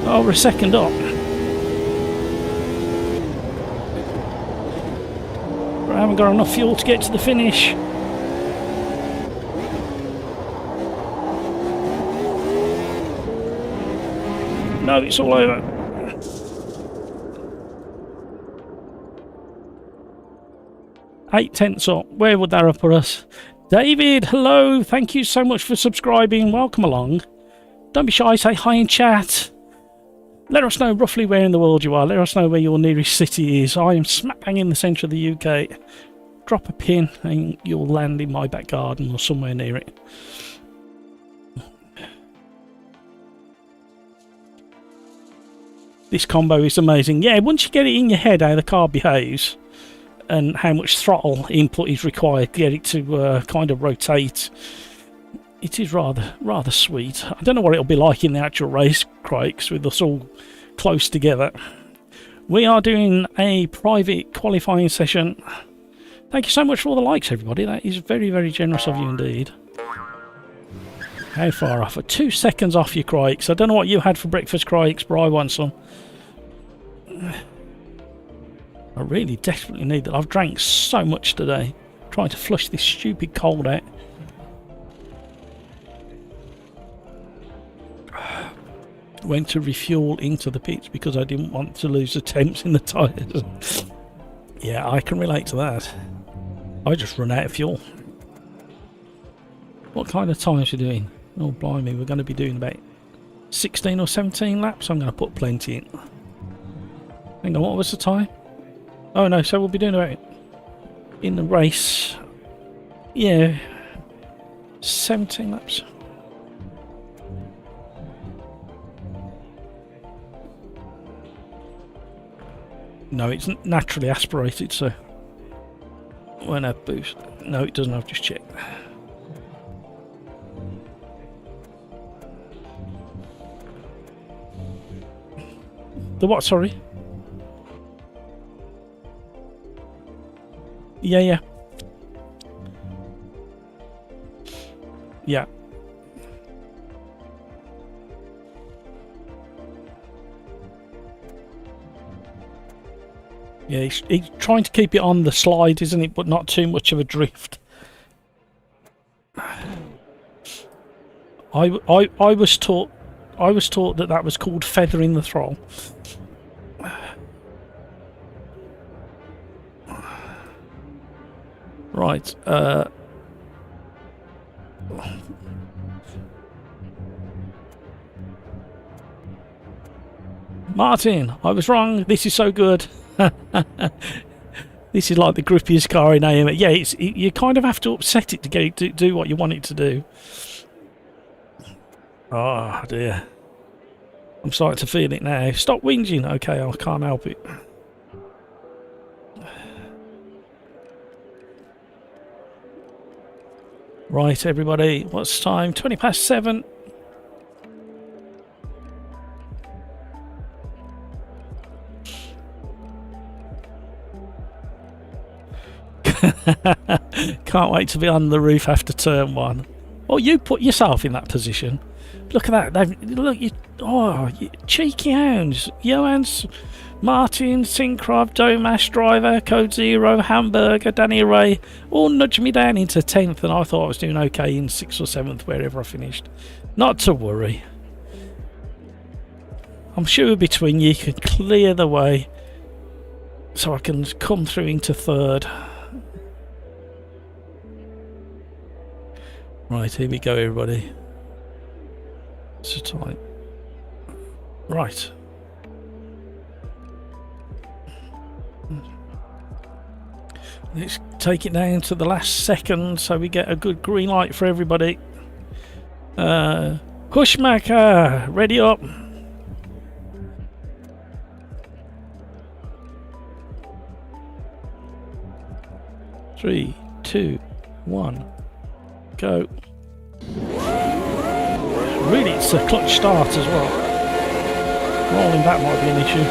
Oh, we're a second up. I haven't got enough fuel to get to the finish. No, it's all over. Eight tenths up. Where would that have put us? David, hello. Thank you so much for subscribing. Welcome along. Don't be shy. Say hi in chat. Let us know roughly where in the world you are. Let us know where your nearest city is. I am smack bang in the centre of the UK. Drop a pin and you'll land in my back garden or somewhere near it. This combo is amazing. Yeah, once you get it in your head how the car behaves and how much throttle input is required to get it to kind of rotate, it is rather sweet. I don't know what it'll be like in the actual race, Craigs, with us all close together. We are doing a private qualifying session. Thank you so much for all the likes, everybody. That is very, very generous of you indeed. How far off? 2 seconds off you, Craigs. I don't know what you had for breakfast, Craigs, but I want some. I really desperately need that. I've drank so much today, trying to flush this stupid cold out. Went to refuel into the pits because I didn't want to lose the temps in the tyres. Yeah, I can relate to that. I just run out of fuel. What kind of times are you doing? Oh, blimey, we're going to be doing about 16 or 17 laps. I'm going to put plenty in. Hang on, what was the time? Oh no, so we'll be doing about, in the race, yeah, 17 laps. No, it's naturally aspirated, so won't have boost. No, it doesn't. I've just checked. The what? Sorry. Yeah. Yeah. Yeah, he's trying to keep it on the slide, isn't it? But not too much of a drift. I was taught that was called feathering the throttle. Right. Martin, I was wrong. This is so good. This is like the grippiest car in AMS. Yeah, you kind of have to upset it to get it to do what you want it to do. Oh dear. I'm starting to feel it now. Stop whinging. Okay, I can't help it. Right, everybody. What's time? 20 past 7. Can't wait to be on the roof after turn 1. Oh, you put yourself in that position. Look at that. Look, you cheeky hounds. Johans, Martin, Synchrob, Domash, Driver, Code Zero, Hamburger, Danny Ray all nudged me down into 10th, and I thought I was doing okay in 6th or 7th, wherever I finished. Not to worry. I'm sure between you can clear the way so I can come through into 3rd. Right, here we go, everybody. So tight. Right. Let's take it down to the last second so we get a good green light for everybody. Kushmaker, ready up. Three, 2, 1, go. Really, it's a clutch start as well. Rolling back might be an issue.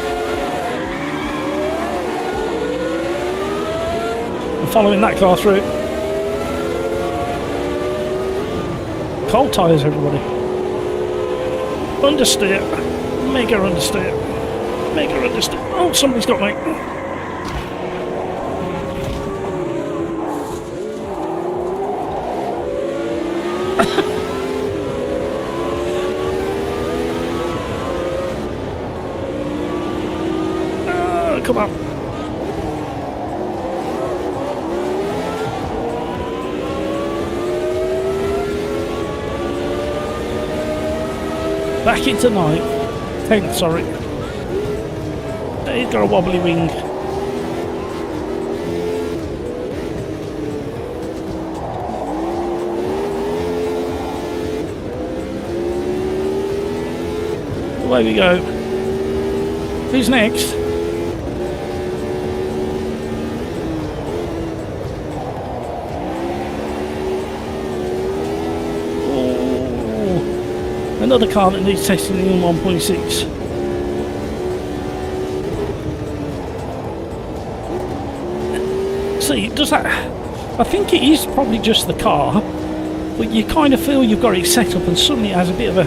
I'm following that car through. Cold tyres, everybody. Understeer. Mega understeer. Mega understeer. Oh, somebody's got me. Come on. Back into 9th. 10th, sorry. He's got a wobbly wing. Away we go. Who's next? Another car that needs testing in 1.6. See, does that... I think it is probably just the car, but you kind of feel you've got it set up and suddenly it has a bit of a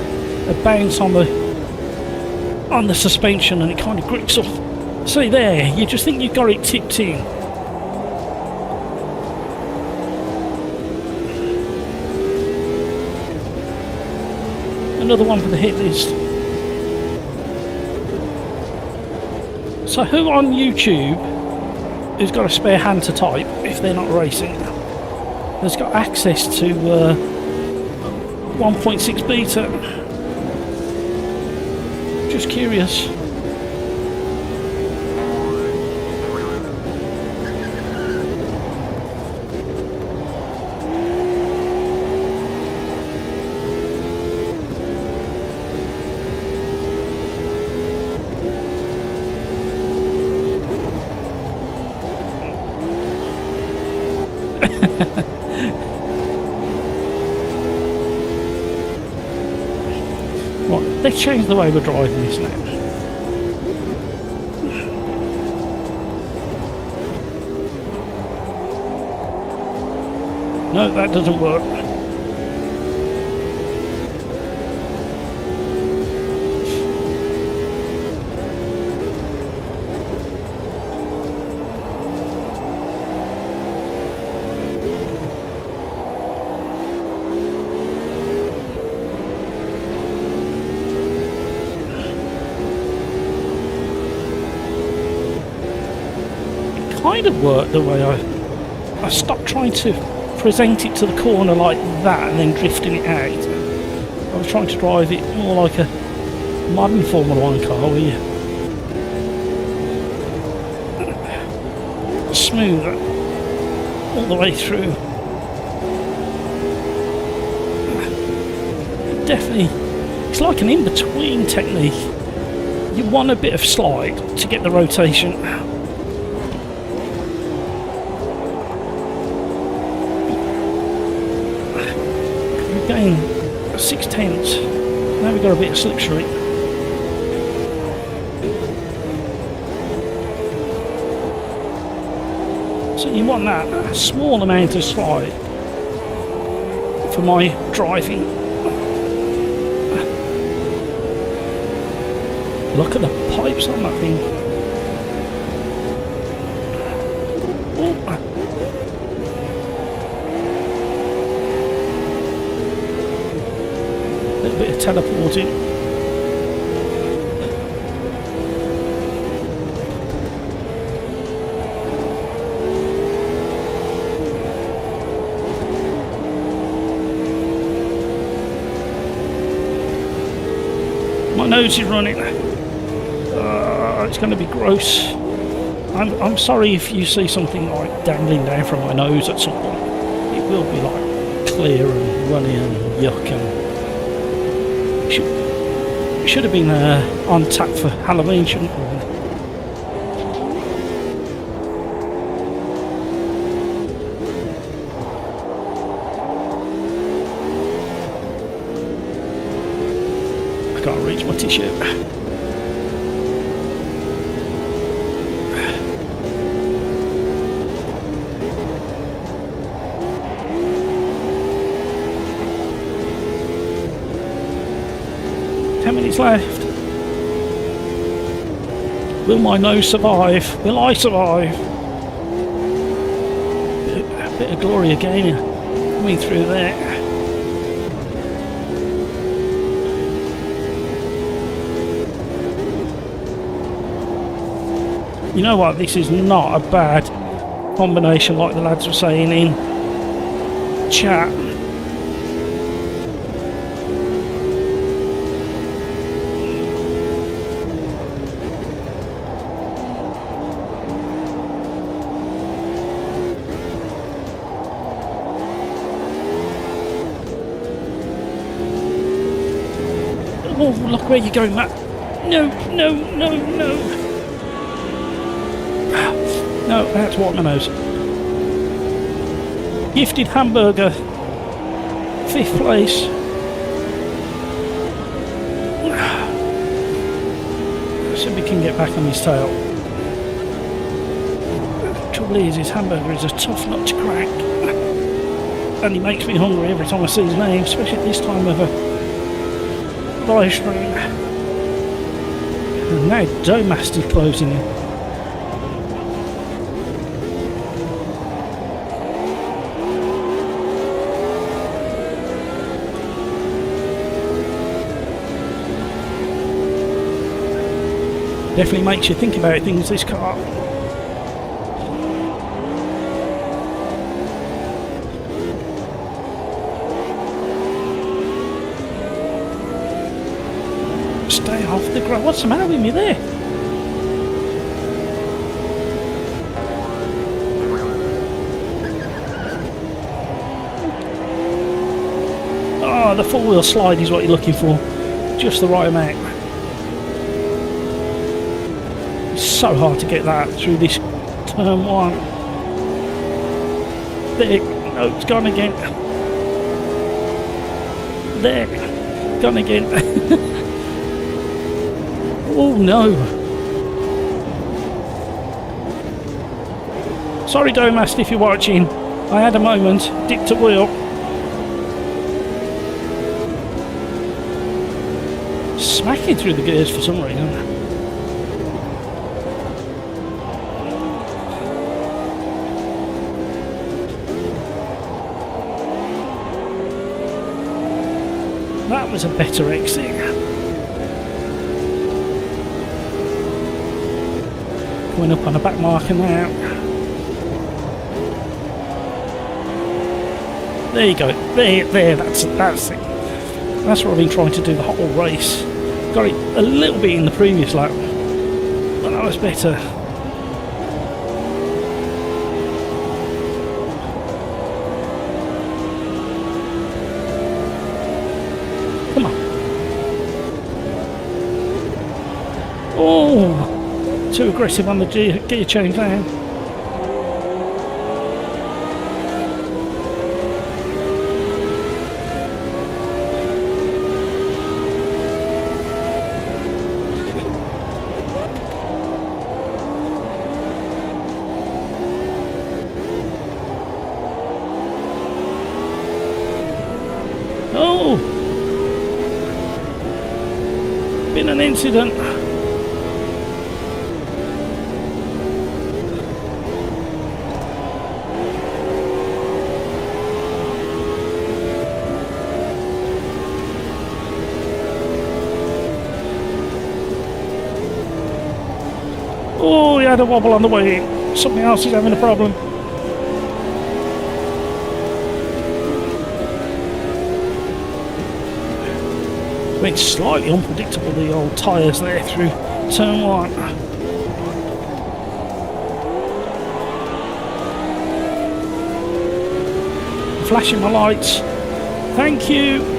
bounce on the suspension and it kind of grips off. See there, you just think you've got it tipped in. Another one for the hit list. So who on YouTube who's got a spare hand to type if they're not racing has got access to 1.6 beta? Just curious. Right, let's change the way we're driving this now. No, that doesn't work. Kind of worked the way I I stopped trying to present it to the corner like that and then drifting it out. I was trying to drive it more like a modern Formula 1 car where you smooth all the way through. Definitely, it's like an in-between technique. You want a bit of slide to get the rotation. We gain 6/10. Now we've got a bit of slipstream. So you want that small amount of slide for my driving. Look at the pipes on that thing. Oh. A little bit of teleporting. My nose is running. It's going to be gross. I'm sorry if you see something like dangling down from my nose at some point. It will be like clear and runny and yuck, and should have been on tap for Halloween, shouldn't we? I can't reach my t-shirt. 10 minutes left. Will my nose survive? Will I survive? A bit of glory again coming through there. You know what? This is not a bad combination, like the lads were saying in chat. Oh, look where you're going, Matt. No, no, no, no. No, that's what my nose. Gifted hamburger. 5th place. So we can get back on his tail. The trouble is, his hamburger is a tough nut to crack. And he makes me hungry every time I see his name, especially at this time of a live stream. And now Domast is closing in. Definitely makes you think about things, this car. Stay off the ground. What's the matter with me there? Oh, the four-wheel slide is what you're looking for. Just the right amount. So hard to get that through this turn 1. There, no, it's gone again. There, gone again. Oh no. Sorry Domast if you're watching. I had a moment, dipped a wheel. Smacking through the gears for some reason. That was a better exit. Going up on a back marker now. There you go. There. That's it. That's what I've been trying to do the whole race. Got it a little bit in the previous lap, but that was better. Come on. Oh, too aggressive on the gear change there. Oh! Been an incident. Oh, he had a wobble on the way in. Something else is having a problem. It's slightly unpredictable, the old tyres there through turn one. Flashing my lights. Thank you.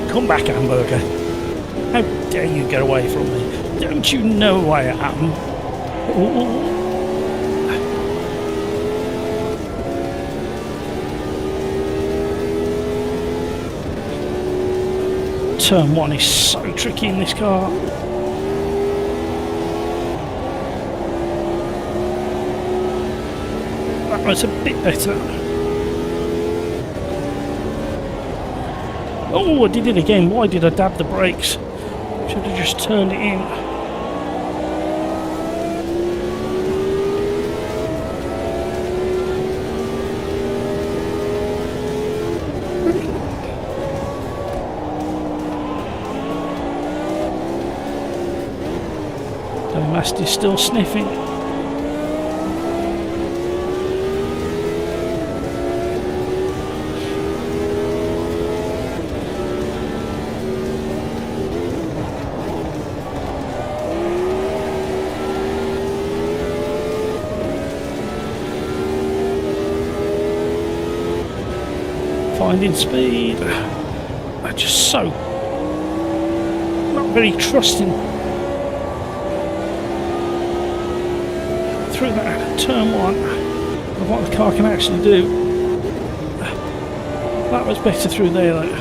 Come back, hamburger. How dare you get away from me? Don't you know who I am? Ooh. Turn one is so tricky in this car. That was a bit better. Oh, I did it again. Why did I dab the brakes? Should have just turned it in. The Master's still sniffing. Finding speed. I'm just so not very trusting through that turn one of what the car can actually do. That was better through there though.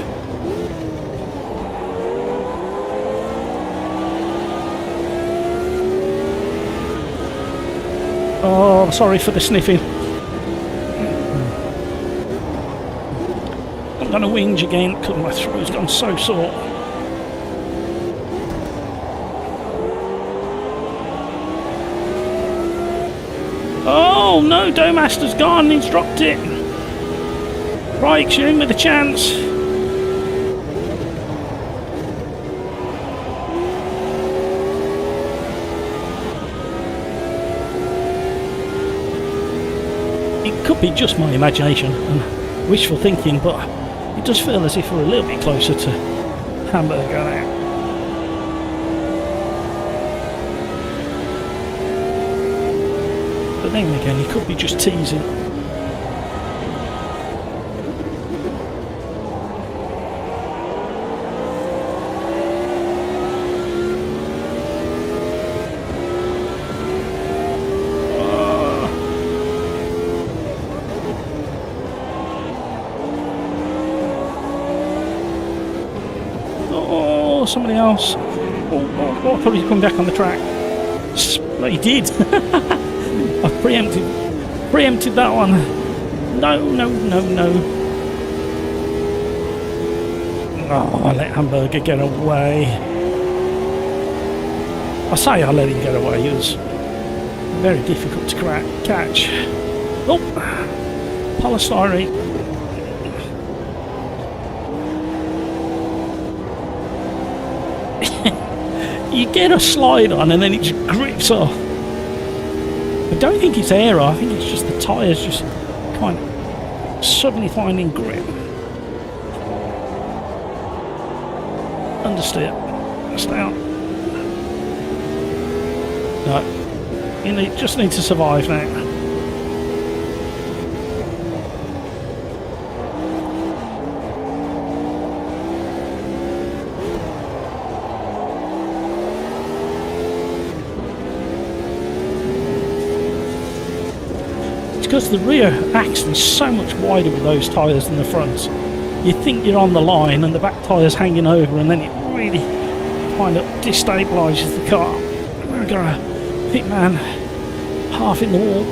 Oh, sorry for the sniffing. I'm going to whinge again because my throat's gone so sore. Oh no, Doughmaster's gone, he's dropped it. Right, shoot him with a chance. It could be just my imagination and wishful thinking, but it does feel as if we're a little bit closer to Hamburger now. But then again, he could be just teasing. Somebody else. Oh, probably come back on the track. Well, he did. I preempted that one. No. Oh, I let Hamburger get away. I say I let him get away. It was very difficult to catch. Oh, polystyrene. You get a slide on and then it just grips off. I don't think it's air, I think it's just the tyres just kind of suddenly finding grip. Understeer. Stay on. No. Just need to survive now. Because the rear axle is so much wider with those tyres than the front. You think you're on the line and the back tyre's hanging over, and then it really kind of destabilises the car. I've got a pitman half in the wall.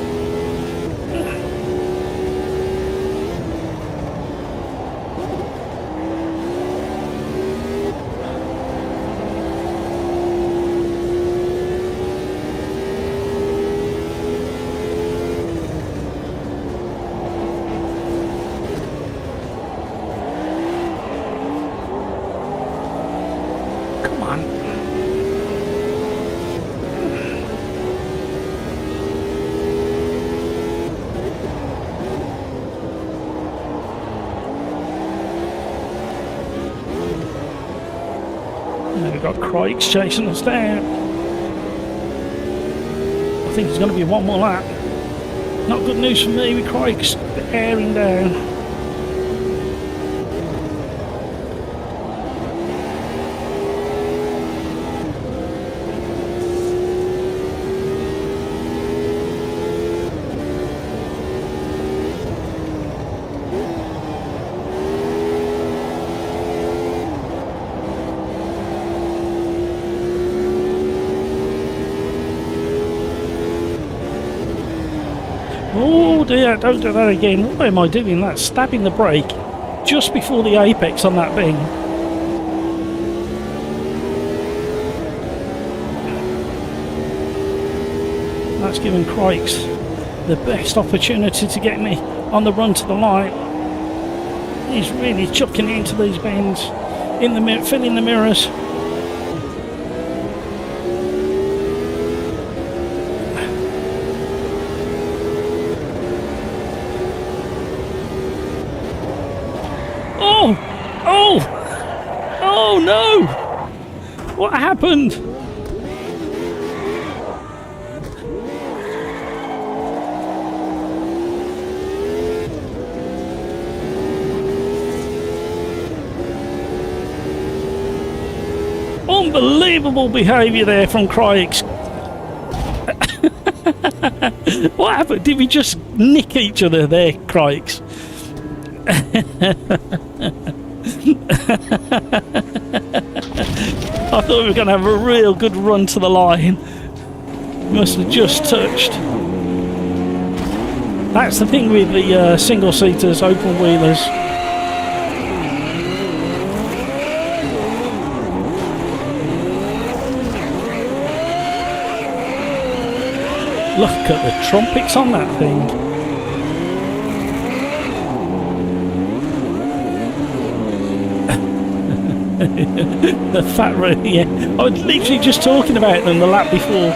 We've got Crikes chasing us down. I think there's going to be one more lap. Not good news for me with Crikes airing down. Oh dear, don't do that again. Why am I doing that? Stabbing the brake just before the apex on that thing. That's giving Crikes the best opportunity to get me on the run to the line. He's really chucking it into these bends, in the mirror, filling the mirrors. Oh no! What happened? Unbelievable behaviour there from Crikes. What happened? Did we just nick each other there, Crikes? I thought we were going to have a real good run to the line. Must have just touched. That's the thing with the single-seaters, open-wheelers. Look at the trumpets on that thing. The fat road, yeah. I was literally just talking about them the lap before.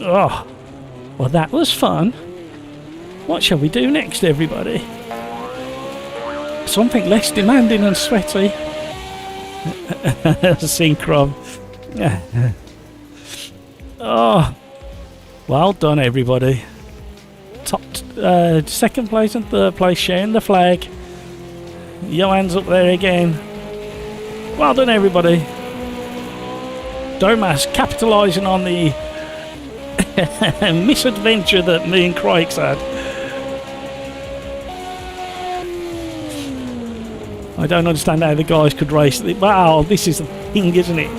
Oh, well, that was fun. What shall we do next, everybody? Something less demanding and sweaty. Synchron. Oh, well done, everybody. Top, second place and third place sharing the flag. Johan's up there again. Well done, everybody. Domas capitalising on the misadventure that me and Crikes had. I don't understand how the guys could race. Wow, this is the thing, isn't it?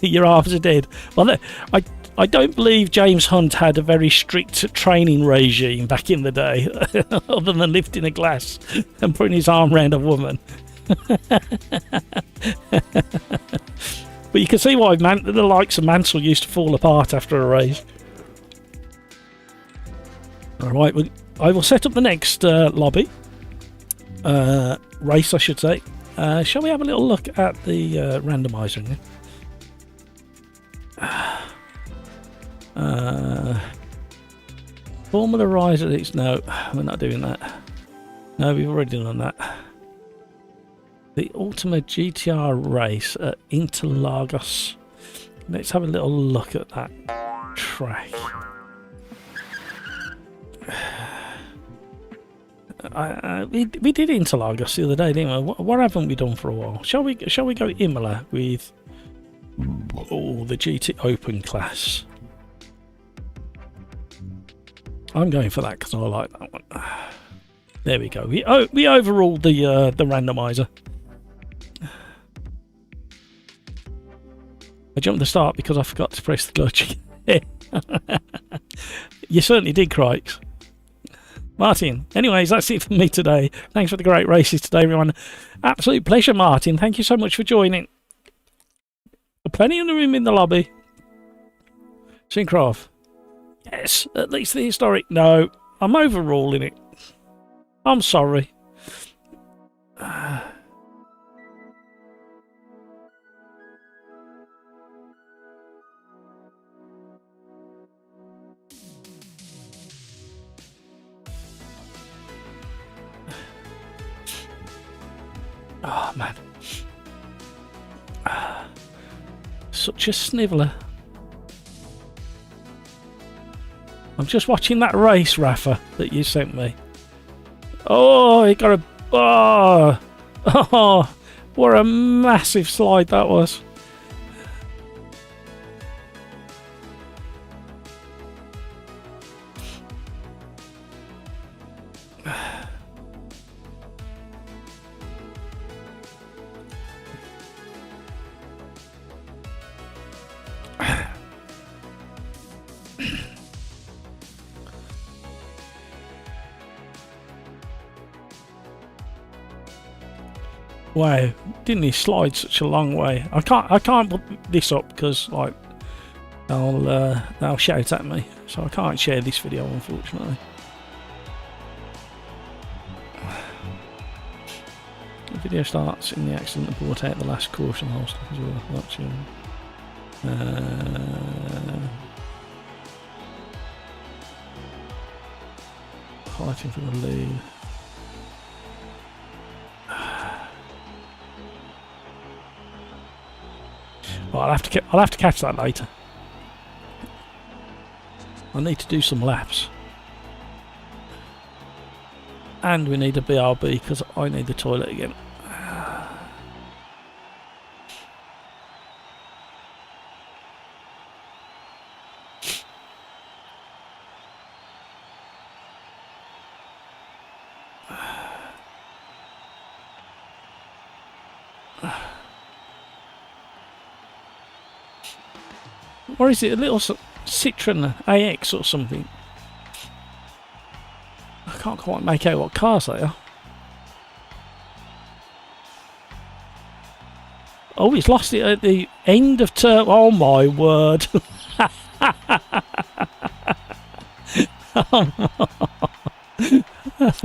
Your halves are dead. Well, I don't believe James Hunt had a very strict training regime back in the day, other than lifting a glass and putting his arm around a woman. But But you can see why the likes of Mansell used to fall apart after a race. Alright, I will set up the next lobby. Race, I should say. Shall we have a little look at the randomizer again? Formula Rise at its... No, we're not doing that. No, we've already done that. The Ultimate GTR race at Interlagos. Let's have a little look at that track. We did Interlagos the other day, didn't we? What haven't we done for a while? Shall we go Imola with the GT Open class? I'm going for that because I like that one. There we go. We overruled the randomizer. I jumped the start because I forgot to press the clutch. You certainly did, Crikes. Martin, anyways, that's it for me today. Thanks for the great races today, everyone. Absolute pleasure, Martin. Thank you so much for joining. Plenty of room in the lobby. Syncroft. Yes, at least the historic. No, I'm overruling it. I'm sorry. Oh, man. Such a sniveler. I'm just watching that race, Rafa, that you sent me. Oh, he got a... Oh, what a massive slide that was. Wow, didn't he slide such a long way? I can't put this up because like they'll shout at me, so I can't share this video, unfortunately. The video starts in the accident and brought out the last caution host as well. That's fighting for the lead. Well, I'll have to catch that later. I need to do some laps. And we need a BRB because I need the toilet again. Or is it a little Citroen AX or something? I can't quite make out what cars they are. Oh, he's lost it at the end of turn. Oh my word.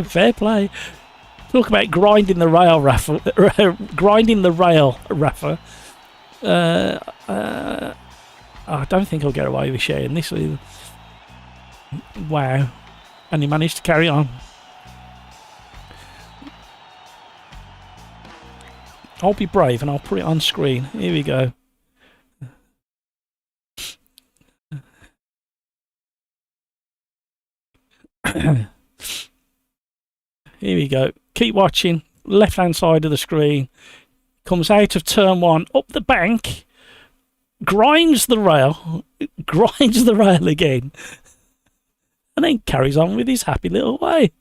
Fair play. Talk about grinding the rail, Rafa. Grinding the rail, Rafa. I don't think I'll get away with sharing this either. Wow. And he managed to carry on. I'll be brave and I'll put it on screen. Here we go. Here we go. Keep watching. Left hand side of the screen. Comes out of turn one. Up the bank. Grinds the rail again, and then carries on with his happy little way.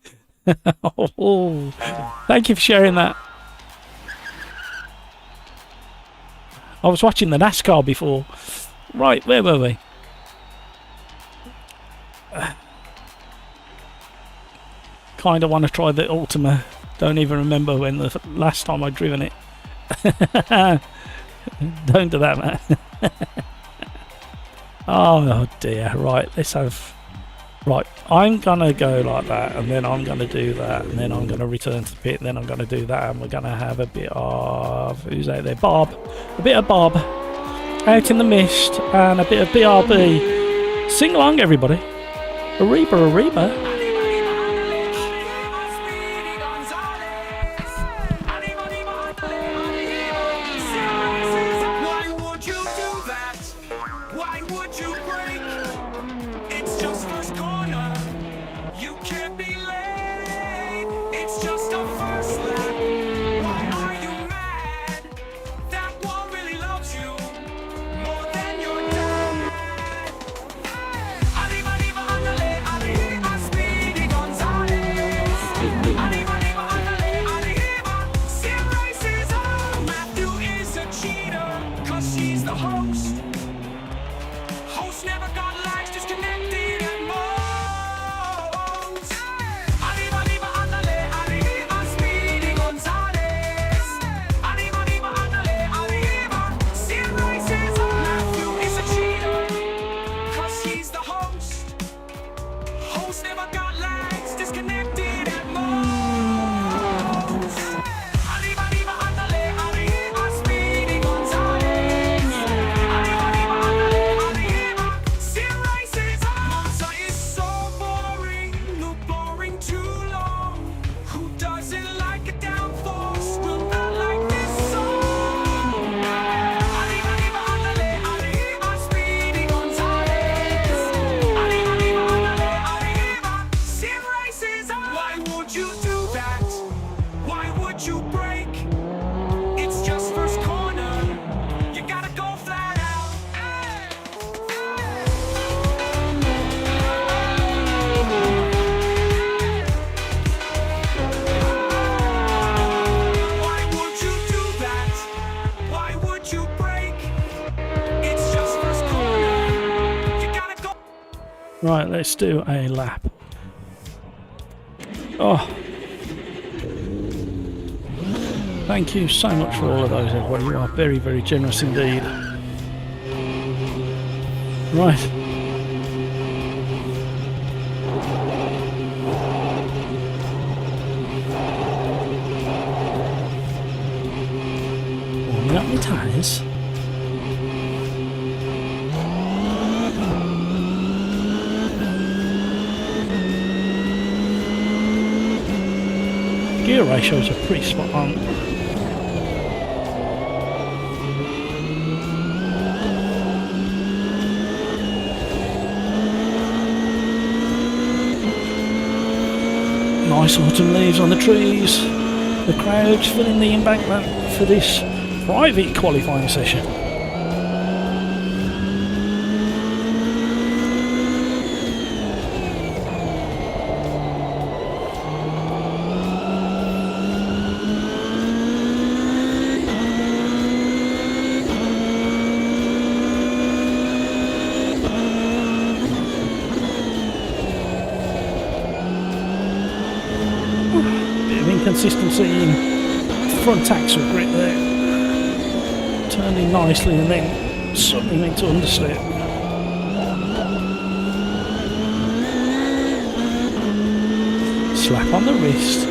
Oh, thank you for sharing that. I was watching the NASCAR before. Right, where were we? Kind of want to try the Ultima. Don't even remember when the last time I'd driven it. Don't do that, man. Oh dear. Right, let's have... Right, I'm going to go like that, and then I'm going to do that, and then I'm going to return to the pit, and then I'm going to do that, and we're going to have a bit of... Who's out there? Bob. A bit of Bob out in the mist, and a bit of BRB. Sing along, everybody. Arriba, Arriba. Right, let's do a lap. Oh. Thank you so much for all of those, everybody. You are very, very generous indeed. Right. Warming up my tyres. Gear ratios are pretty spot on. Nice autumn leaves on the trees. The crowds filling the embankment for this private qualifying session. Consistency in front axle grip there, turning nicely and then suddenly went to understep. Slap on the wrist.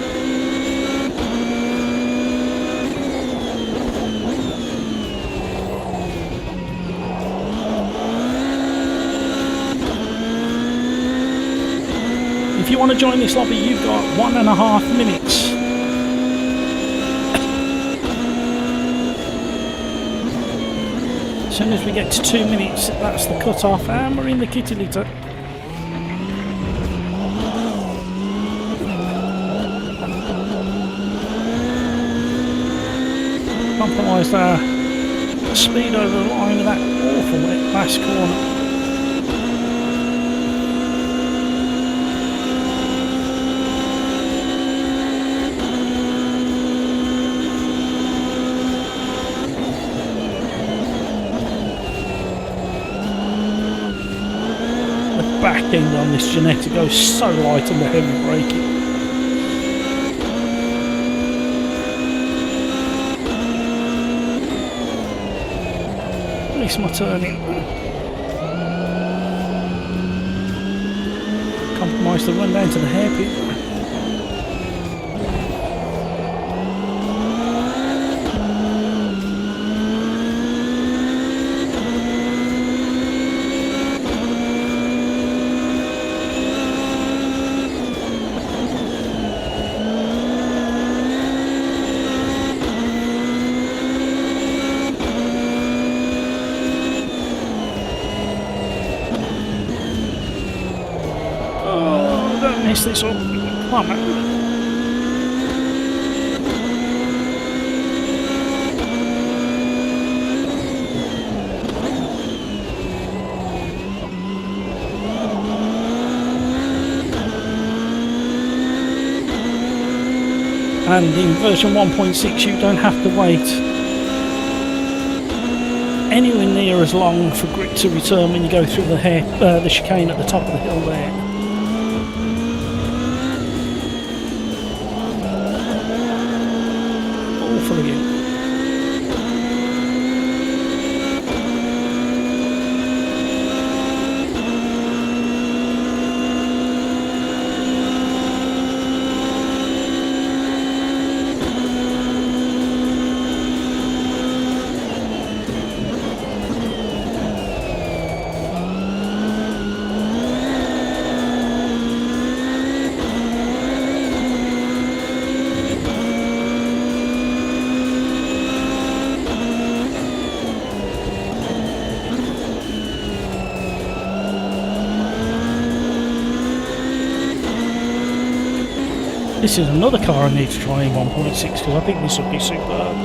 If you want to join this lobby, you've got 1.5 minutes. As soon as we get to 2 minutes, that's the cut off, and we're in the kitty litter. Compromised our speed over the line of that awful last corner. Back end on this Ginetta goes so light on the heavy braking. miss my turning. Compromise the run down to the hairpin. Miss this one. Come on, man. And in version 1.6 you don't have to wait anywhere near as long for grip to return when you go through the chicane at the top of the hill there. Again. This is another car I need to try in 1.6 because I think this would be superb.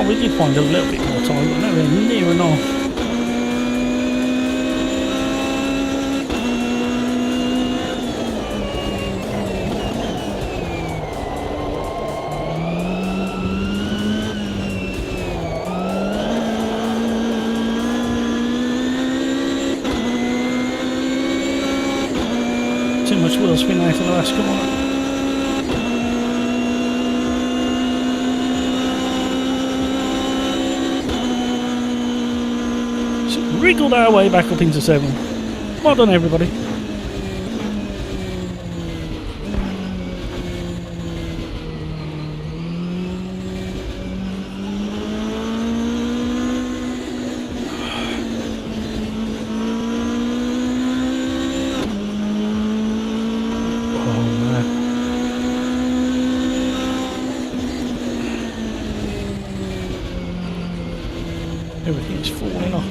We did find a little bit more time, but nowhere near enough. Too much wheel spin out of the last corner. Wriggled our way back up into 7. Well done, everybody. Oh man. Everything's falling off.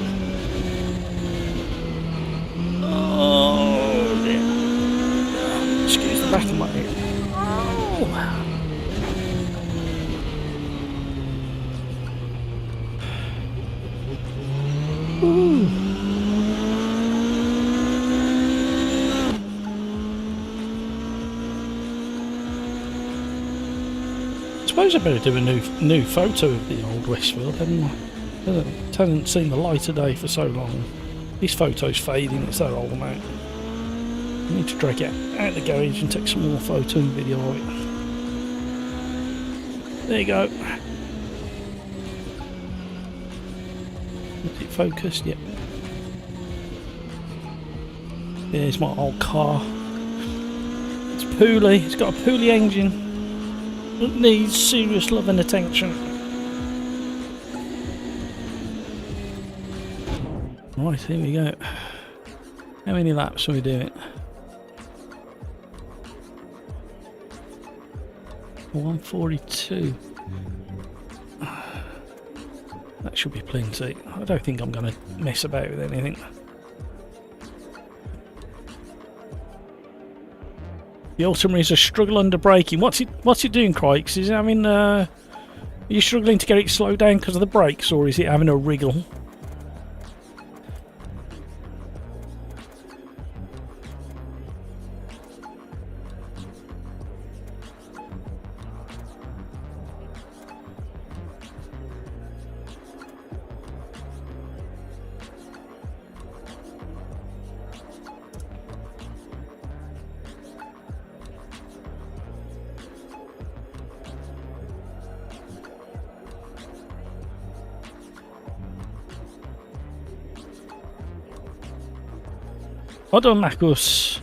Back of my head. Oh. Ooh. I suppose I better do a new photo of the old Westfield, hadn't I? It hasn't seen the light of day for so long. This photo's fading, it's that old now. I need to drag it out of the garage and take some more photo and video of it. There you go. Is it focused? Yep. There's my old car. It's poorly. It's got a poorly engine. It needs serious love and attention. Right, here we go. How many laps are we doing? 142. That should be plenty. I don't think I'm going to mess about with anything. The Ultima is a struggle under braking. What's it doing, Crikes? Is it having are you struggling to get it slowed down because of the brakes, or is it having a wriggle? Well done, Marcus.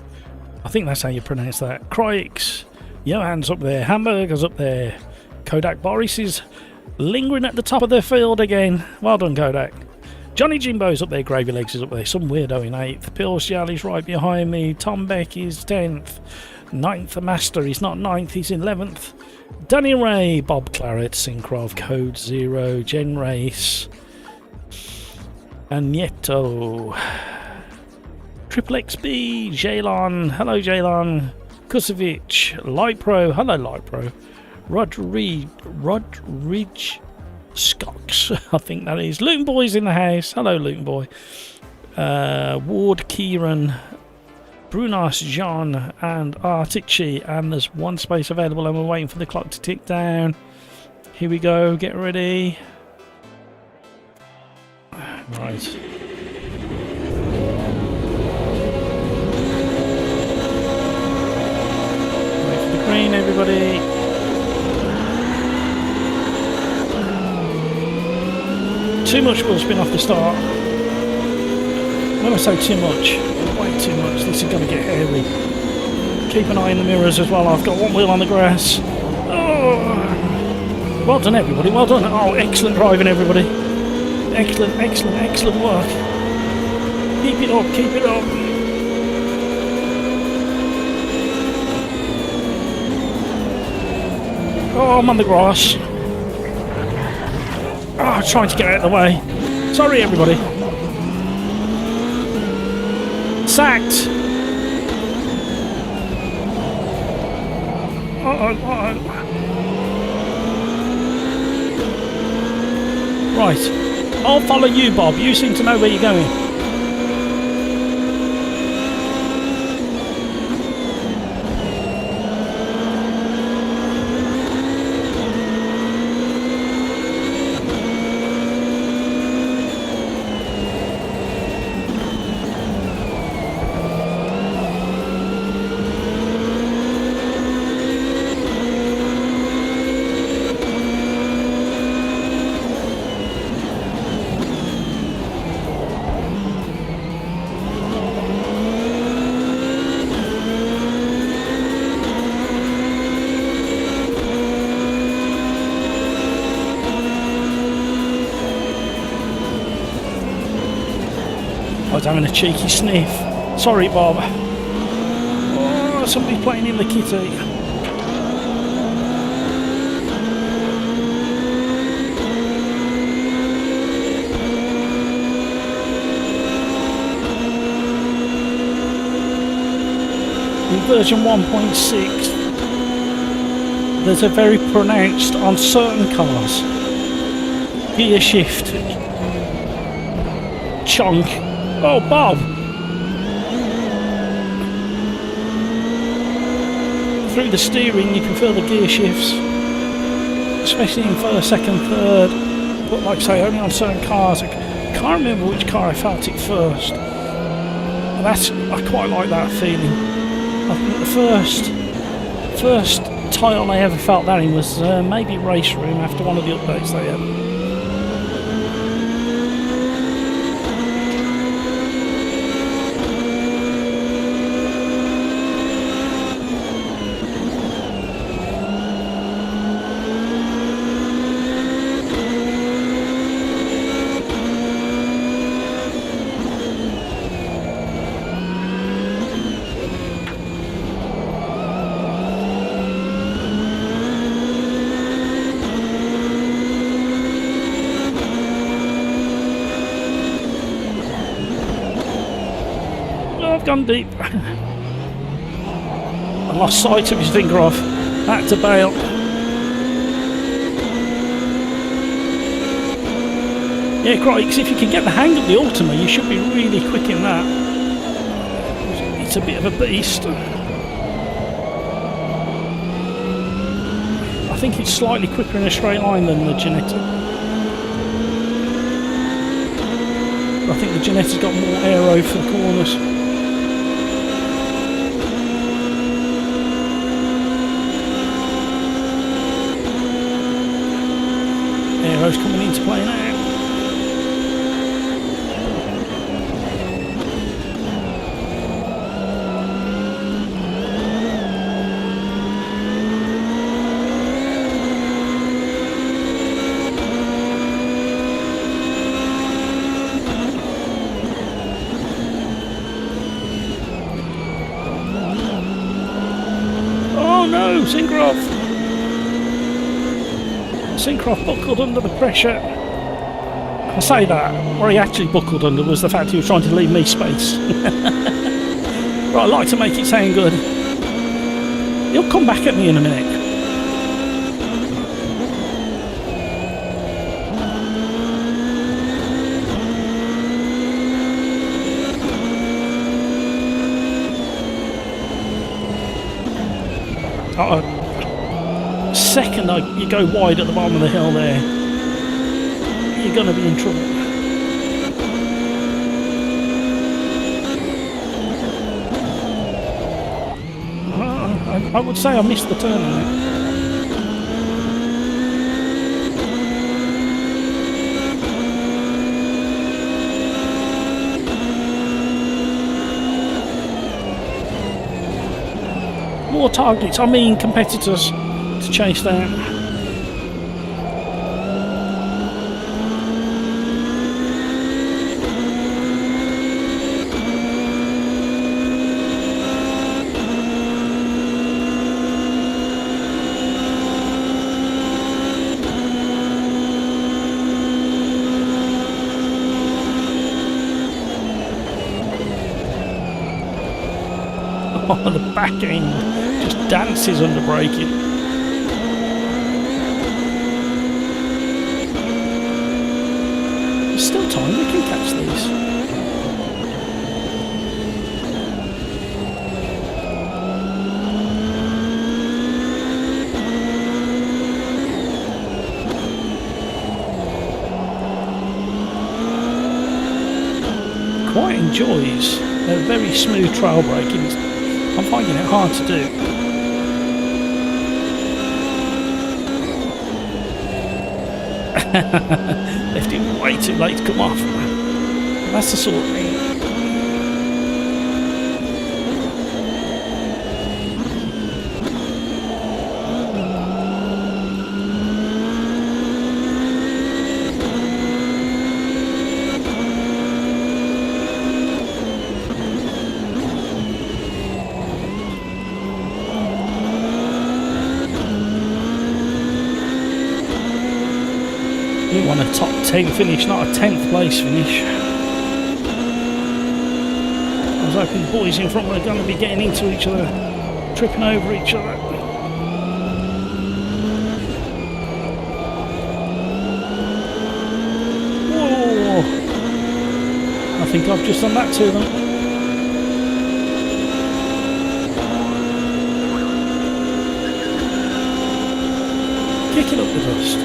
I think that's how you pronounce that. Crikes. Johan's up there. Hamburger's up there. Kodak Boris is lingering at the top of the field again. Well done, Kodak. Johnny Jimbo's up there. Gravy Legs is up there. Some weirdo in 8th. Pills Jolly's right behind me. Tom Beck is 10th. 9th, Master. He's not 9th. He's 11th. Danny Ray. Bob Claret. Syncrov. Code 0. Gen Race. Agneto. Triple XB, Jalon, hello Jalon, Kusovic, Lightpro, hello Lightpro, Rodridge Scocks, I think that is. Luton Boy's in the house, hello Luton Boy, Ward Kieran, Brunas John, and Artici, and there's one space available and we're waiting for the clock to tick down. Here we go, get ready. Right. Green, everybody. Too much wheel spin off the start. When I say too much, way too much, this is going to get hairy. Keep an eye in the mirrors as well. I've got one wheel on the grass. Oh. Well done, everybody. Well done. Oh, excellent driving, everybody. Excellent, excellent, excellent work. Keep it up, keep it up. Oh, I'm on the grass. Oh, trying to get out of the way. Sorry, everybody. Sacked. Uh-oh. Right. I'll follow you, Bob. You seem to know where you're going. I was having a cheeky sniff. Sorry, Bob. Oh, somebody's playing in the kitty. In version 1.6, there's a very pronounced on certain cars gear shift chunk. Oh, Bob! Through the steering you can feel the gear shifts, especially in first, second, third, but like I say, only on certain cars. I can't remember which car I felt it first. I quite like that feeling. I think the first tile I ever felt that in was maybe Race Room after one of the updates they had. Gone deep. I lost sight of his finger off. Had to bail. Yeah, Crikes, if you can get the hang of the Ultima, you should be really quick in that. It's a bit of a beast. I think it's slightly quicker in a straight line than the Ginetta. I think the Ginetta's got more aero for the corners. Aero's coming into play now. Syncroft buckled under the pressure. I say that, what he actually buckled under was the fact he was trying to leave me space. Right, I like to make it sound good. He'll come back at me in a minute. Second you go wide at the bottom of the hill there, you're going to be in trouble. I would say I missed the turn on it. More targets, I mean competitors to chase down. Oh, the back end just dances under braking. There's still time, we can catch these. Quite enjoys a very smooth trail braking. I'm finding it hard to do. Left him way too late to come off. That's the sort of thing. You want a top 10 finish, not a 10th place finish. I was hoping the boys in front were going to be getting into each other, tripping over each other. Whoa! I think I've just done that to them. Kicking up the dust.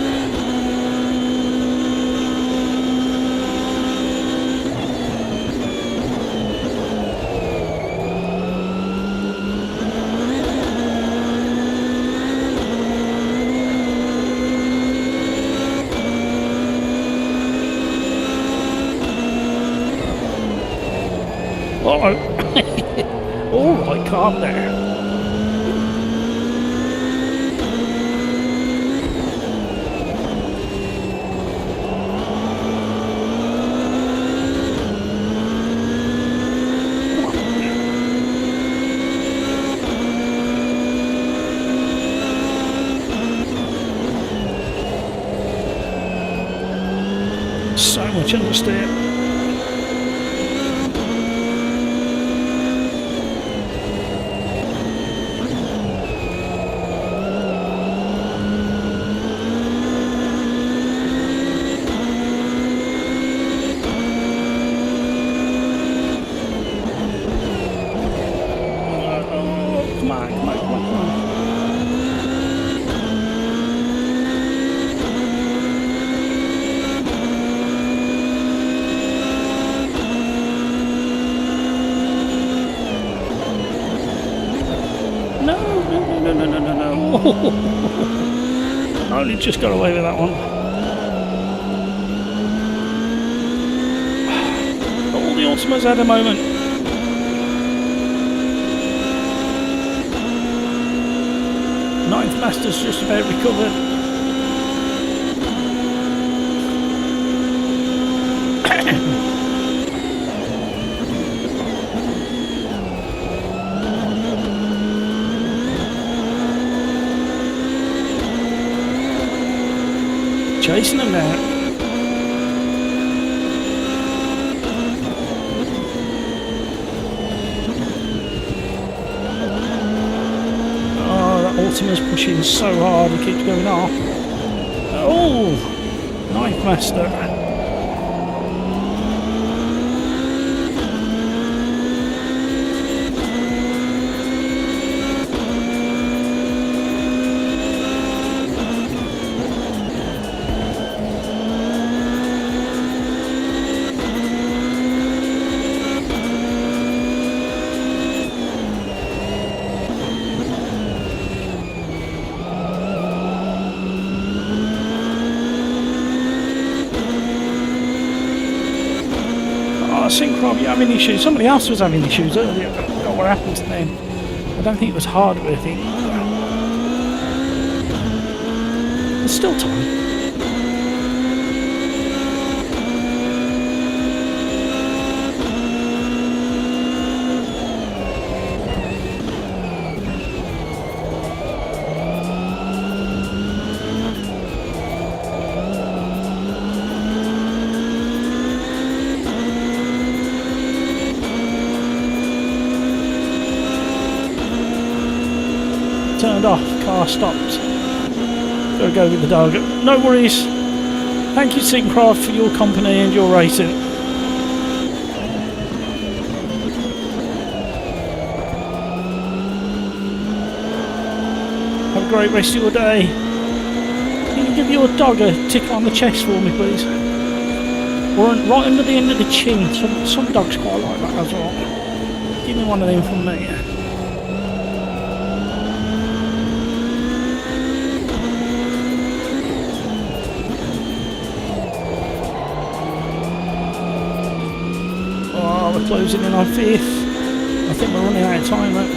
Uh-oh. Alright, calm down. So much understeer. I only just got away with that one. All the Ultimas had a moment. Ninth Master's just about recovered. Chasing them now. Oh, that Ultima's pushing so hard, he keeps going off. Oh, Ninth Master. Synchro, you're having issues. Somebody else was having issues earlier. I don't know what happened to them. I don't think it was hardware, I think. There's still time. Turned off, car stopped. Gotta go with the dog. No worries. Thank you, Syncraft, for your company and your racing. Have a great rest of your day. Can you give your dog a tickle on the chest for me, please? Or right under the end of the chin. Some dogs quite like that as well. Give me one of them from me. We're closing in on 5th. I think we're running out of time, though.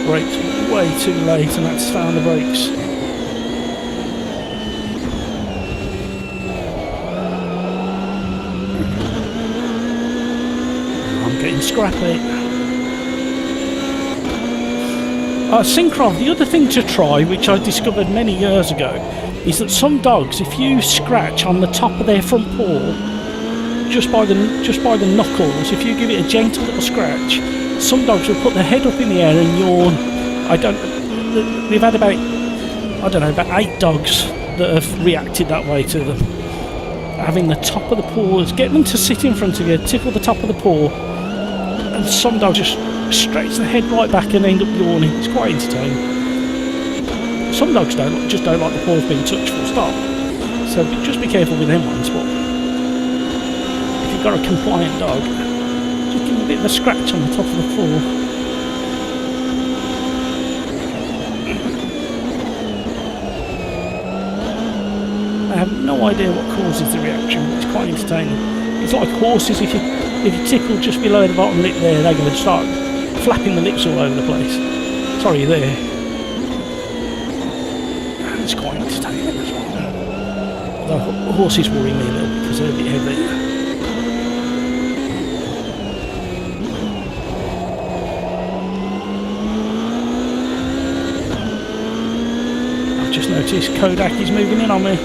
Brakes way too late and had to stay on the brakes. I'm getting scrappy. Syncraft, the other thing to try, which I discovered many years ago, is that some dogs, if you scratch on the top of their front paw, just by the knuckles, if you give it a gentle little scratch, some dogs will put their head up in the air and yawn. We've had about 8 dogs that have reacted that way to them. Having the top of the paws, get them to sit in front of you, tickle the top of the paw, and some dogs just stretch the head right back and end up yawning. It's quite entertaining. Some dogs just don't like the paws being touched full stop. So just be careful with them ones, but if you've got a compliant dog, just give them a bit of a scratch on the top of the paw. I have no idea what causes the reaction, but it's quite entertaining. It's like horses, if you tickle just below the bottom lip there, they're going to start flapping the lips all over the place. Sorry, there. It's quite entertaining as well. The horses worry me a little bit because they're a bit heavy. I've just noticed Kodak is moving in on me.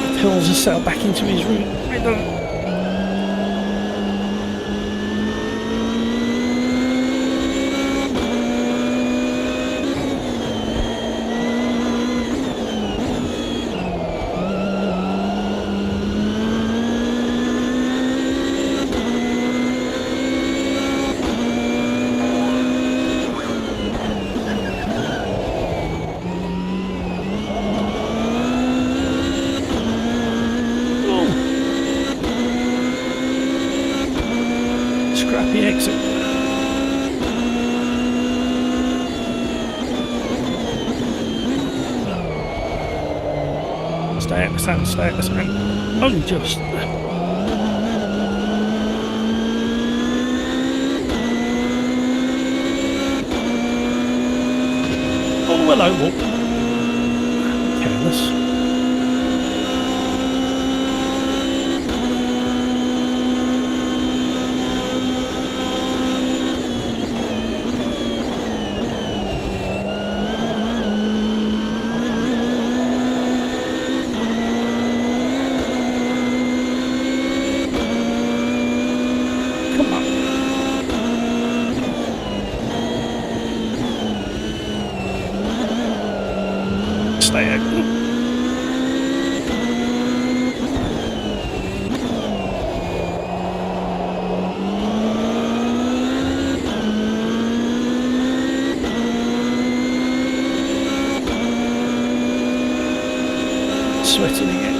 He pulls himself back into his route. Stay out the sand, stay out the sand. Only just. Oh, hello, walk. Careless. Come on. Stay out. Sweating again.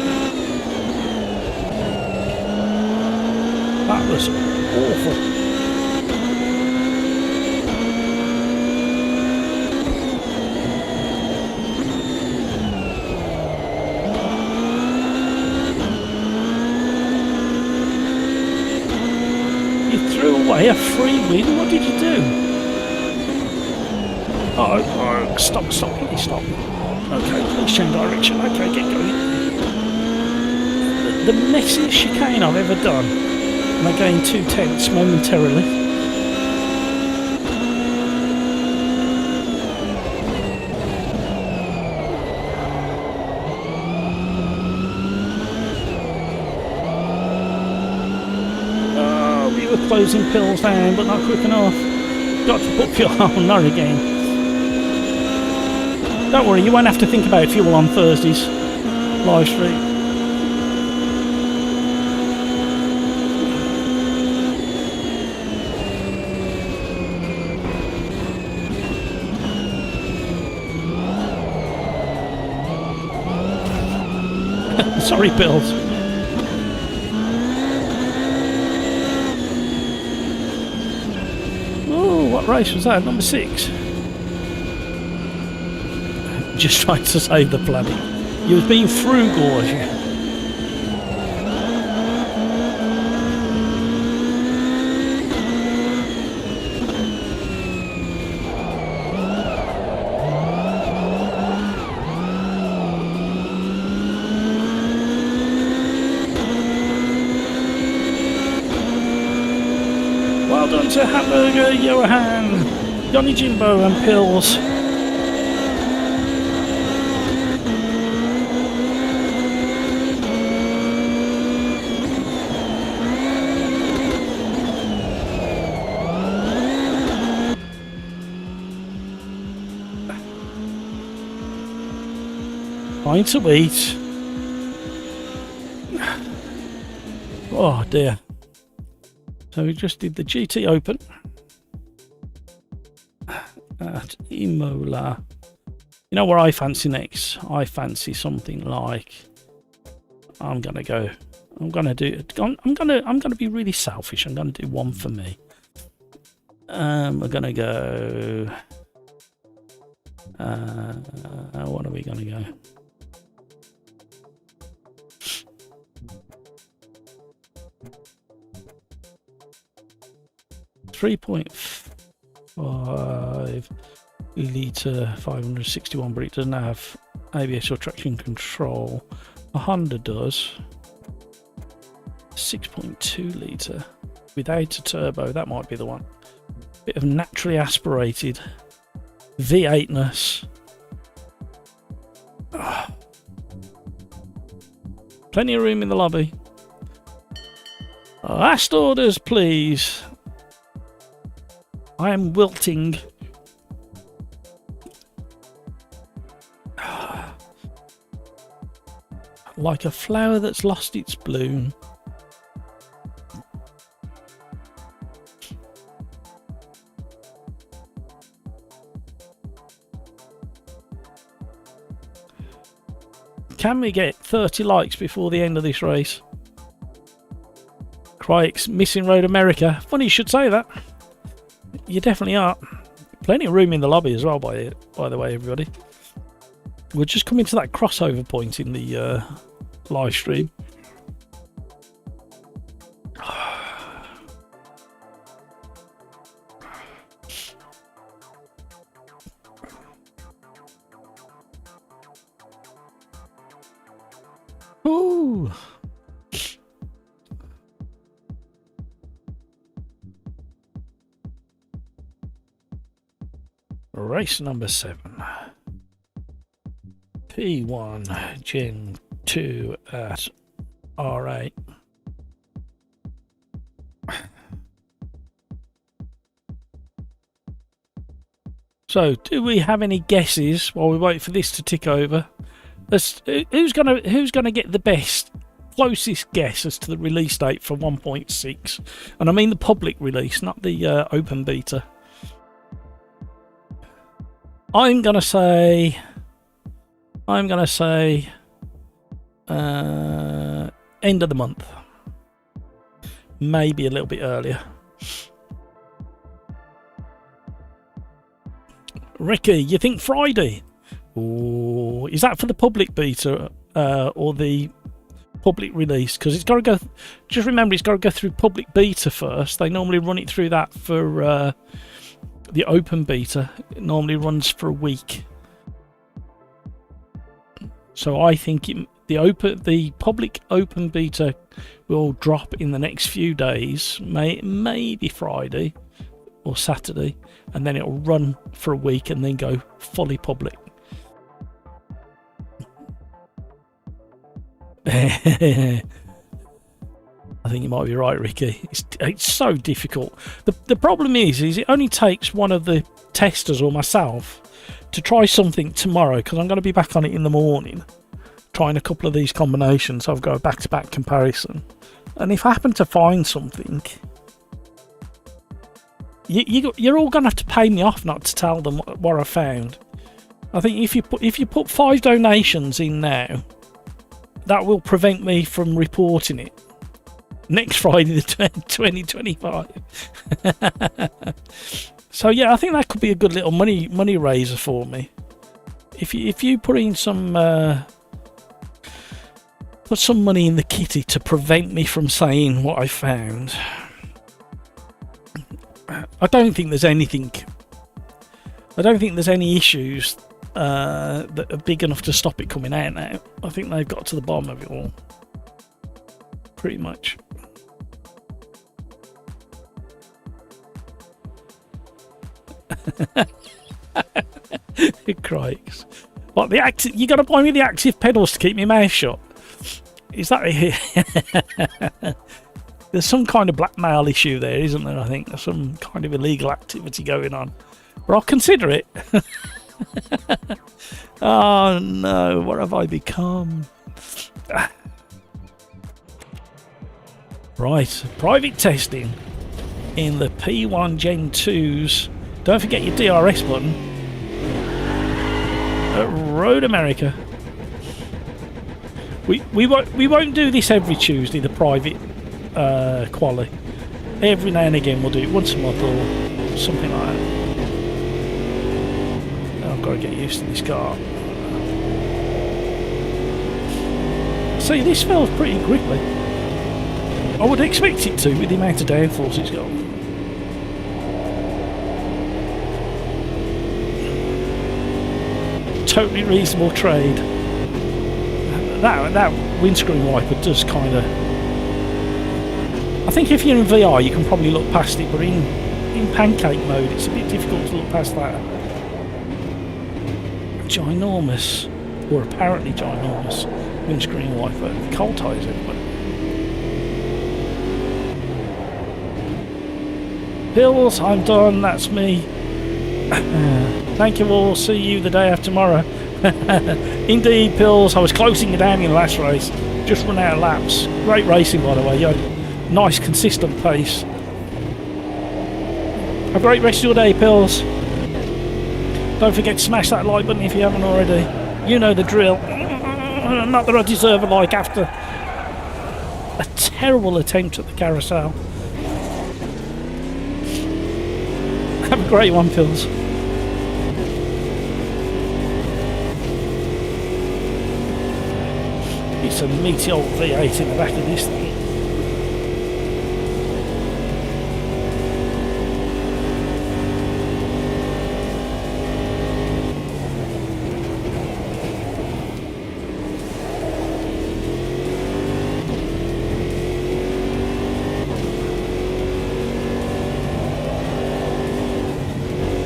That was awful. You threw away a free win? What did you do? Oh, stop, please stop. Okay, please change direction. Okay, get going. The messiest chicane I've ever done. And I gained 2/10 momentarily. Oh, we were closing pills down, but not quick enough. Got to put fuel on, not again. Don't worry, you won't have to think about fuel on Thursdays live stream. Sorry, pills. Oh, what race was that? Number 6. Just trying to save the planet. You was being frugal, was you? Well done to Hamburger, Johan, Johnny Jimbo and Pills. Fine to eat. Oh dear. So we just did the GT Open at Imola. You know where I fancy next? I fancy something like I'm gonna be really selfish. I'm gonna do one for me. We're gonna go. What are we gonna go? .5 litre 561, but it doesn't have ABS or traction control. A Honda does. 6.2 litre without a turbo. That might be the one. Bit of naturally aspirated V8ness. Plenty of room in the lobby. Last orders, please. I am wilting. Like a flower that's lost its bloom. Can we get 30 likes before the end of this race? Crikes, missing Road America. Funny you should say that. You definitely are. Plenty of room in the lobby as well, by the way, everybody. We're just coming to that crossover point in the live stream. Ooh. Race number 7. P1 Gen 2 at R8. So, do we have any guesses while we wait for this to tick over? Who's gonna get the best, closest guess as to the release date for 1.6? And I mean the public release, not the open beta. I'm gonna say end of the month, maybe a little bit earlier. Ricky, you think Friday? Ooh, is that for the public beta or the public release? Because it's got to go. Just remember, it's got to go through public beta first. They normally run it through that for the open beta. It normally runs for a week. So I think the public open beta will drop in the next few days, maybe Friday or Saturday, and then it'll run for a week and then go fully public. I think you might be right, Ricky. It's so difficult. The problem is it only takes one of the testers or myself to try something tomorrow, because I'm going to be back on it in the morning, trying a couple of these combinations. I've got a back-to-back comparison, and if I happen to find something, you're all going to have to pay me off not to tell them what I found. I think if you put 5 donations in now, that will prevent me from reporting it next Friday the 2025. So yeah, I think that could be a good little money raiser for me. If you put in some put some money in the kitty to prevent me from saying what I found. I don't think there's anything. I don't think there's any issues that are big enough to stop it coming out now. I think they've got to the bottom of it all, pretty much. Crikes. What, you got to buy me the active pedals to keep my mouth shut? Is that there's some kind of blackmail issue there, isn't there? I think there's some kind of illegal activity going on, but I'll consider it. Oh no, what have I become? Right, private testing in the P1 Gen 2s. Don't forget your DRS button at Road America. We won't do this every Tuesday, the private quali. Every now and again we'll do it once a month or something like that. I've got to get used to this car. See, this feels pretty grippy. I would expect it to with the amount of downforce it's got. Totally reasonable trade. That windscreen wiper does kind of... I think if you're in VR you can probably look past it, but in pancake mode it's a bit difficult to look past that. Ginormous, or apparently ginormous, windscreen wiper. Cold ties everybody. Pills, I'm done, that's me. Thank you all, see you the day after tomorrow. Indeed, Pills, I was closing you down in the last race. Just run out of laps. Great racing, by the way. You had nice, consistent pace. Have a great rest of your day, Pills. Don't forget to smash that like button if you haven't already. You know the drill. Not that I deserve a like after a terrible attempt at the carousel. Have a great one, Pills. It's a meaty old V8 in the back of this thing.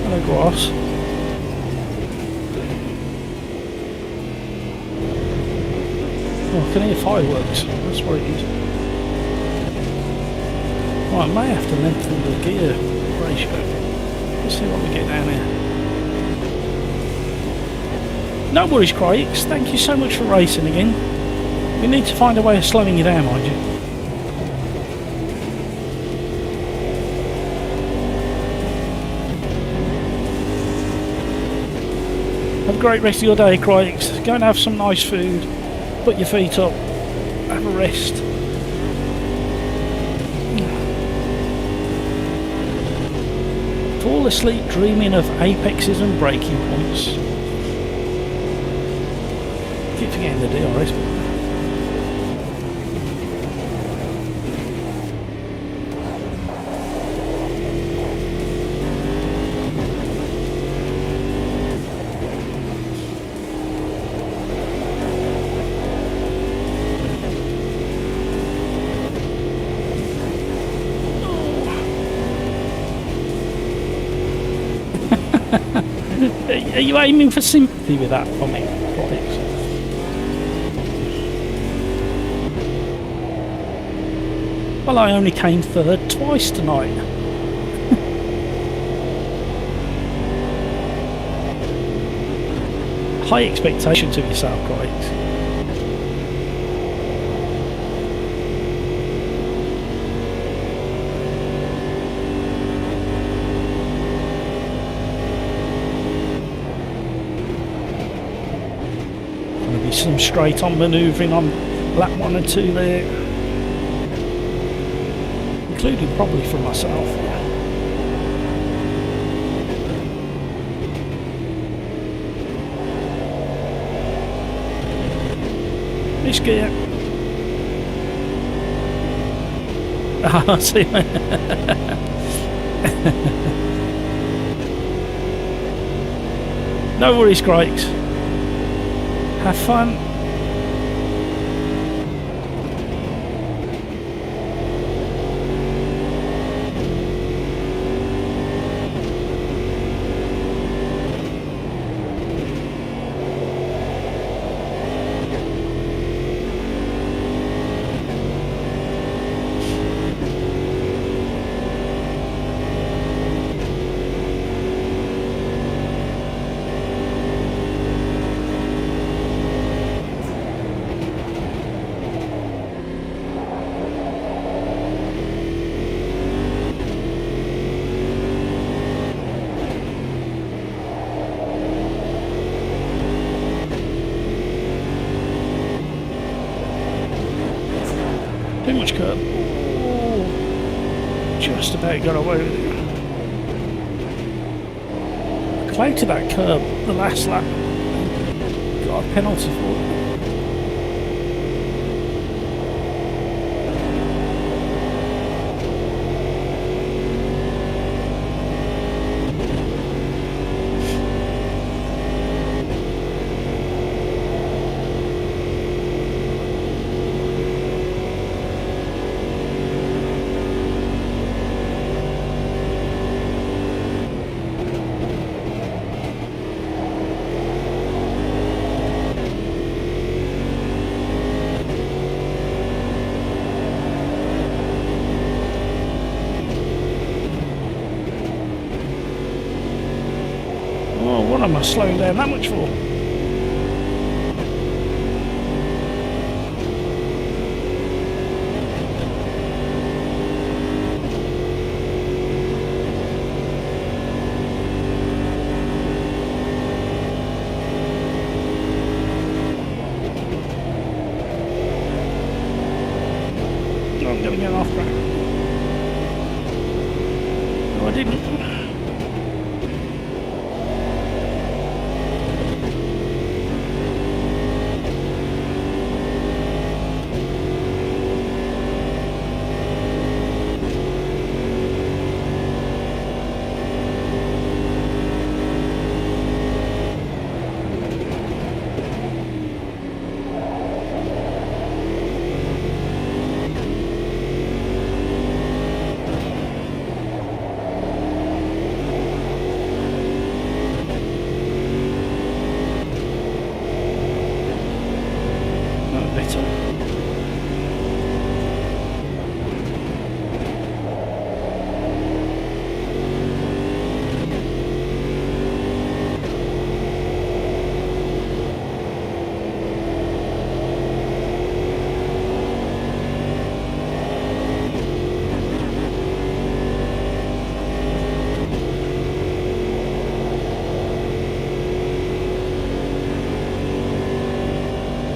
Hello, grass. Oh, I can hear fireworks. That's what it is. Right, I may have to lengthen the gear ratio. Let's see what we get down here. No worries, Craigs. Thank you so much for racing again. We need to find a way of slowing you down, mind you. Have a great rest of your day, Craigs. Go and have some nice food. Put your feet up. Have a rest. Fall asleep dreaming of apexes and braking points. Keep forgetting the DRS. Are you aiming for sympathy with that for me, Craigs? Well, I only came third twice tonight. High expectations of yourself, Craigs. Some straight on manoeuvring on lap 1 and 2 there, including probably for myself. This gear. Ah, see. No worries, Craigs. Have fun. Too much curb. Oh, just about got away with it. I clouded that curb the last lap. Got a penalty for it. What am I slowing down that much for? I'm going to get off track. No, I didn't.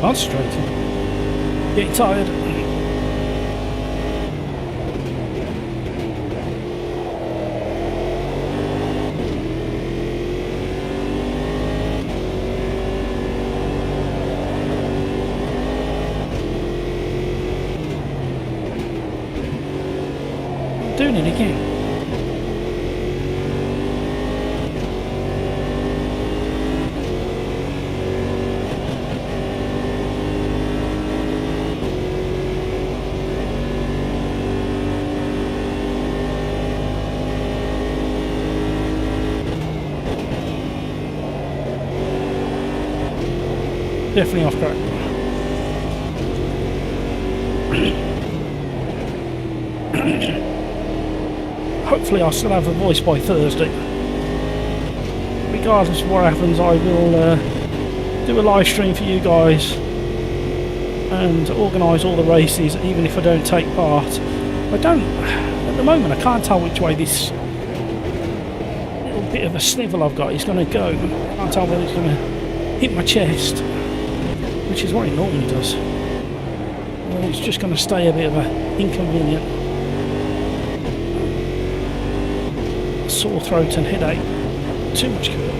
Concentrating. Getting tired. I'm doing it again. Definitely off track. Hopefully I'll still have a voice by Thursday. Regardless of what happens, I will do a live stream for you guys and organise all the races, even if I don't take part. At the moment I can't tell which way this little bit of a snivel I've got is going to go. I can't tell whether it's going to hit my chest, which is what it normally does. Well, it's just going to stay a bit of an inconvenient sore throat and headache. Too much curl.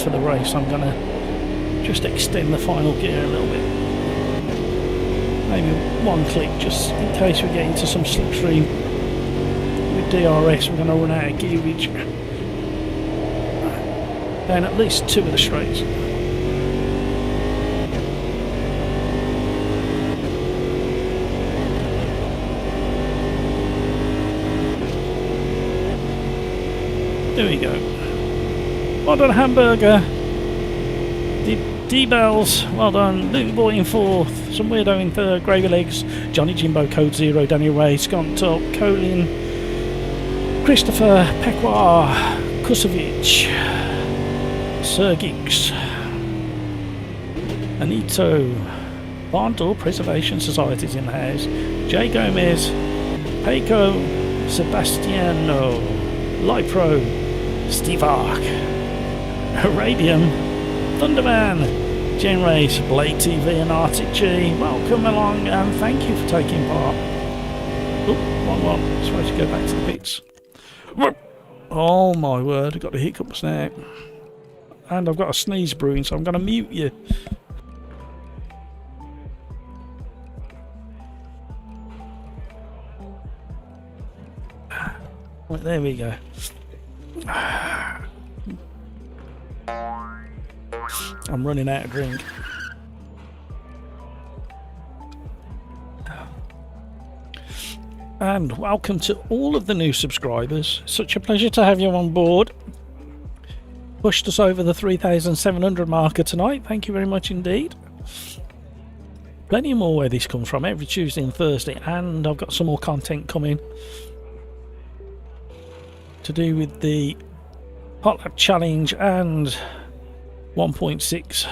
For the race I'm going to just extend the final gear a little bit, maybe one click, just in case we get into some slipstream with DRS. We're going to run out of gearage down at least two of the straights. There we go. Well done, Hamburger. D-Bells, well done. Luke Boy in fourth. Some weirdo in third. Gravy Legs. Johnny Jimbo, Code Zero. Daniel Ray. Scott Top. Colin. Christopher. Pekwa. Kusovic. Sergix. Anito. Barndor Preservation Society's in the house. Jay Gomez. Peiko. Sebastiano. Lipro. Steve Ark. Arabian, Thunderman, Gen Race, Blade TV and Arctic G, welcome along and thank you for taking part. Oh, wrong one, supposed to go back to the pits. Oh my word, I've got the hiccups now. And I've got a sneeze brewing, so I'm going to mute you. Right, there we go. I'm running out of drink. And welcome to all of the new subscribers. Such a pleasure to have you on board. Pushed us over the 3,700 marker tonight. Thank you very much indeed. Plenty more where this comes from every Tuesday and Thursday, and I've got some more content coming to do with the Hot Lap Challenge and 1.6.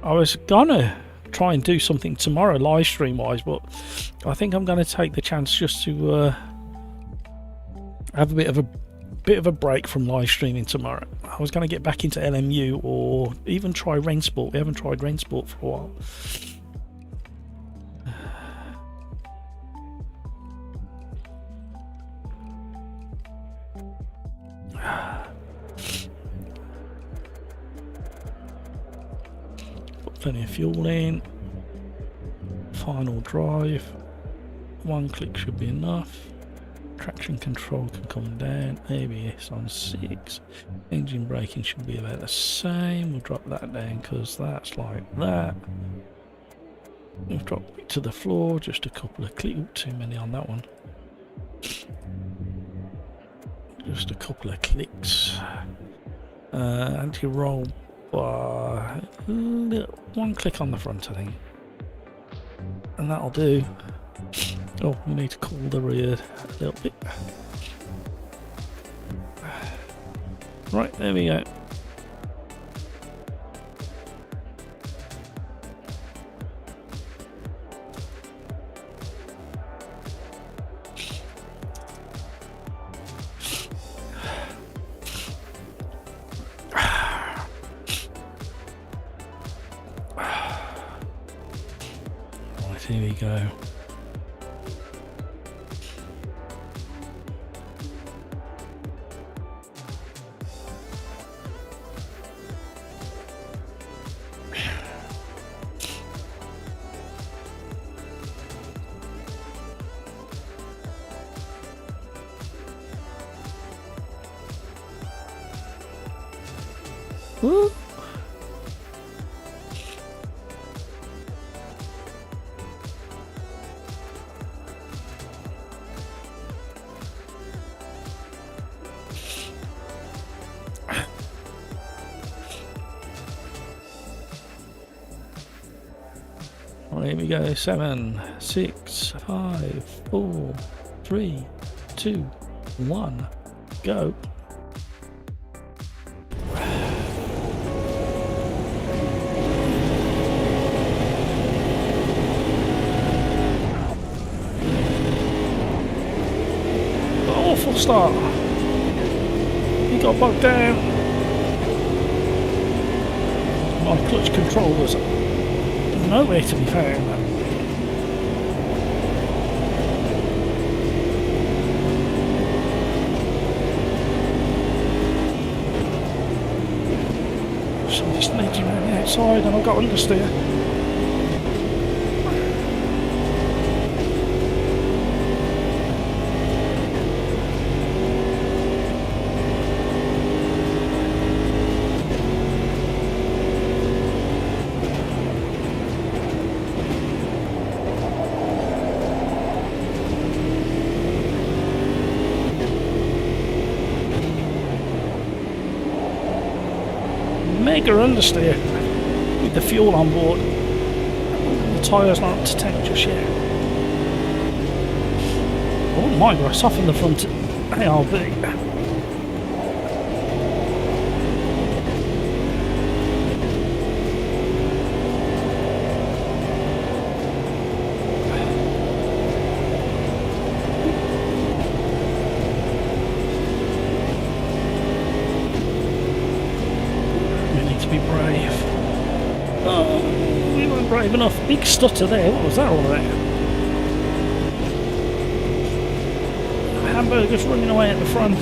I was gonna try and do something tomorrow live stream wise, but I think I'm going to take the chance just to have a bit of a break from live streaming tomorrow. I was going to get back into LMU or even try Rensport. We haven't tried Rensport for a while. Plenty of fuel in. Final drive. One click should be enough. Traction control can come down. ABS on 6. Engine braking should be about the same. We'll drop that down because that's like that. We've dropped it to the floor. Just a couple of clicks. Too many on that one. just a couple of clicks. Anti-roll bar. One click on the front, I think. And that'll do. Oh, we need to cool the rear a little bit. Right, there we go. Right, here we go. Woo. Right, here we go. 7, 6, 5, 4, 3, 2, 1, go. Awful start. He got bogged down. My clutch control was nowhere to be found. So I'm just nudging around the outside and I've got understeer. Mega understeer with the fuel on board. The tyres not up to tank just yet. I wouldn't mind if I soften the front ARB. Be brave. Oh, we weren't brave enough. Big stutter there. What was that all about? Hamburger's running away at the front.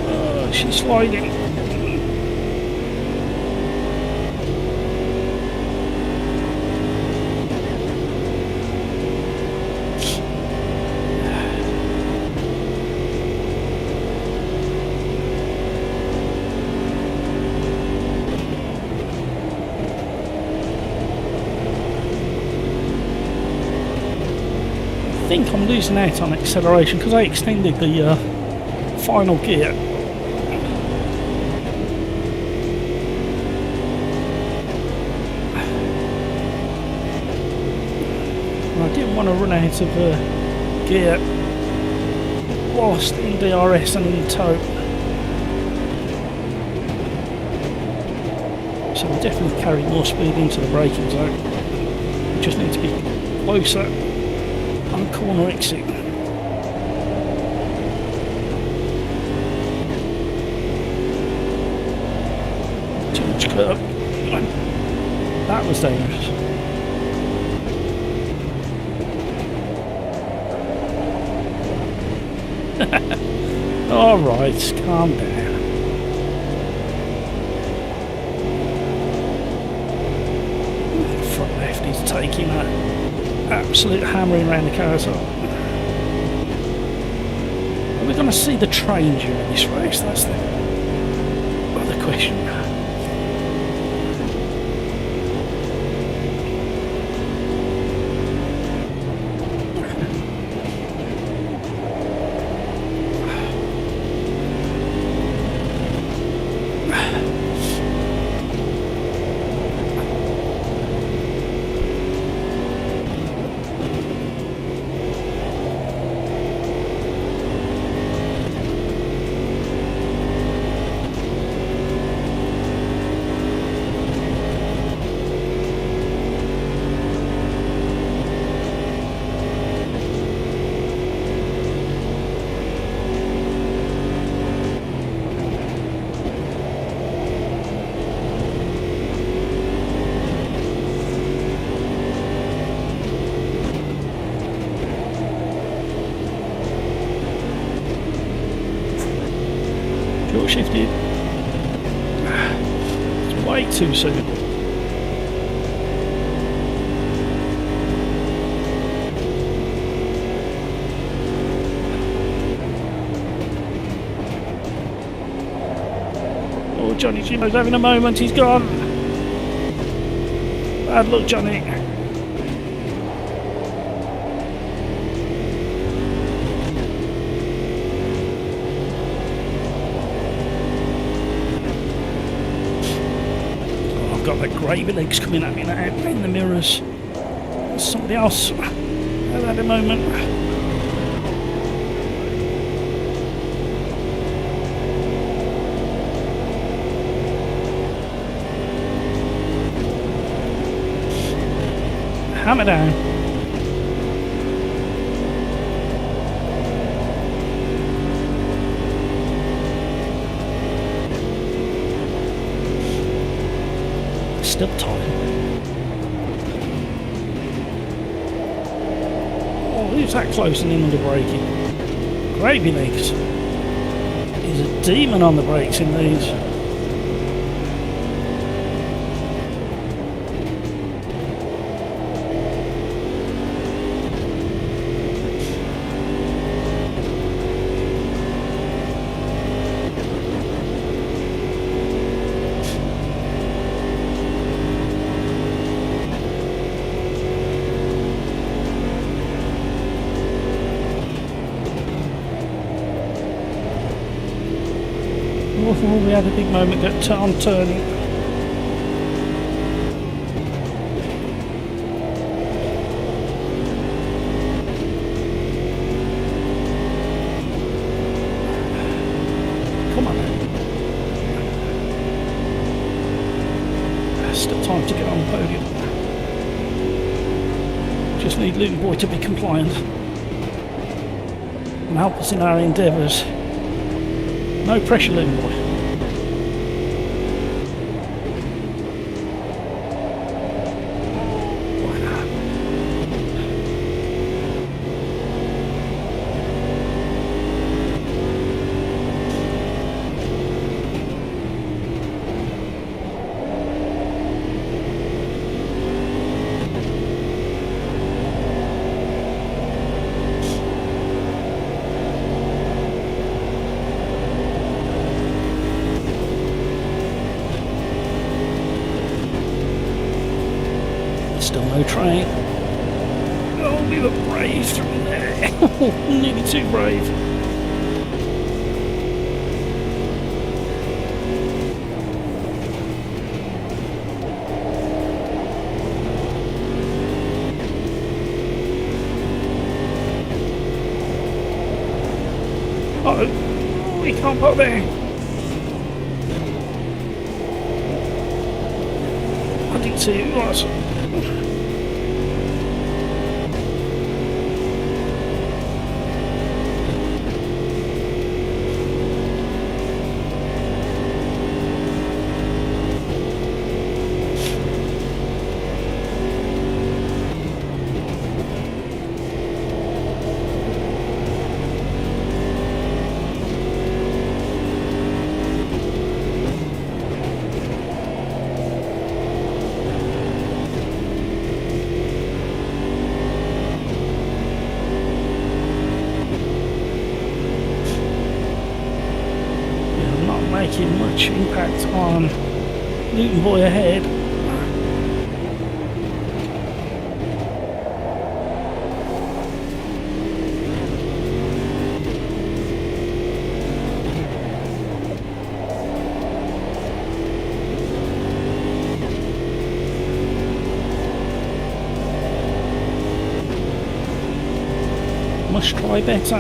Oh, she's sliding. I think I'm losing out on acceleration because I extended the final gear. And I didn't want to run out of gear whilst in DRS and in tow. So we definitely carry more speed into the braking zone. We just need to be closer on corner exit. Too much curve. That was dangerous. Alright, calm down. Front left is taking that absolute hammering around the carousel. Are we going to see the train during this race? That's the other question. Short shifted. It's way too soon. Oh, Johnny Jimbo's having a moment. He's gone. Bad luck, Johnny. Got the gravy legs coming at me now in the mirrors. There's somebody else at the moment. Hammer down. Still time. Oh, who's that close and in on the braking? Gravy legs. He's a demon on the brakes in these. Oh, we had a big moment at on turning. Come on now. Still time to get on the podium. Just need Luton Boy to be compliant and help us in our endeavours. No pressure, Luton Boy. Still no train. Oh, we were brave through there. Nearly too brave. Oh, we can't put there. I didn't see who it was. making much impact on Luton Boy ahead. Must try better.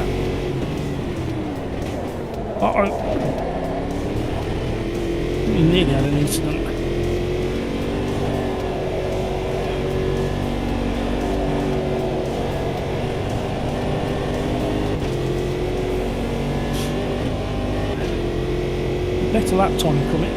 Uh-oh. We nearly had an incident. Better lap time coming.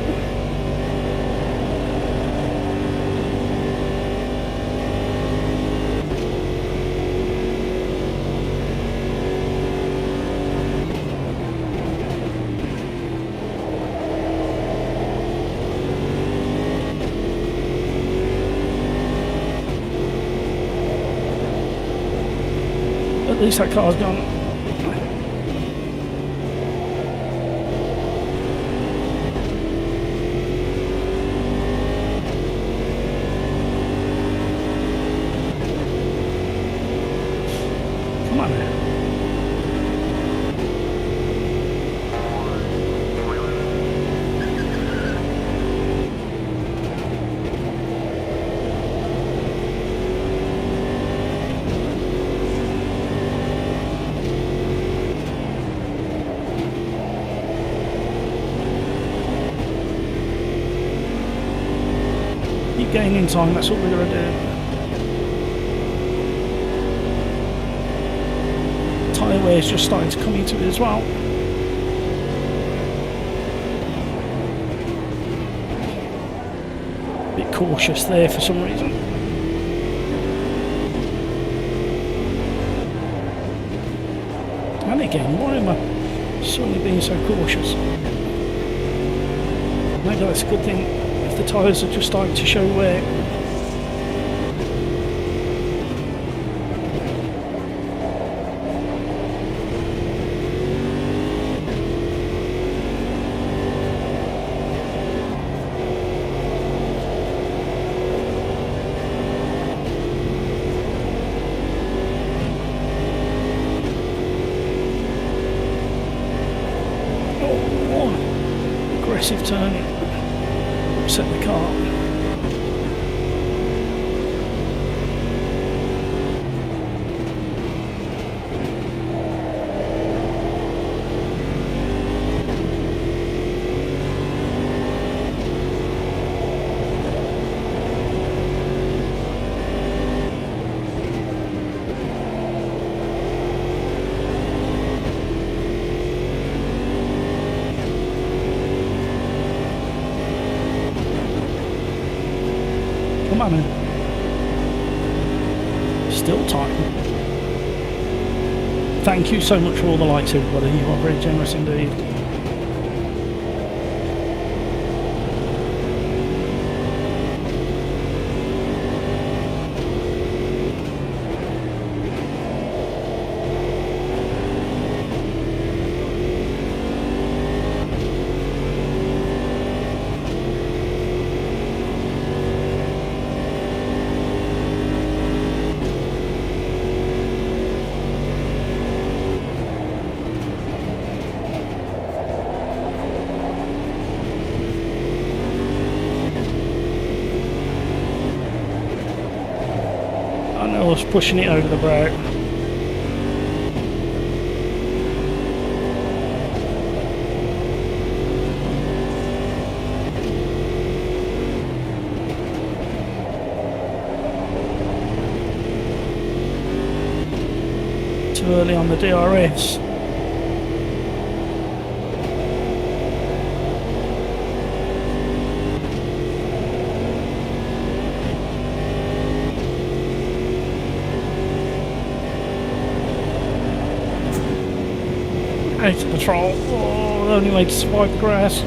At least that car's gone. Come on now. Keep gaining time, that's what we're going to do. Tyre wear is just starting to come into it as well. Bit cautious there for some reason. And again, why am I suddenly being so cautious? Maybe that's a good thing if the tyres are just starting to show wear. Aggressive turning, upset the car. Come on in. Still time. Thank you so much for all the likes, everybody. You are very generous indeed. I was pushing it over the brow. Too early on the DRS. Out of control. Oh, the only way to survive the grass.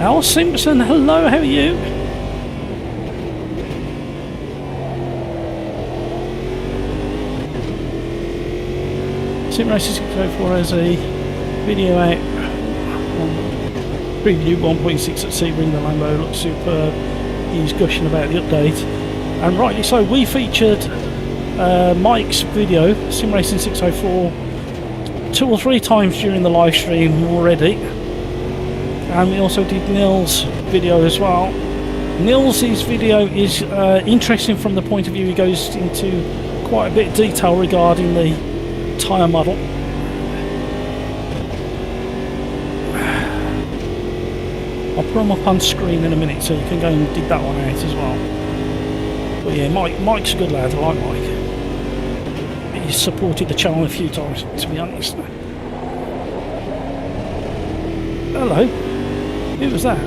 Al Simpson, hello, how are you? Sim Racers 604 has a video out on preview 1.6 at Stig Bring. The Lambo looks superb. He's gushing about the update, and rightly so. We featured Mike's video, Sim Racing 604, 2 or 3 times during the live stream already, and we also did Nils' video as well. Nils' video is interesting from the point of view he goes into quite a bit of detail regarding the tyre model. I'll put them up on screen in a minute so you can go and dig that one out as well. But yeah, Mike's a good lad, I like Mike. He's supported the channel a few times, to be honest. Hello, who was that?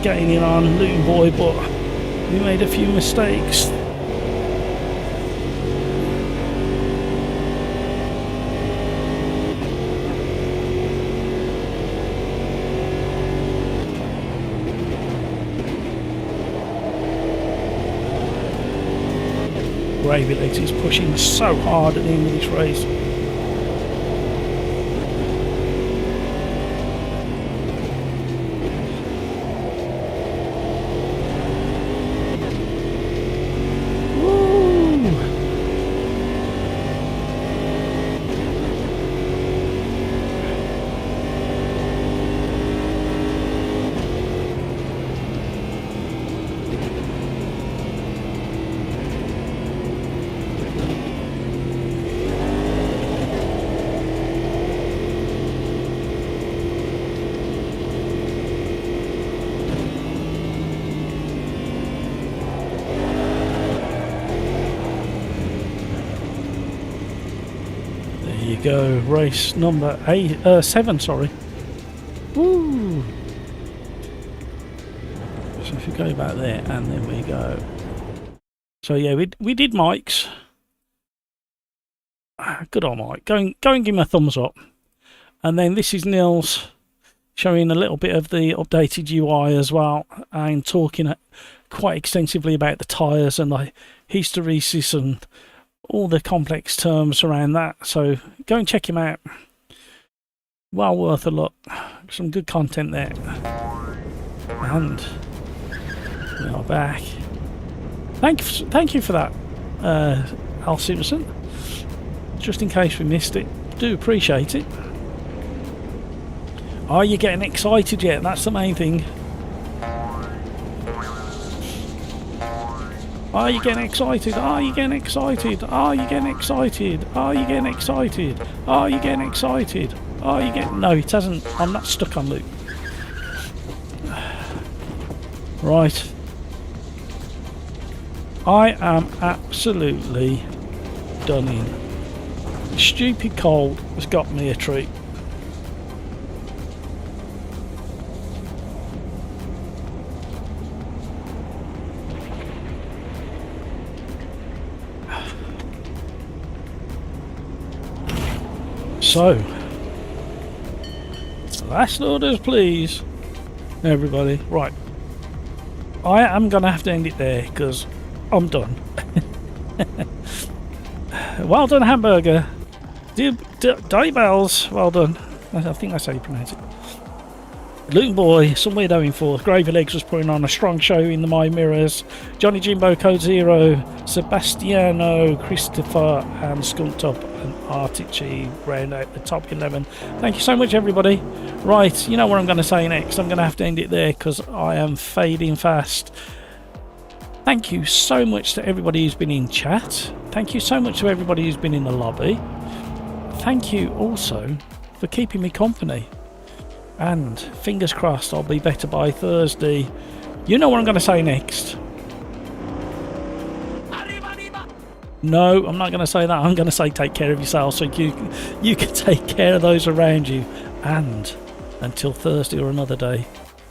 Getting in on Luton Boy, but we made a few mistakes. Gravy Legs is pushing so hard at the end of this race. Go race number 7, sorry. Woo! So if you go back there, and then we go. So yeah, we did Mike's. Good old Mike. Go and give him a thumbs up. And then this is Nils showing a little bit of the updated UI as well, and talking quite extensively about the tyres and the hysteresis and all the complex terms around that. So go and check him out. Well worth a look. Some good content there. And we are back. Thank you for that, Al Simpson. Just in case we missed it, do appreciate it. Are you getting excited yet? That's the main thing. Are you getting excited? Are you getting excited? Are you getting excited? Are you getting excited? Are you getting excited? Are you getting... No, it hasn't. I'm not stuck on loop. Right. I am absolutely done in. Stupid cold has got me a treat. So, last orders please, everybody. Right, I am going to have to end it there because I'm done. Well done, Hamburger. Bells, well done. I think that's how you pronounce it. Luton Boy, some weirdo in fourth. Gravy Legs was putting on a strong show in the My Mirrors. Johnny Jimbo, Code Zero, Sebastiano, Christopher, and Skunked Up and Artici round out the top 11. Thank you so much, everybody. Right, you know what I'm going to say next. I'm going to have to end it there because I am fading fast. Thank you so much to everybody who's been in chat. Thank you so much to everybody who's been in the lobby. Thank you also for keeping me company. And fingers crossed I'll be better by Thursday. You know what I'm going to say next. No, I'm not going to say that. I'm going to say take care of yourself so you can take care of those around you. And until Thursday or another day,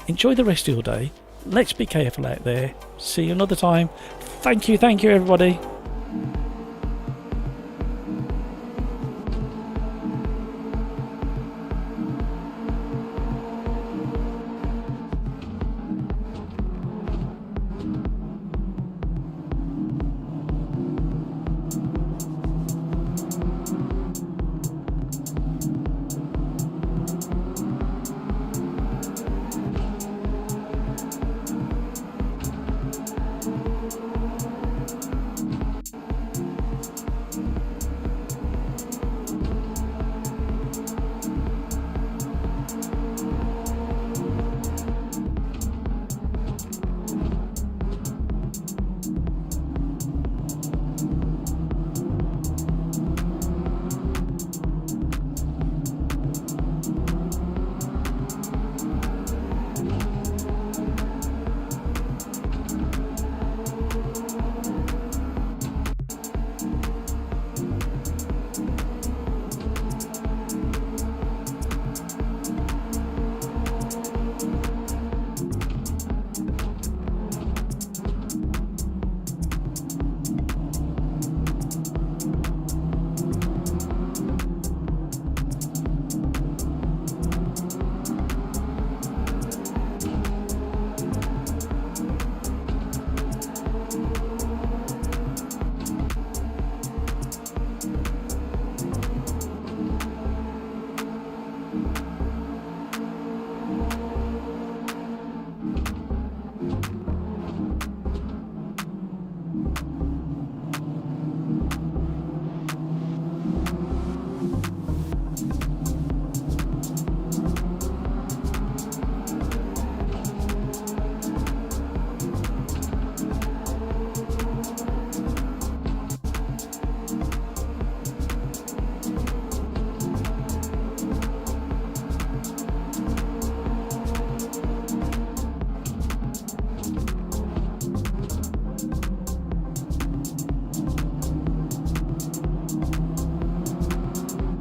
enjoy the rest of your day. Let's be careful out there. See you another time. Thank you everybody.